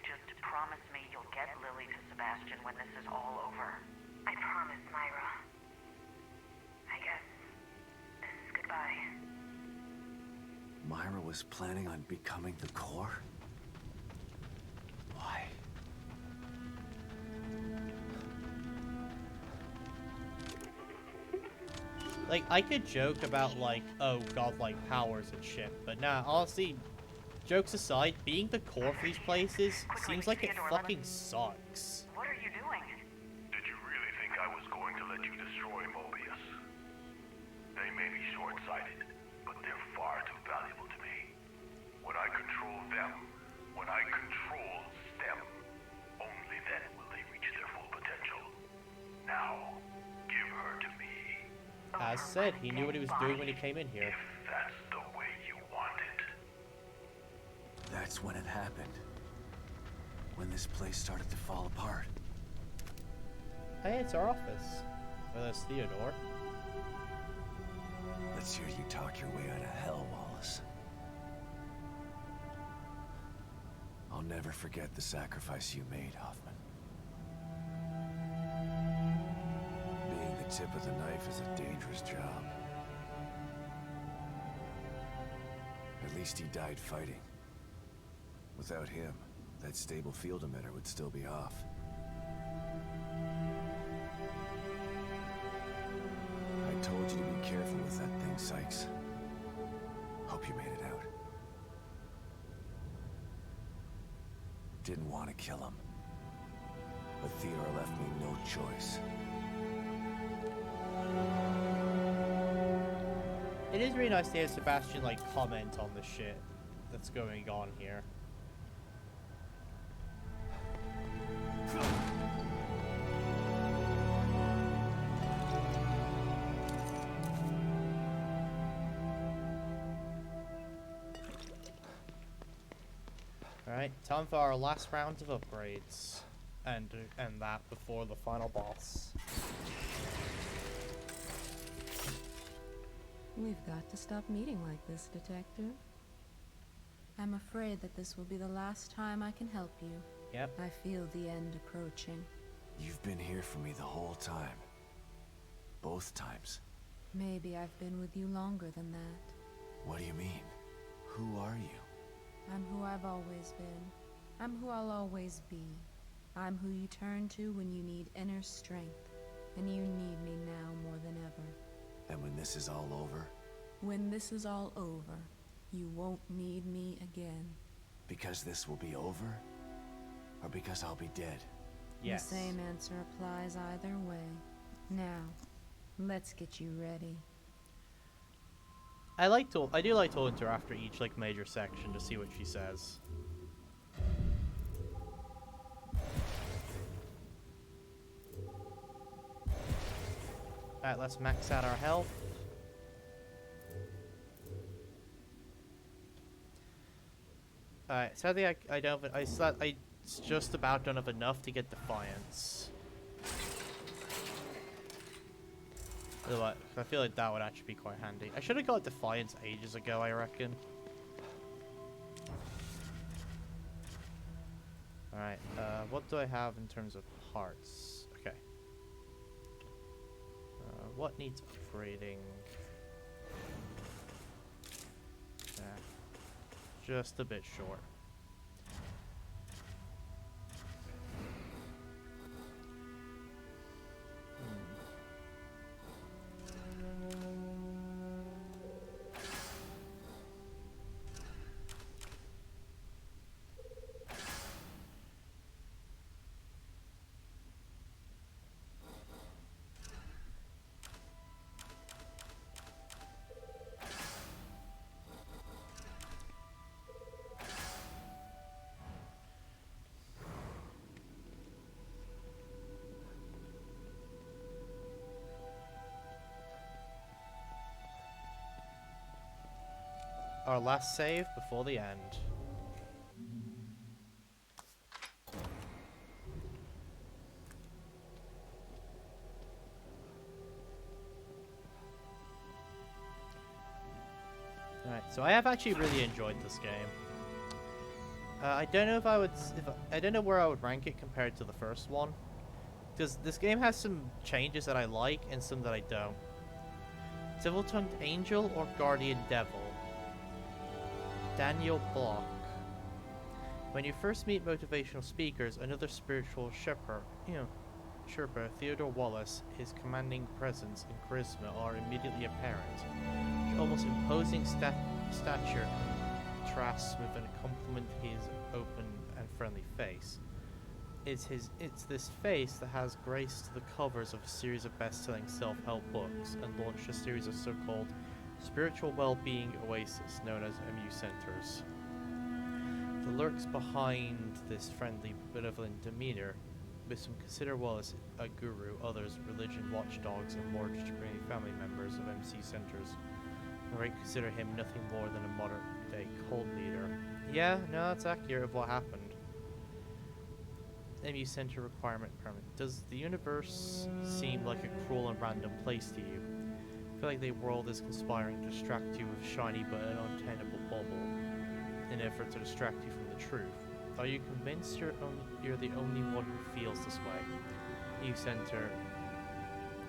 Just promise me you'll get Lily to Sebastian when this is all over. I promise, Myra. I guess this is goodbye. Myra was planning on becoming the core? Why? Like, I could joke about, like, oh, godlike powers and shit, but nah, honestly, jokes aside, being the core for these places seems like it fucking sucks. What are you doing? Did you really think I was going to let you destroy Mobius? They may be short-sighted, but they're far too valuable to me. When I control them, when I control STEM, only then will they reach their full potential. Now, give her to me. As said, he knew what he was doing when he came in here. If that's the way you want it. That's when it happened. When this place started to fall apart. Hey, it's our office. Well, that's Theodore. Let's hear you talk your way out of hell, Wallace. I'll never forget the sacrifice you made, Hoffman. Being the tip of the knife is a dangerous job. At least he died fighting. Without him, that stable field emitter would still be off. I told you to be careful with that thing, Sykes. Hope you made it out. Didn't want to kill him. But Theodore left me no choice. It is really nice to hear Sebastian, like, comment on the shit that's going on here. Alright, time for our last round of upgrades. And that before the final boss. We've got to stop meeting like this, Detective. I'm afraid that this will be the last time I can help you. Yep. I feel the end approaching. You've been here for me the whole time. Both times. Maybe I've been with you longer than that. What do you mean? Who are you? I'm who I've always been. I'm who I'll always be. I'm who you turn to when you need inner strength. And you need me now more than ever. And when this is all over? When this is all over, you won't need me again. Because this will be over? Or because I'll be dead? Yes. The same answer applies either way. Now, let's get you ready. I do like talking to her after each, like, major section to see what she says. Alright, let's max out our health. Alright, sadly I don't have, I just about don't have enough to get Defiance. But I feel like that would actually be quite handy. I should have got Defiance ages ago, I reckon. Alright, what do I have in terms of parts? Okay. What needs upgrading? Just a bit short. Our last save before the end. Alright, so I have actually really enjoyed this game. I don't know if I would. I don't know where I would rank it compared to the first one, because this game has some changes that I like and some that I don't. Civil-tongued angel or guardian devil? Daniel Block. When you first meet motivational speakers, another spiritual Sherpa, Theodore Wallace, his commanding presence and charisma are immediately apparent. His almost imposing stature contrasts with a compliment his open and friendly face. It's this face that has graced the covers of a series of best-selling self-help books and launched a series of so-called spiritual well-being oases known as MU Centers. The lurks behind this friendly, benevolent demeanor, with some consider Wallace a guru, others religion watchdogs, and more discriminating family members of MC Centers. Right, consider him nothing more than a modern-day cult leader. Yeah, no, that's accurate of what happened. MU Center requirement permit. Does the universe seem like a cruel and random place to you? I feel like the world is conspiring to distract you with shiny but an untenable bubble in an effort to distract you from the truth. Are you convinced you're the only one who feels this way? MU Center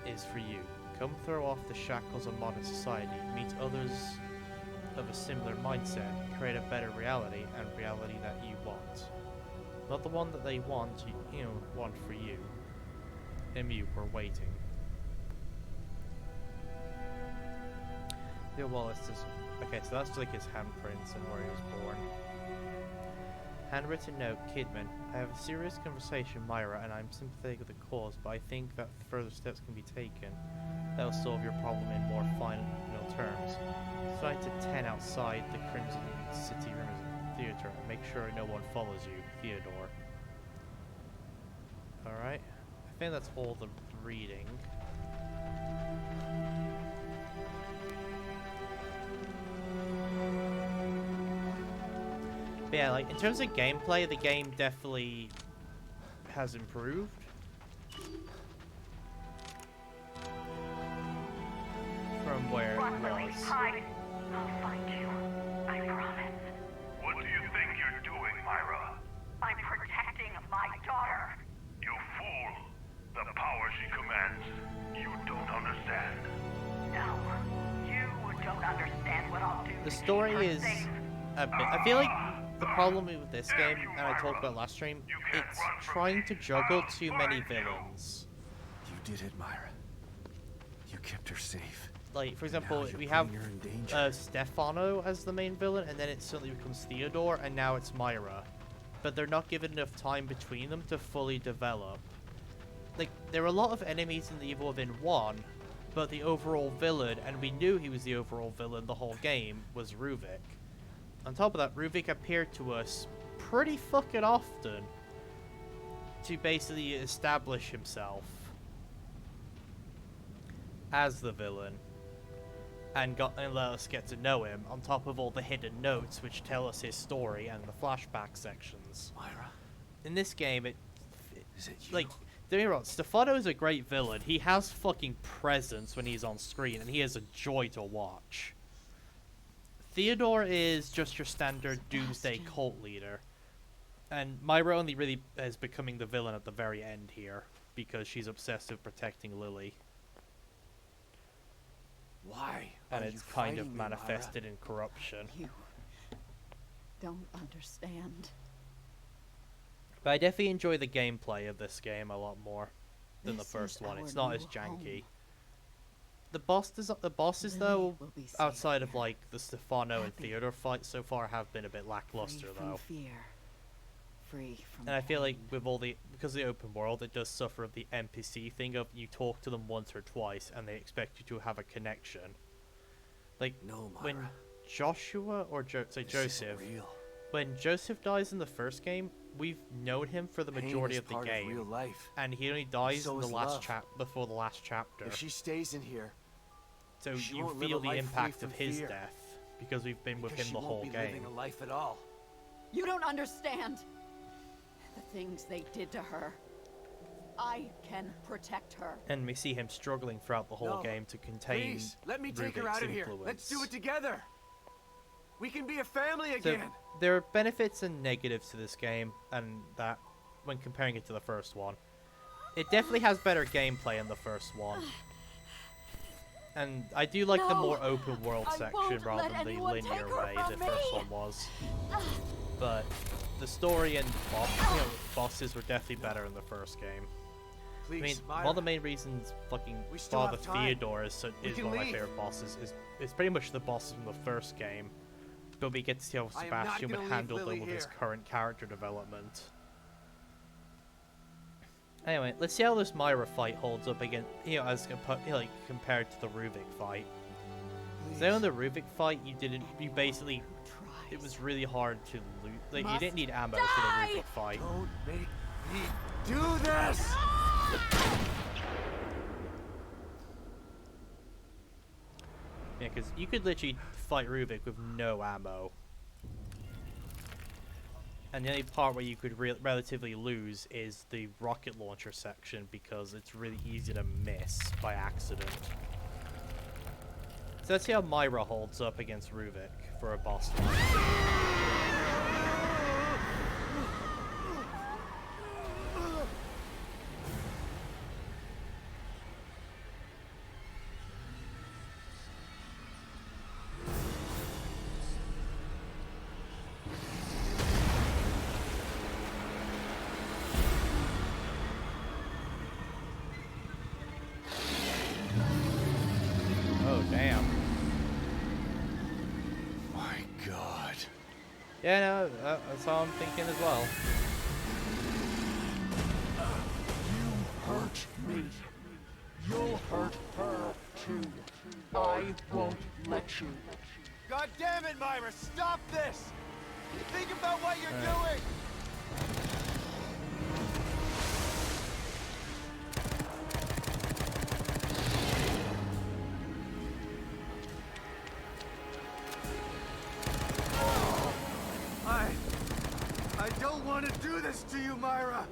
is for you. Come throw off the shackles of modern society, meet others of a similar mindset, create a better reality, and reality that you want. Not the one that they want, want for you. MU, we're waiting. Theo Wallace is... Okay, so that's like his handprints and where he was born. Handwritten note, Kidman. I have a serious conversation, Myra, and I'm sympathetic with the cause, but I think that further steps can be taken. That will solve your problem in more final terms. Tonight at 10 outside the Crimson City Theater, and make sure no one follows you, Theodore. Alright. I think that's all the reading. But yeah, like, in terms of gameplay, the game definitely has improved. From where it was. Hide. I'll find you. I promise. What do you think you're doing, Myra? I'm protecting my daughter. You fool! The power she commands, you don't understand. No, you don't understand what I'll do. The story is a bit... I feel like the problem with this game, and I talked about last stream, it's trying to juggle too many villains. You did it, Myra. You kept her safe. Like, for example, we have Stefano as the main villain, and then it suddenly becomes Theodore, and now it's Myra. But they're not given enough time between them to fully develop. Like, there are a lot of enemies in the Evil Within 1, but the overall villain, and we knew he was the overall villain the whole game, was Ruvik. On top of that, Ruvik appeared to us pretty fucking often to basically establish himself as the villain and let us get to know him, on top of all the hidden notes which tell us his story and the flashback sections. Myra? In this game, Is it you? like, don't get me wrong, Stefano is a great villain. He has fucking presence when he's on screen, and he is a joy to watch. Theodore is just your standard doomsday cult leader. And Myra only really is becoming the villain at the very end here, because she's obsessed with protecting Lily. Why? And it's kind of manifested in corruption. You don't understand. But I definitely enjoy the gameplay of this game a lot more than the first one. It's not as janky. The bosses though, outside of like the Stefano and Theodore fights so far, have been a bit lackluster though. And I feel like with all because of the open world, it does suffer of the NPC thing of you talk to them once or twice and they expect you to have a connection. Like when Joshua or Joseph, when Joseph dies in the first game, we've known him for the majority of the game, and he only dies in the last before the last chapter. If she stays in here, so you feel the impact of his death because we've been with him the whole game. Living a life at all. You don't understand the things they did to her. I can protect her. And we see him struggling throughout the whole game to contain. Please, let me take her out of here. Influence. Let's do it together. We can be a family again. So there are benefits and negatives to this game, and that when comparing it to the first one. It definitely has better gameplay in the first one. And I do like the more open world section rather than the linear way the first one was. But the story and bosses were definitely better in the first game. Please, I mean, Myra. one of the main reasons fucking We still Father have time. Theodore is We can one of my leave. favorite bosses is pretty much the boss from the first game. But we get to see how I am not Sebastian would gonna leave handle Lily them with his here. current character development. Anyway, let's see how this Myra fight holds up again, like compared to the Ruvik fight. So in the Ruvik fight, you basically, it was really hard to loot. Like, you didn't need ammo for the Ruvik fight. Don't make me do this! Yeah, because you could literally fight Ruvik with no ammo. And the only part where you could relatively lose is the rocket launcher section, because it's really easy to miss by accident. So let's see how Myra holds up against Ruvik for a boss fight. Oh, damn. My God. Yeah, no, that's how I'm thinking as well. You hurt me. You'll hurt her, too. I won't let you. God damn it, Myra! Stop this! Think about what you're doing! I don't want to do this to you, Myra!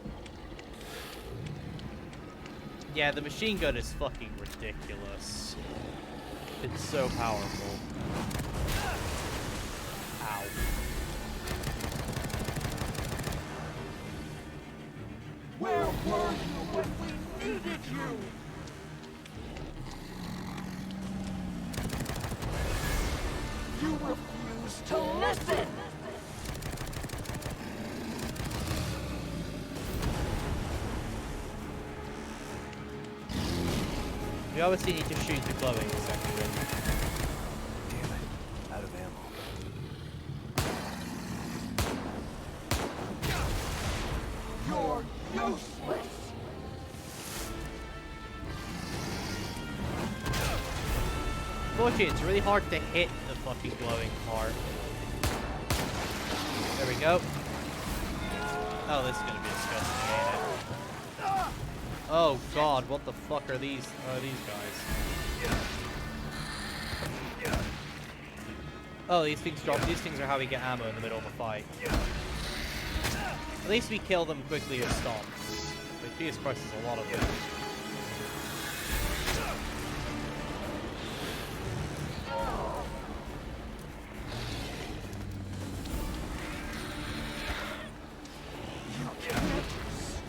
Yeah, the machine gun is fucking ridiculous. It's so powerful. Ow. Where were you when we needed you? You refuse to listen! We obviously need to shoot the glowing section. Damn it. Out of ammo. You're useless! Fortunately, it's really hard to hit the fucking glowing part. There we go. Oh, this is gonna be disgusting, ain't it? Oh god, what the fuck are these guys? Oh, these things drop. These things are how we get ammo in the middle of a fight. At least we kill them quickly as stomps. But Jesus Christ, there's a lot of them.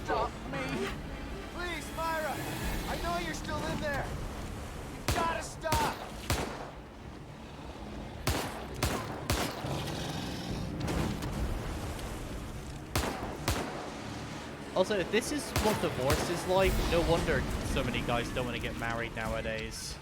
Stop me! Please, Myra! I know you're still in there! You gotta stop! Also, if this is what divorce is like, no wonder so many guys don't want to get married nowadays.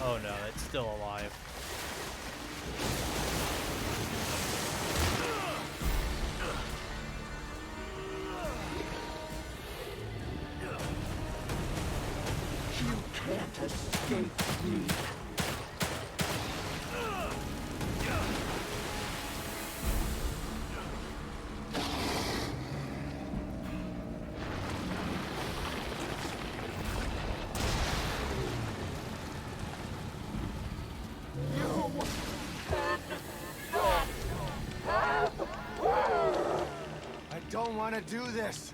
Oh no, it's still alive. You can't escape me. want to do this.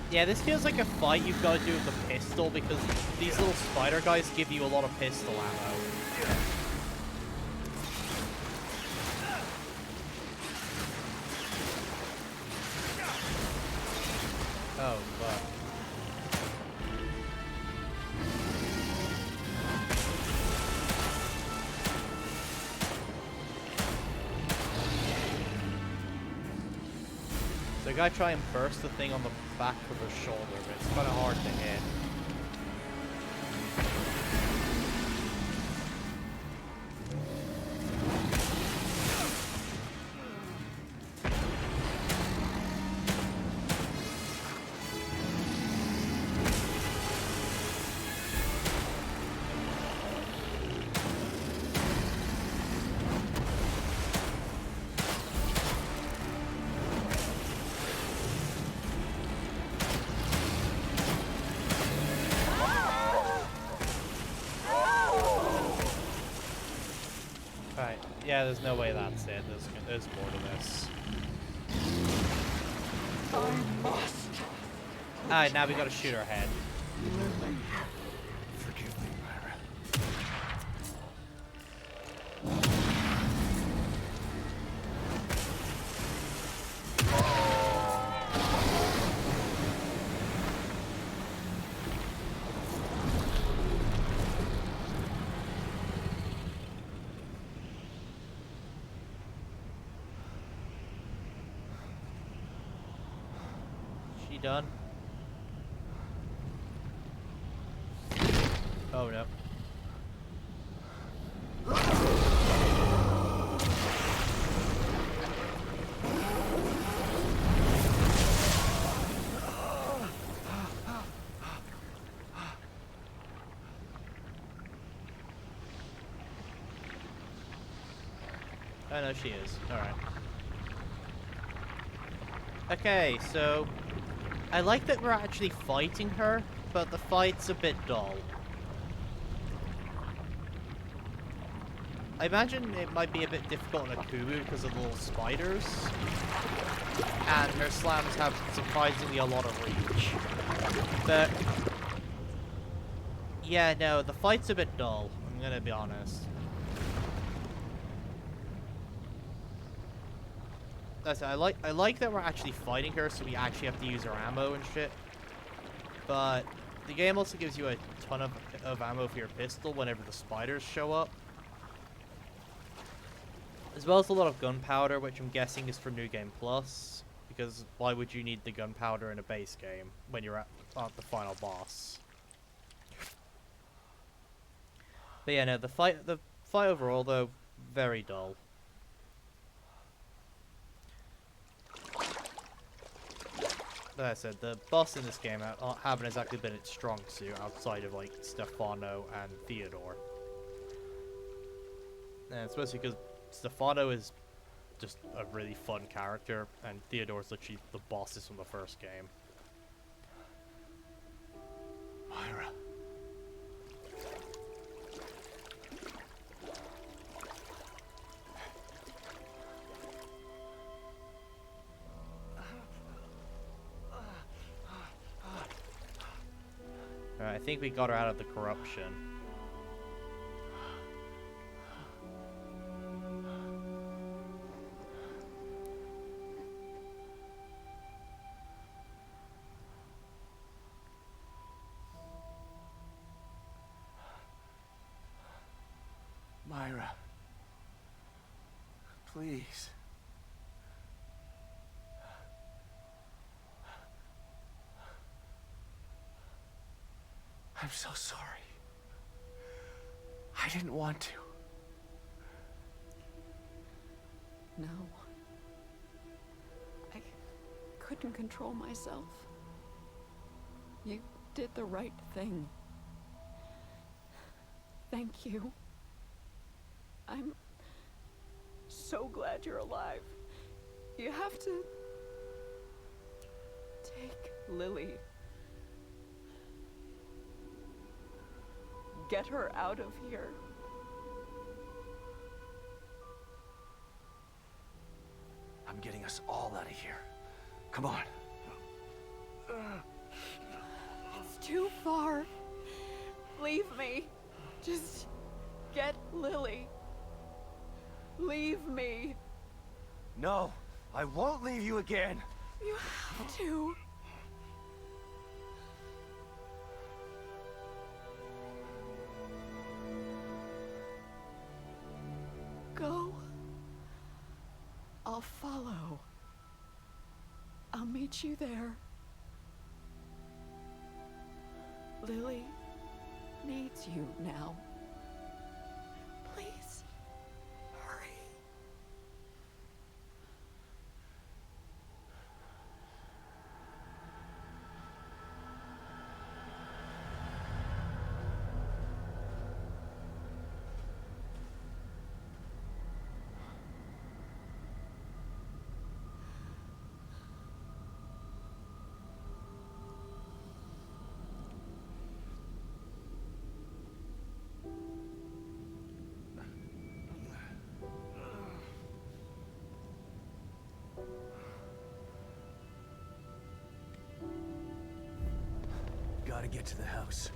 Yeah, this feels like a fight you've got to do with a pistol because these little spider guys give you a lot of pistol ammo. Oh, fuck. So I gotta try and burst the thing on the back of her shoulder, but it's kind of hard to hit. Right, yeah, there's no way that's it. There's more to this. Alright, now we gotta shoot her head. Forgive me, Myra. She done? Oh no. Oh no, she is. Alright. Okay, so I like that we're actually fighting her, but the fight's a bit dull. I imagine it might be a bit difficult on Akubu because of the little spiders. And her slams have surprisingly a lot of reach. But yeah, no, the fight's a bit dull, I'm gonna be honest. That's it. I like that we're actually fighting her, so we actually have to use our ammo and shit. But the game also gives you a ton of ammo for your pistol whenever the spiders show up. As well as a lot of gunpowder, which I'm guessing is for New Game Plus. Because why would you need the gunpowder in a base game when you're at the final boss? But yeah, no, the fight overall, though, very dull. Like I said, the boss in this game haven't exactly been its strong suit outside of like Stefano and Theodore. And especially because Stefano is just a really fun character, and Theodore's literally the bosses from the first game. Myra. Alright, I think we got her out of the corruption. Myra. Please. I'm so sorry. I didn't want to. No. I couldn't control myself. You did the right thing. Thank you. I'm so glad you're alive. You have to Take Lily. Get her out of here. I'm getting us all out of here. Come on. It's too far. Leave me. Just get Lily. Leave me. No, I won't leave you again. You have to. Go. I'll follow. I'll meet you there. Lily needs you now. Please, hurry. Gotta get to the house.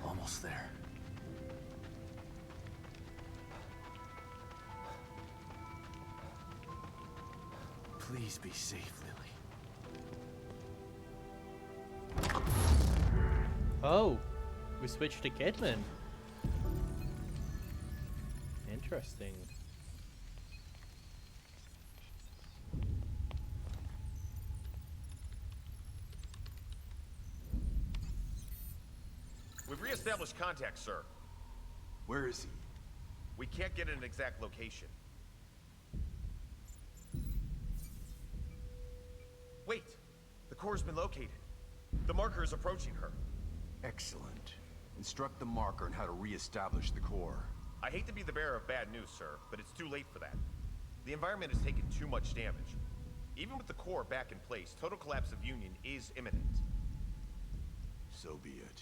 Almost there. Please be safe, Lily. Oh, we switched to Kidman. Interesting. We've reestablished contact, sir. Where is he? We can't get an exact location. Wait! The core's been located. The marker is approaching her. Excellent. Instruct the marker on how to re-establish the core. I hate to be the bearer of bad news, sir, but it's too late for that. The environment has taken too much damage. Even with the core back in place, total collapse of Union is imminent. So be it.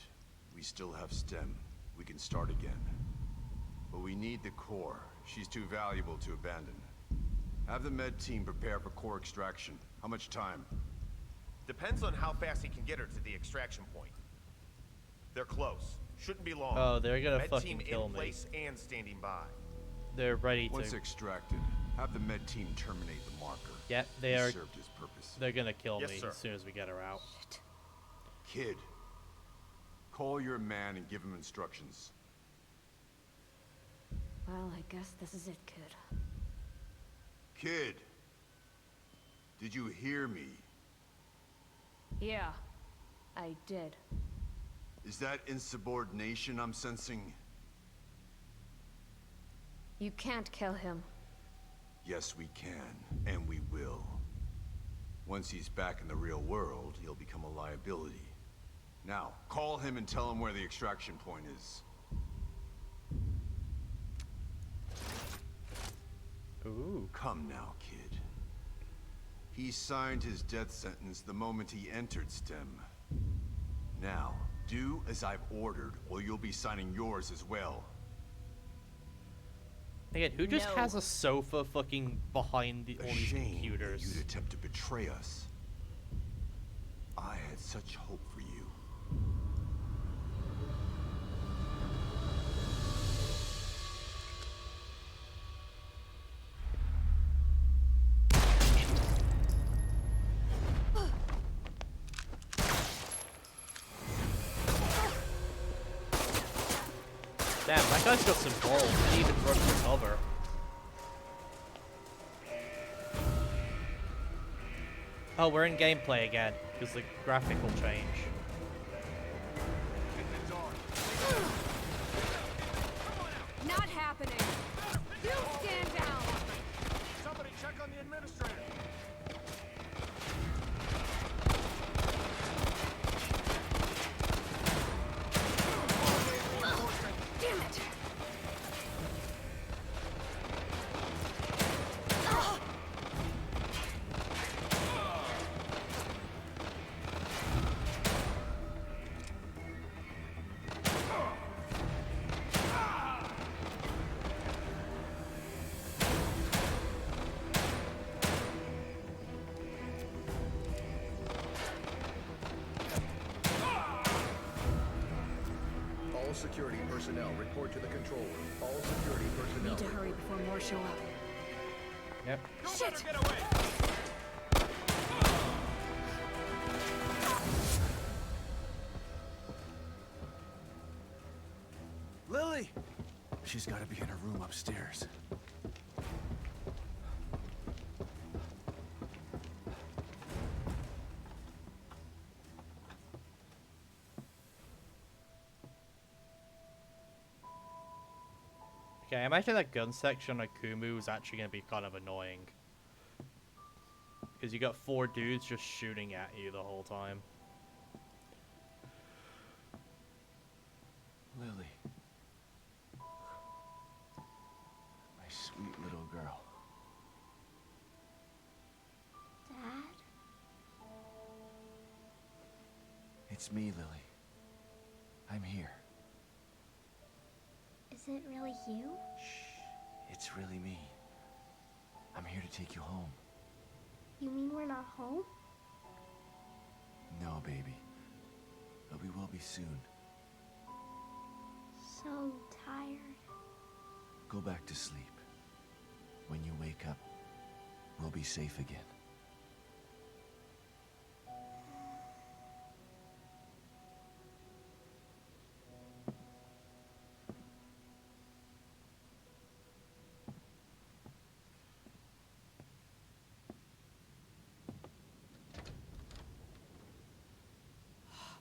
We still have STEM. We can start again. But we need the core. She's too valuable to abandon. Have the med team prepare for core extraction. How much time? Depends on how fast he can get her to the extraction point. They're close. Shouldn't be long. Oh, they're gonna med fucking team kill in me. place and standing by. They're ready to. Once extracted, have the med team terminate the marker. Yeah, they He are. served his purpose. They're gonna kill Yes, me sir. as soon as we get her out. Kid, call your man and give him instructions. Well, I guess this is it, kid. Kid, did you hear me? Yeah, I did. Is that insubordination I'm sensing? You can't kill him. Yes, we can, and we will. Once he's back in the real world, he'll become a liability. Now, call him and tell him where the extraction point is. Ooh. Come now, kid. He signed his death sentence the moment he entered STEM. Now, do as I've ordered, or you'll be signing yours as well. Again, who just No. has a sofa fucking behind all these Shame computers? you'd attempt to betray us. I had such hope for you. Damn, that guy's got some balls. He didn't even run for cover. Oh, we're in gameplay again, because the graphic will change. Not happening! You stand down! Somebody check on the administrator. security personnel report to the control room. All security personnel. Need to hurry before more show up. Yep. Shit! Get away! Lily! She's got to be in her room upstairs. Okay, I imagine that gun section on Kumu is actually going to be kind of annoying. Because you got 4 dudes just shooting at you the whole time. Lily. My sweet little girl. Dad? It's me, Lily. I'm here. Is it really you? It's really me. I'm here to take you home. You mean we're not home? No, baby. But we will be soon. So tired. Go back to sleep. When you wake up, we'll be safe again.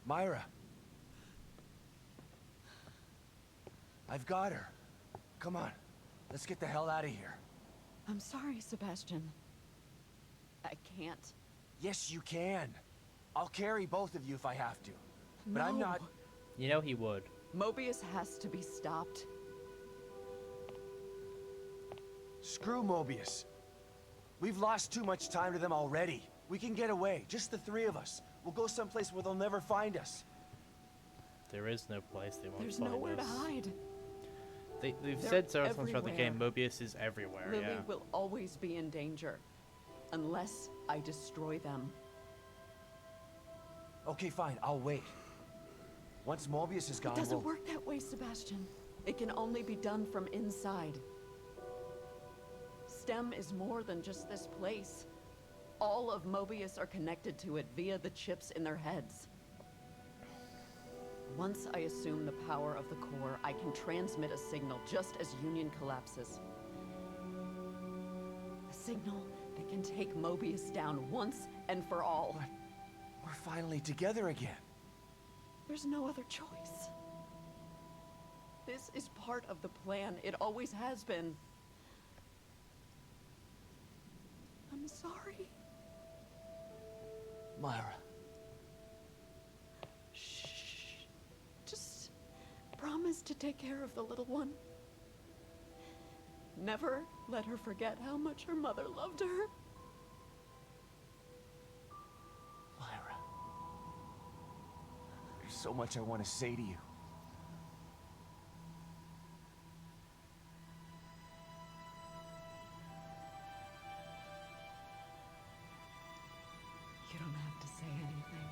Myra. I've got her. Come on. Let's get the hell out of here. I'm sorry, Sebastian. I can't. Yes, you can. I'll carry both of you if I have to. But I'm No. not... You know he would. Mobius has to be stopped. Screw Mobius. We've lost too much time to them already. We can get away, just the 3 of us. We'll go someplace where they'll never find us. There is no place they won't There's find nowhere to us. hide. They've They're said so throughout the game, everywhere. Mobius is everywhere, Lily yeah. will always be in danger. Unless I destroy them. Okay, fine, I'll wait. Once Mobius is gone, It doesn't we'll... work that way, Sebastian. It can only be done from inside. STEM is more than just this place. All of Mobius are connected to it via the chips in their heads. Once I assume the power of the core, I can transmit a signal just as Union collapses. A signal that can take Mobius down once and for all. But we're finally together again. There's no other choice. This is part of the plan. It always has been. I'm sorry. Myra. Shh. Just promise to take care of the little one. Never let her forget how much her mother loved her. Myra. There's so much I want to say to you. You don't have to say anything.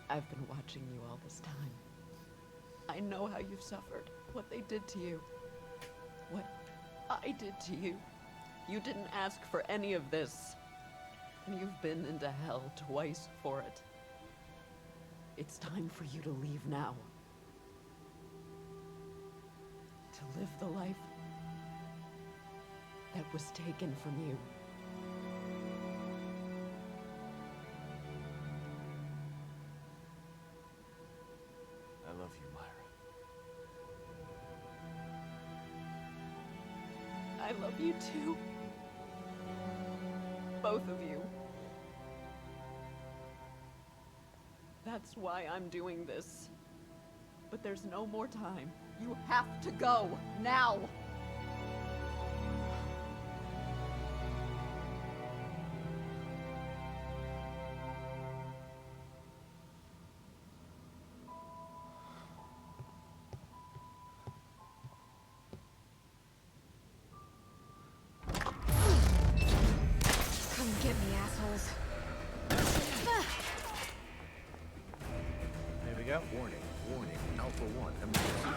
I've been watching you all this time. I know how you've suffered, what they did to you, what I did to you. You didn't ask for any of this. And you've been into hell twice for it. It's time for you to leave now. To live the life that was taken from you. I love you, Myra. I love you too. Both of you. That's why I'm doing this. But there's no more time. You have to go, now! Come get me, assholes. There we go. Warning, warning. Alpha 1, emergency.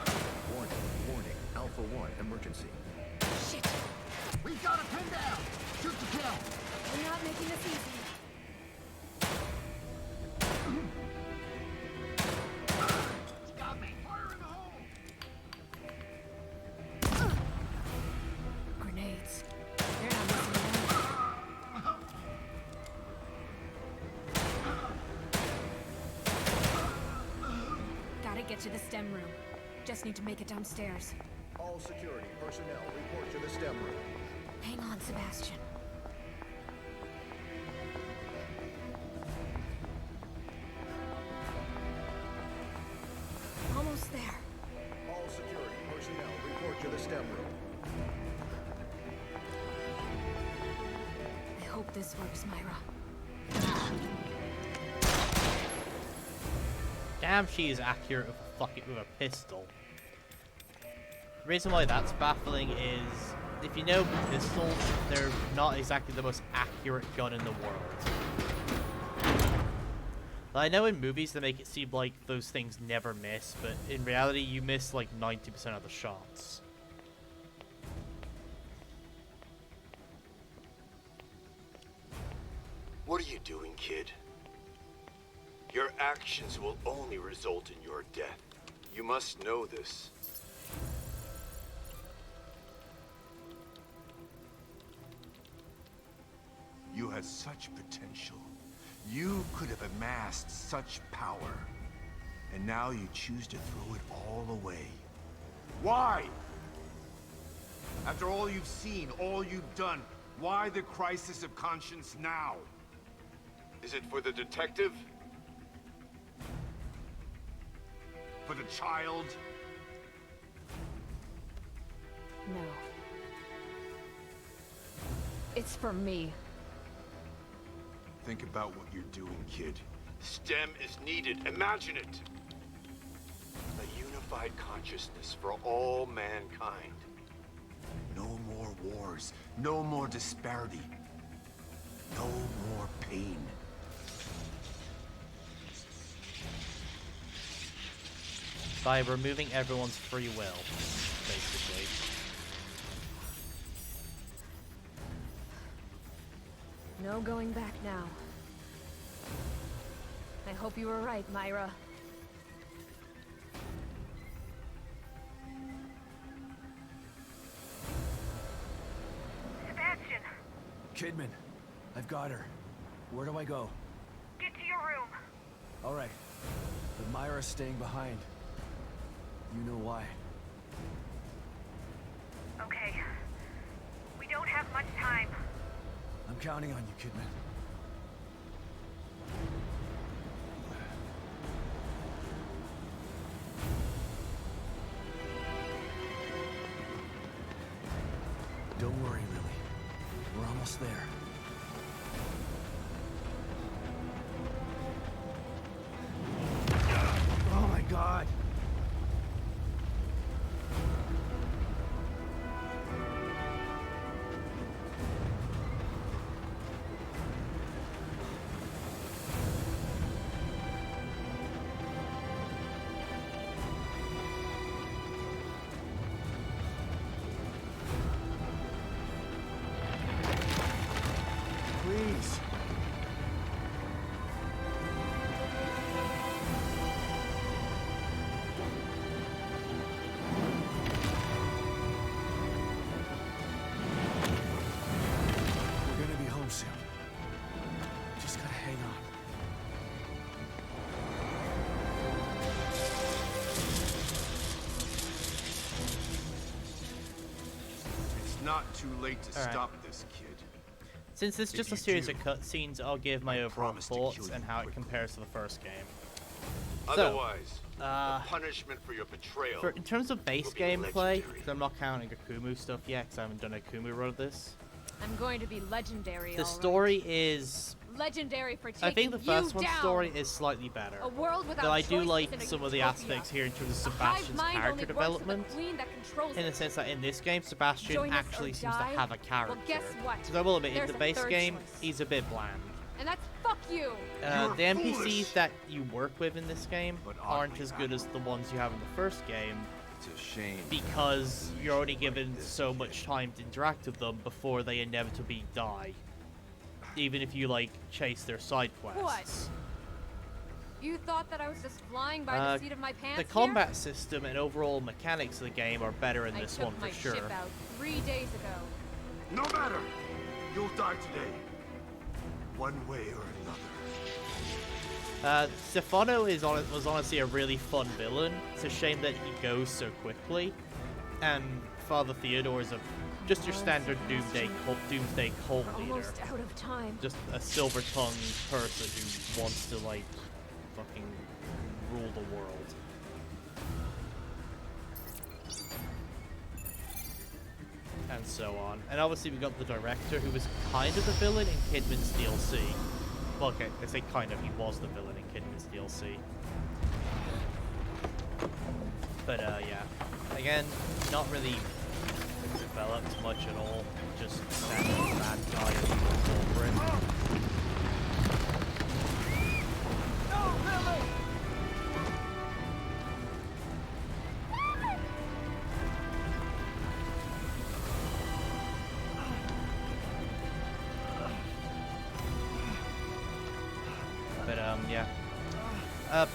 Warning, warning, Alpha 1, emergency. Shit! We got a pin down! Shoot to kill! We're not making this easy. Got me! Fire in the hole! Grenades. They're not missing around. Gotta get to the STEM room. Just need to make it downstairs. All security personnel report to the STEM room. Hang on, Sebastian. Almost there. All security personnel report to the STEM room. I hope this works, Myra. Damn, she is accurate with a pistol. The reason why that's baffling is, if you know pistols, they're not exactly the most accurate gun in the world. I know in movies they make it seem like those things never miss, but in reality you miss like 90% of the shots. What are you doing, kid? Your actions will only result in your death. You must know this. You had such potential. You could have amassed such power. And now you choose to throw it all away. Why? After all you've seen, all you've done, why the crisis of conscience now? Is it for the detective? For the child? No. It's for me. Think about what you're doing, kid. STEM is needed. Imagine it. A unified consciousness for all mankind. No more wars. No more disparity. No more pain. By removing everyone's free will, basically. No going back now. I hope you were right, Myra. Sebastian, Kidman, I've got her. Where do I go? get to your room. All right. But Myra's staying behind. You know why. Okay. We don't have much time. I'm counting on you, Kidman. Don't worry, Lily. We're almost there. Oh my God! Please. We're gonna be home soon. Just gotta hang on. It's not too late to All right. stop this, kid. Since it's If just a you series do, of cutscenes, I'll give my overall promise to thoughts kill and you how it quickly. compares to the first game. Otherwise, uh, the punishment for your betrayal. In terms of base will be gameplay, legendary. because I'm not counting Akumu stuff yet, because I haven't done a Akumu run of this. I'm going to be legendary. The all right. story is... Legendary for taking I think the first you one's down. story is slightly better. A world without Though I do choice like isn't a some of the utopia. aspects here in terms of A hive Sebastian's mind character only works with development. the queen that controls In the it. sense that in this game, Sebastian Join us actually or seems to die? have a character. Well, guess what? Because I will admit, in There's the a base third game, choice. he's a bit bland. And that's fuck you! The NPCs that you work with in this game aren't as good as the ones you have in the first game. It's a shame. Because you're only given so much time to interact with them before they inevitably die. Even if you, like, chase their side quests. What? You thought that I was just flying by the seat of my pants The combat system and overall mechanics of the game are better in this one for sure. I took my ship out 3 days ago. No matter! You'll die today. One way or another. Stefano was honestly a really fun villain. It's a shame that he goes so quickly. And Father Theodore is just your standard doomsday cult leader. Almost out of time. Just a silver-tongued person who wants to, like, fucking rule the world. And so on. And obviously we got the director, who was kind of the villain in Kidman's DLC. Well, okay, I say kind of, he was the villain in Kidman's DLC. But, yeah. Again, not really developed much at all. Just that bad guy and people over it. But, yeah.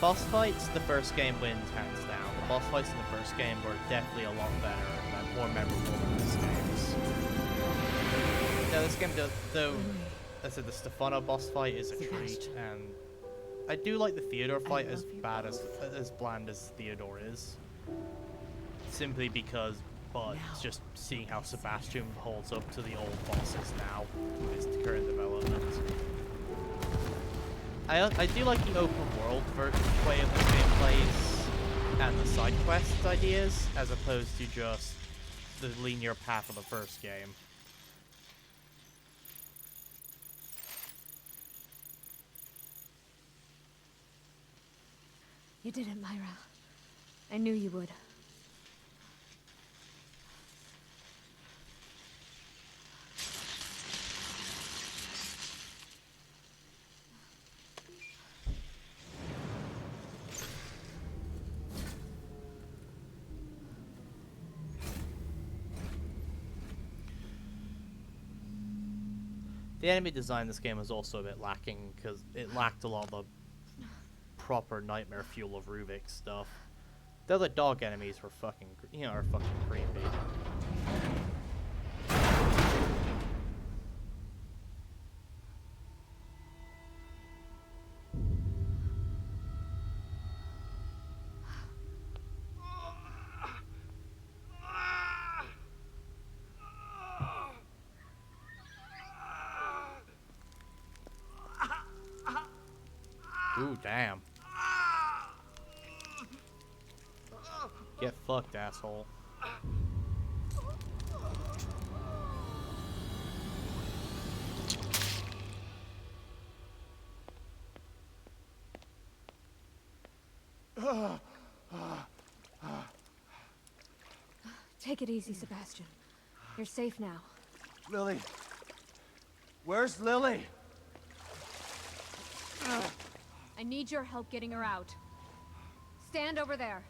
Boss fights, the first game wins hands down. The boss fights in the first game were definitely a lot better and more memorable than this game's. Now, this game, though, I said the Stefano boss fight is a treat, and I do like the Theodore fight as bland as Theodore is. Simply because, but just seeing how Sebastian holds up to the old bosses now with his current development. I do like the open world way of the game plays and the side quest ideas, as opposed to just the linear path of the first game. You did it, Myra. I knew you would. The enemy design in this game was also a bit lacking, because it lacked a lot of the proper nightmare fuel of Rubik stuff. The other dog enemies were fucking, are fucking creepy. Ooh, damn. Get fucked, asshole. Take it easy, Sebastian. You're safe now. Lily. Where's Lily? I need your help getting her out. Stand over there.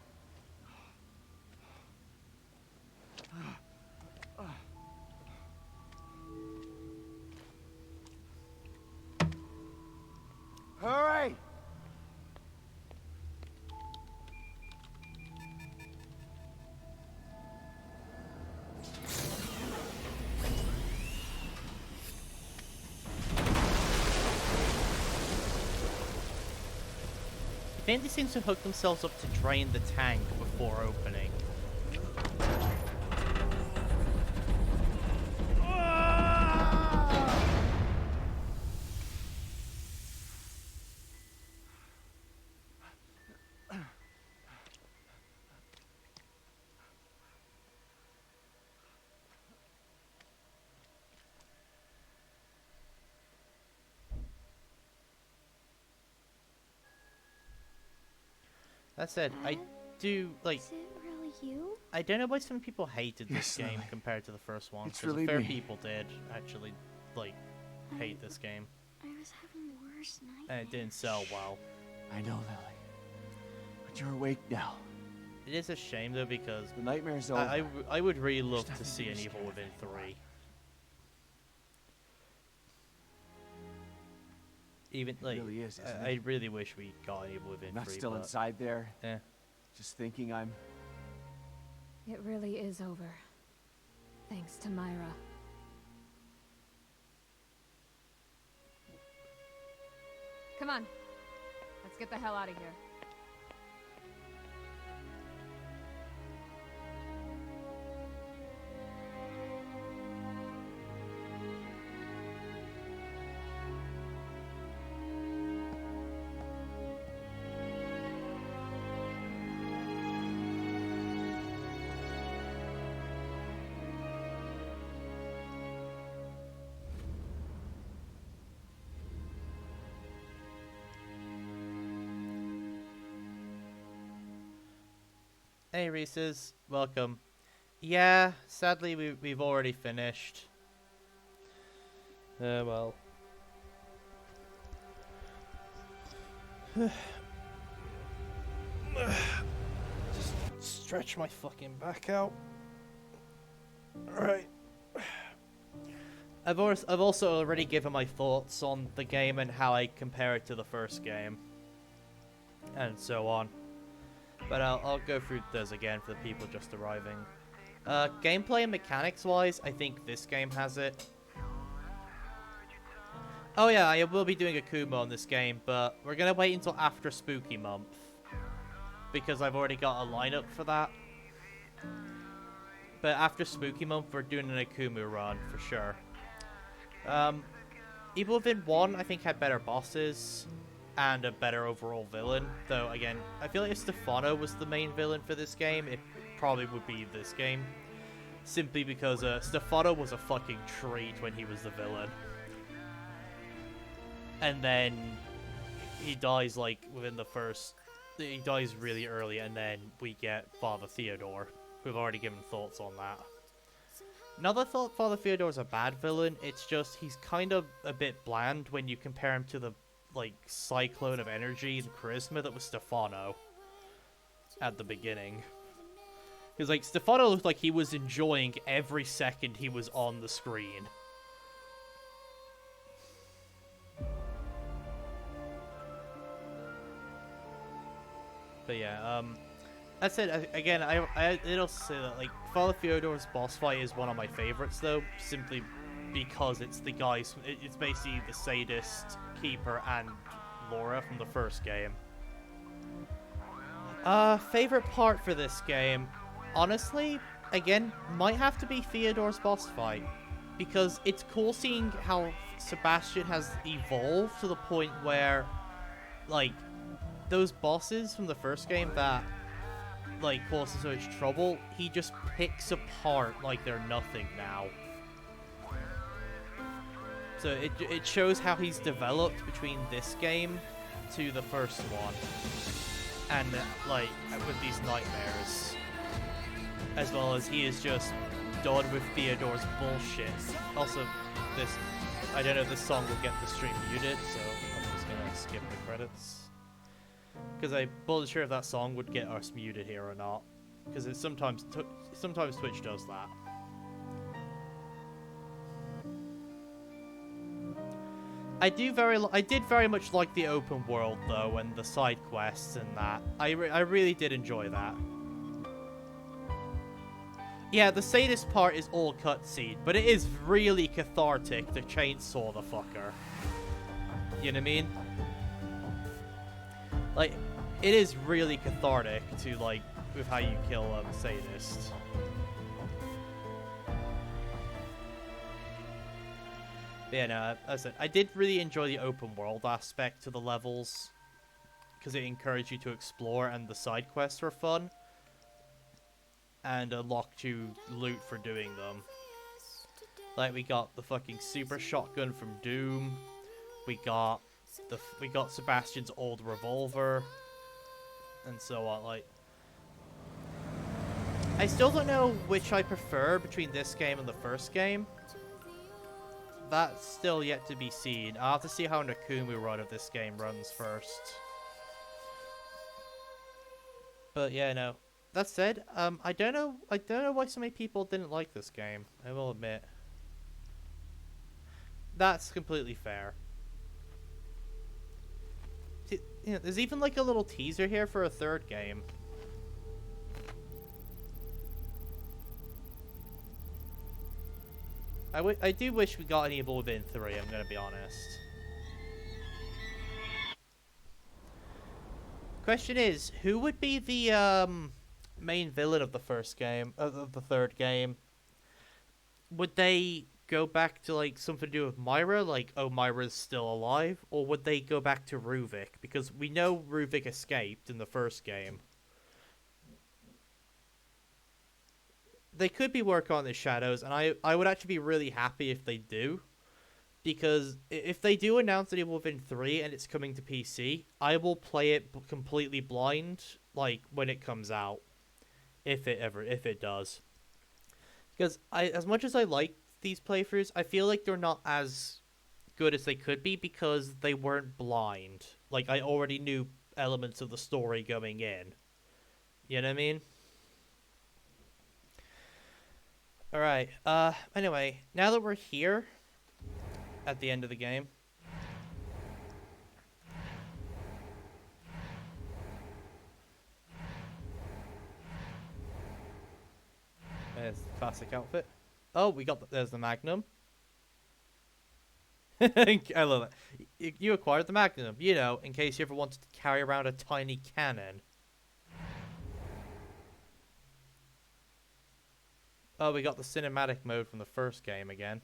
Hurry! They seem to hook themselves up to drain the tank before opening. That said, I do, like... Is it really you? I don't know why some people hated this Yes, game Lily. compared to the first one. It's Because really fair me. people did actually, like, hate this game. I was having worst nightmare. and it didn't sell well. I know, Lily. But you're awake now. It is a shame though because The nightmare's over. I would really love to nothing see to an be Evil scared Within of 3. Even like, really is, isn't I it? really wish we got an Evil Within Not 3. still but, inside there, Yeah. just thinking I'm... It really is over. Thanks to Myra. Come on. Let's get the hell out of here. Hey Reese's, welcome. Yeah, sadly we've already finished. Well. Just stretch my fucking back out. Alright. I've also already given my thoughts on the game and how I compare it to the first game. And so on. But I'll go through those again for the people just arriving. Gameplay and mechanics wise, I think this game has it. Oh yeah, I will be doing a Kuma on this game, but we're gonna wait until after Spooky Month. Because I've already got a lineup for that. But after Spooky Month, we're doing an Akumu run, for sure. Evil Within 1, I think, had better bosses. And a better overall villain. Though, again, I feel like if Stefano was the main villain for this game, it probably would be this game. Simply because Stefano was a fucking treat when he was the villain. And then he dies, like, within the first... He dies really early, and then we get Father Theodore. We've already given thoughts on that. Another thought, Father Theodore's a bad villain. It's just, he's kind of a bit bland when you compare him to the, like, cyclone of energy and charisma that was Stefano at the beginning. Because, like, Stefano looked like he was enjoying every second he was on the screen. But yeah, that said, again, it'll say that, like, Father Theodore's boss fight is one of my favorites, though, simply because it's the guys, it's basically the sadist, Keeper, and Laura from the first game. Favorite part for this game, honestly, again, might have to be Theodore's boss fight, because it's cool seeing how Sebastian has evolved to the point where, like, those bosses from the first game that, like, cause so much trouble, he just picks apart like they're nothing now. So it shows how he's developed between this game to the first one. And, like, with these nightmares. As well as he is just done with Theodore's bullshit. Also, I don't know if this song will get the stream muted, so I'm just gonna skip the credits. Because I wasn't sure if that song would get us muted here or not. Because it sometimes Twitch does that. I did very much like the open world though, and the side quests and that. I really did enjoy that. Yeah, the sadist part is all cutscene, but it is really cathartic to chainsaw the fucker. You know what I mean? Like, it is really cathartic to, like, with how you kill a sadist. But yeah, no, as I said, I did really enjoy the open world aspect to the levels, because it encouraged you to explore, and the side quests were fun, and unlocked you loot for doing them. Like, we got the fucking super shotgun from Doom, we got Sebastian's old revolver, and so on. Like, I still don't know which I prefer between this game and the first game. that's still yet to be seen. I'll have to see how Nakumu run of this game runs first. But yeah, no. That said, I don't know why so many people didn't like this game. I will admit. That's completely fair. You know, there's even like a little teaser here for a third game. I do wish we got an Evil Within 3, I'm gonna be honest. Question is, who would be the main villain of the first game, of the third game? Would they go back to like something to do with Myra, like, oh, Myra's still alive? Or would they go back to Ruvik? Because we know Ruvik escaped in the first game. They could be working on the shadows, and I would actually be really happy if they do. Because if they do announce that Evil Within 3 and it's coming to PC, I will play it completely blind, like, when it comes out. If it does. Because as much as I like these playthroughs, I feel like they're not as good as they could be because they weren't blind. Like, I already knew elements of the story going in. You know what I mean? Alright, anyway, now that we're here, at the end of the game, there's the classic outfit. Oh, we got there's the Magnum. I love it. You acquired the Magnum, you know, in case you ever wanted to carry around a tiny cannon. Oh, we got the cinematic mode from the first game again.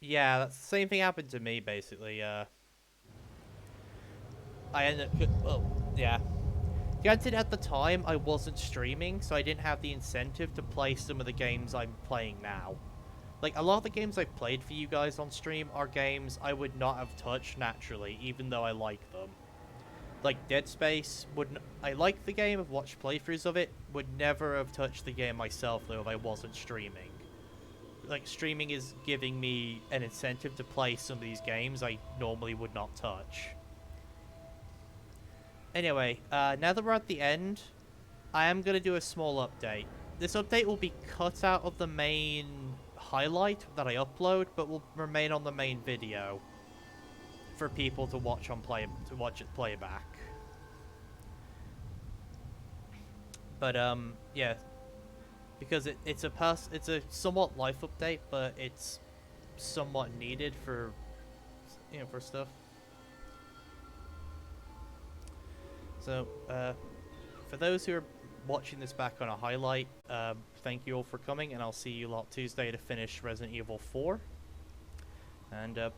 Yeah, that's the same thing happened to me, basically. I ended up... Oh, yeah. Granted, at the time, I wasn't streaming, so I didn't have the incentive to play some of the games I'm playing now. Like, a lot of the games I've played for you guys on stream are games I would not have touched naturally, even though I like them. Like, Dead Space, I like the game, I've watched playthroughs of it, would never have touched the game myself, though, if I wasn't streaming. Like, streaming is giving me an incentive to play some of these games I normally would not touch. Anyway, now that we're at the end, I am going to do a small update. This update will be cut out of the main highlight that I upload, but will remain on the main video for people to watch it playback. But yeah, because it's a somewhat life update, but it's somewhat needed for for stuff. So for those who are watching this back on a highlight, thank you all for coming, and I'll see you lot Tuesday to finish Resident Evil 4. And